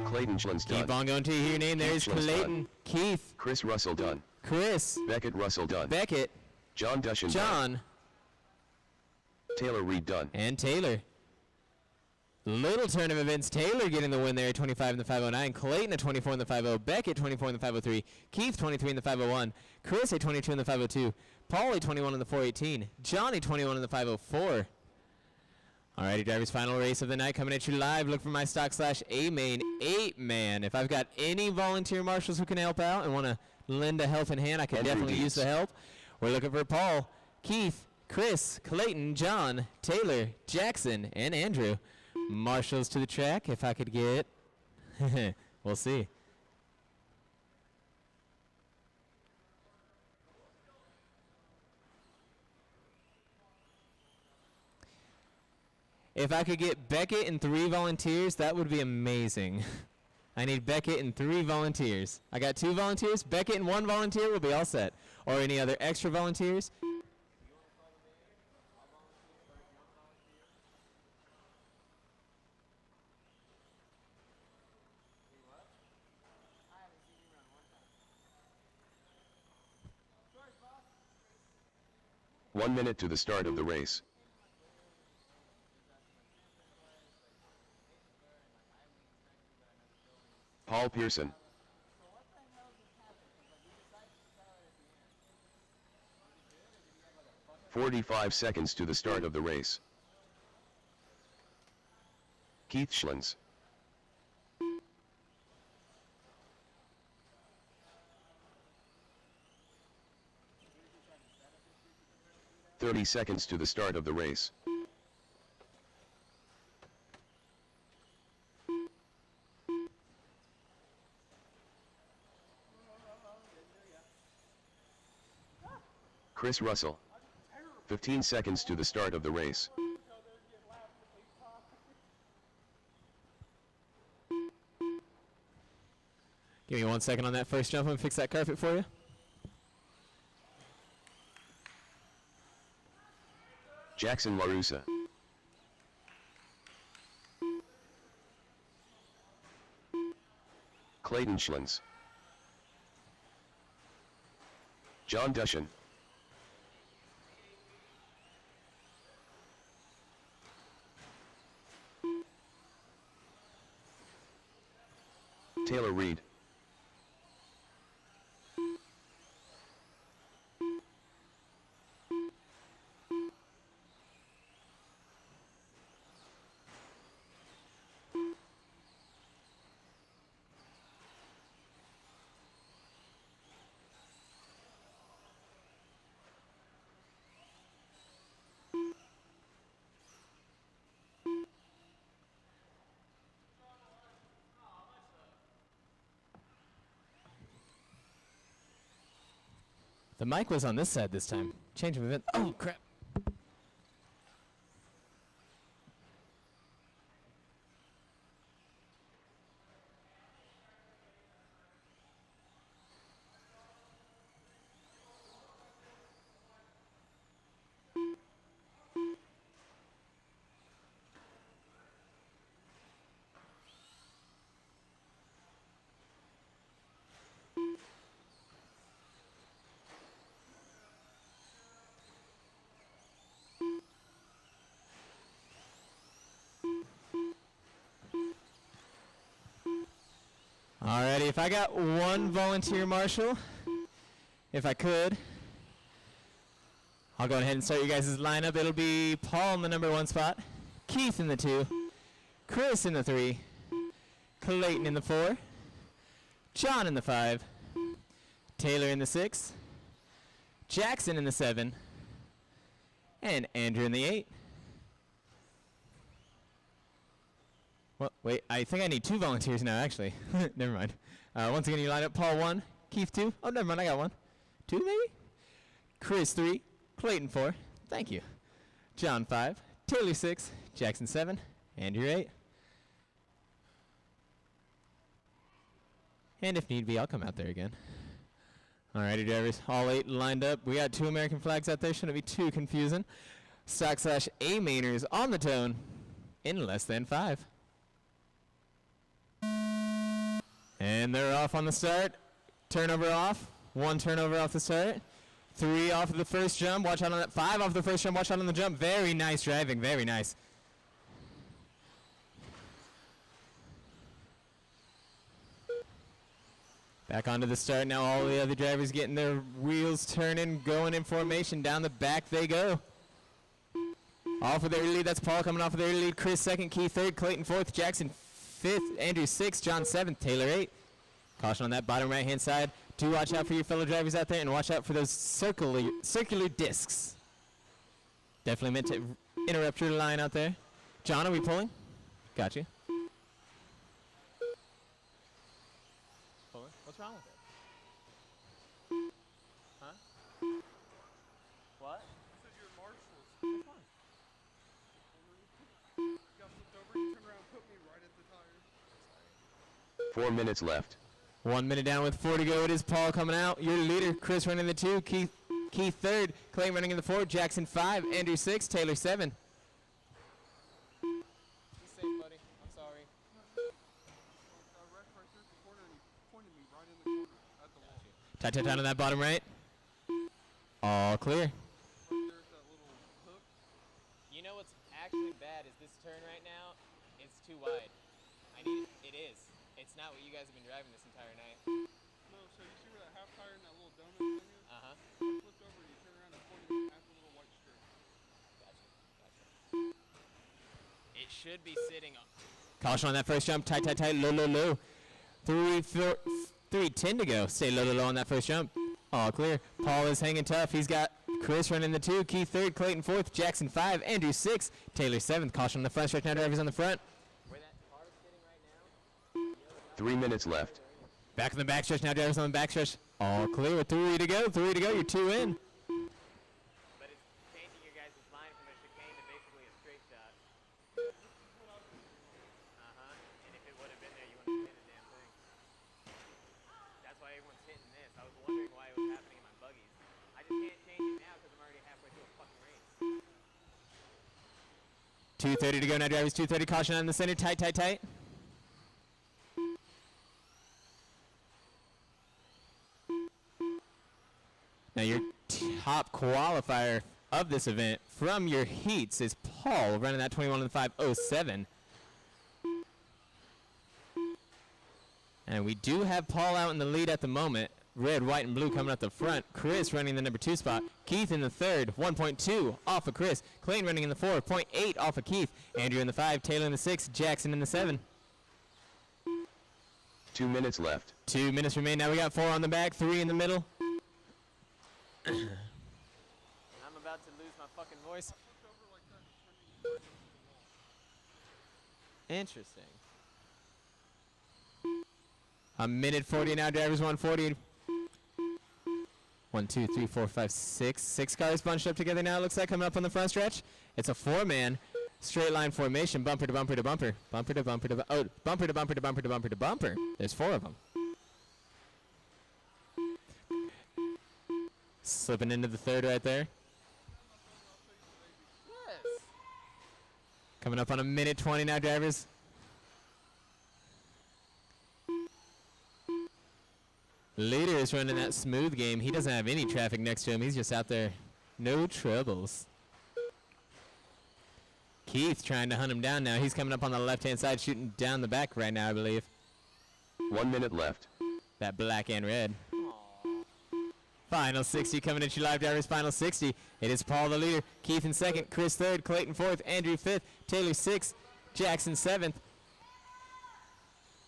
Clayton Schlen's done. Keep on going to you hear your name. There's Clayton, Keith, Chris Russell done. Chris, Beckett Russell done. Beckett, John Dushan done. John, Taylor Reed done. and Taylor. Little turn of events. Taylor getting the win there at 25 in the 509. Clayton at 24 in the 50. Beckett 24 in the 503. Keith 23 in the 501. Chris at 22 in the 502. Paulie 21 in the 418. Johnny 21 in the 504. Alrighty, drivers, final race of the night coming at you live. Look for my stock/A main 8-man. If I've got any volunteer marshals who can help out and want to lend a helping hand, I can definitely use the help. We're looking for Paul, Keith, Chris, Clayton, John, Taylor, Jackson, and Andrew. Marshals to the track, if I could get. We'll see. If I could get Beckett and 3 volunteers, that would be amazing. I need Beckett and 3 volunteers. I got 2 volunteers. Beckett and 1 volunteer will be all set. Or any other extra volunteers. One minute to the start of the race. Paul Pearson. 45 seconds to the start of the race. Keith Schlens. 30 seconds to the start of the race. Chris Russell. 15 seconds to the start of the race. Give me 1 second on that first jump and fix that carpet for you. Jackson LaRussa. Clayton Schlens. John Dushan. Taylor Reed. The mic was on this side this time. Change of event. Oh, crap. Alrighty, if I got one volunteer marshal, if I could, I'll go ahead and start you guys' lineup. It'll be Paul in the number 1 spot, Keith in the 2, Chris in the 3, Clayton in the 4, John in the 5, Taylor in the 6, Jackson in the 7, and Andrew in the 8. Well, wait, I think I need 2 volunteers now, actually. Never mind. Once again, you line up Paul 1, Keith 2. Oh, never mind, I got 1. 2 maybe? Chris 3, Clayton 4. Thank you. John 5, Taylor 6, Jackson 7, Andrew 8. And if need be, I'll come out there again. Alrighty, drivers, all 8 lined up. We got 2 American flags out there, shouldn't be too confusing. Stock/A mainers on the tone in less than 5. And they're off on the start. Turnover off. 1 turnover off the start. 3 off of the first jump. Watch out on that. 5 off the first jump. Watch out on the jump. Very nice driving. Very nice. Back onto the start now. All the other drivers getting their wheels turning, going in formation. Down the back they go. Off with the early lead. That's Paul coming off with the early lead. Chris 2nd, Keith 3rd, Clayton 4th, Jackson 5th, Andrew 6th, John 7th, Taylor 8th. Caution on that bottom right hand side. Do watch out for your fellow drivers out there, and watch out for those circular discs. Definitely meant to interrupt your line out there. John, are we pulling? Got you. Pulling? What's wrong with it? Huh? What? You said you're marshals. Which one? You got flipped over, you turned around and put me right at the tires. 4 minutes left. 1 minute down with 4 to go. It is Paul coming out. Your leader, Chris running the 2, Keith 3rd, Clayton running in the 4, Jackson 5, Andrew 6, Taylor 7. Be safe, buddy. I'm sorry. I wrecked right there at the corner and he pointed me right in the corner at the wall. Tight, tight, tight on that bottom right. All clear. Right there at that little hook. You know what's actually bad is this turn right now. It's too wide. It is. It's That's not what you guys have been driving this entire night. No, so you see where that half tire and that little donut thing is? Uh-huh. You flipped over and you turn around and pointed it at the little white strip. Gotcha. It should be sitting on. Caution on that first jump. Tight, tight, tight. Low, low, low. 3:10 to go. Stay low, low, low on that first jump. All clear. Paul is hanging tough. He's got Chris running the 2. Keith 3rd. Clayton 4th. Jackson 5. Andrew 6th. Taylor 7th. Caution on the front stretch. Now drivers on the front. Where that car is sitting right now. 3 minutes left. Back in the backstretch. Now drivers on the backstretch. All clear with 3 to go. 3 to go. You're 2 in. But it's changing your guys' mind from a chicane to basically a straight shot. And if it would have been there, you wouldn't have hit the damn thing. That's why everyone's hitting this. I was wondering why it was happening in my buggies. I just can't change it now because I'm already halfway through a fucking race. 2:30 to go. Now drivers 2:30. Caution on the center. Tight, tight, tight. Now your top qualifier of this event from your heats is Paul running that 21 in the 5:07. And we do have Paul out in the lead at the moment. Red, white, and blue coming up the front. Chris running the number 2 spot. Keith in the 3rd, 1.2 off of Chris. Clayton running in the 4, 0.8 off of Keith. Andrew in the 5, Taylor in the 6, Jackson in the 7. 2 minutes left. 2 minutes remain. Now we got 4 on the back, 3 in the middle. I'm about to lose my fucking voice. Interesting. A minute 40 now. Drivers 140. 1, 2, 3, 4, 5, 6. 6 cars bunched up together now. Looks like coming up on the front stretch. It's a 4-man straight line formation. Bumper to bumper to bumper. Bumper to bumper to bumper to bumper to bumper to bumper to bumper. There's 4 of them. Slipping into the 3rd right there. Yes. Coming up on a minute 20 now, drivers. Leader is running that smooth game. He doesn't have any traffic next to him. He's just out there. No troubles. Keith trying to hunt him down now. He's coming up on the left-hand side, shooting down the back right now, I believe. 1 minute left. That black and red. Final 60 coming at you live, drivers. Final 60. It is Paul the leader. Keith in 2nd. Chris 3rd. Clayton 4th. Andrew 5th. Taylor 6th. Jackson 7th.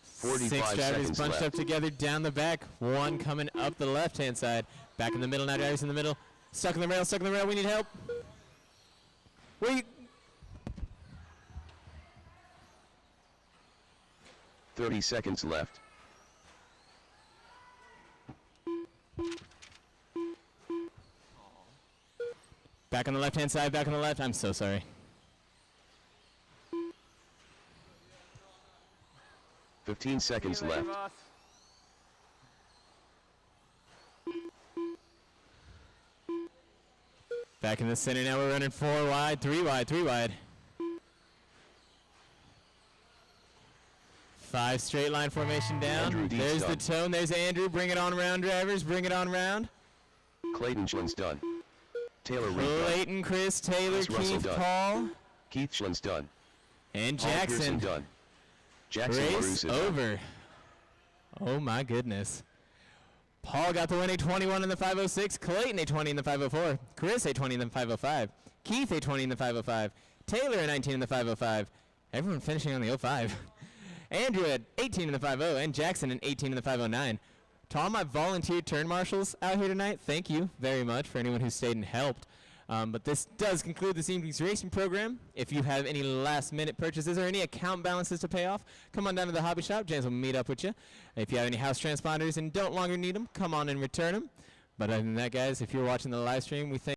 45 6 drivers seconds bunched left. up together down the back. 1 coming up the left-hand side. Back in the middle now, drivers in the middle. Stuck in the rail, stuck in the rail. We need help. 30 seconds left. Back on the left-hand side, back on the left. I'm so sorry. Fifteen seconds left. Back in the center now, we're running 4 wide, 3 wide, 3 wide. 5 straight line formation down. Andrew D's There's done. the tone. There's Andrew. Bring it on round, drivers. Bring it on round. Clayton Schlinn's done. Taylor Reed done. Clayton, Chris, Taylor, Chris Russell Keith, done. Paul, Keith Schlinn's done. and Paul Pearson Jackson. done. Jackson Race LaRusse is done. over. Oh my goodness. Paul got the win, a 21 in the 506. Clayton a 20 in the 504. Chris a 20 in the 505. Keith a 20 in the 505. Taylor a 19 in the 505. Everyone finishing on the 05. Andrew at 18 in the 50 and Jackson an 18 in the 509. To all my volunteer turn marshals out here tonight, thank you very much for anyone who stayed and helped. But this does conclude this evening's racing program. If you have any last-minute purchases or any account balances to pay off, come on down to the hobby shop. James will meet up with you. If you have any house transponders and don't longer need them, come on and return them. But other than that, guys, if you're watching the live stream, we thank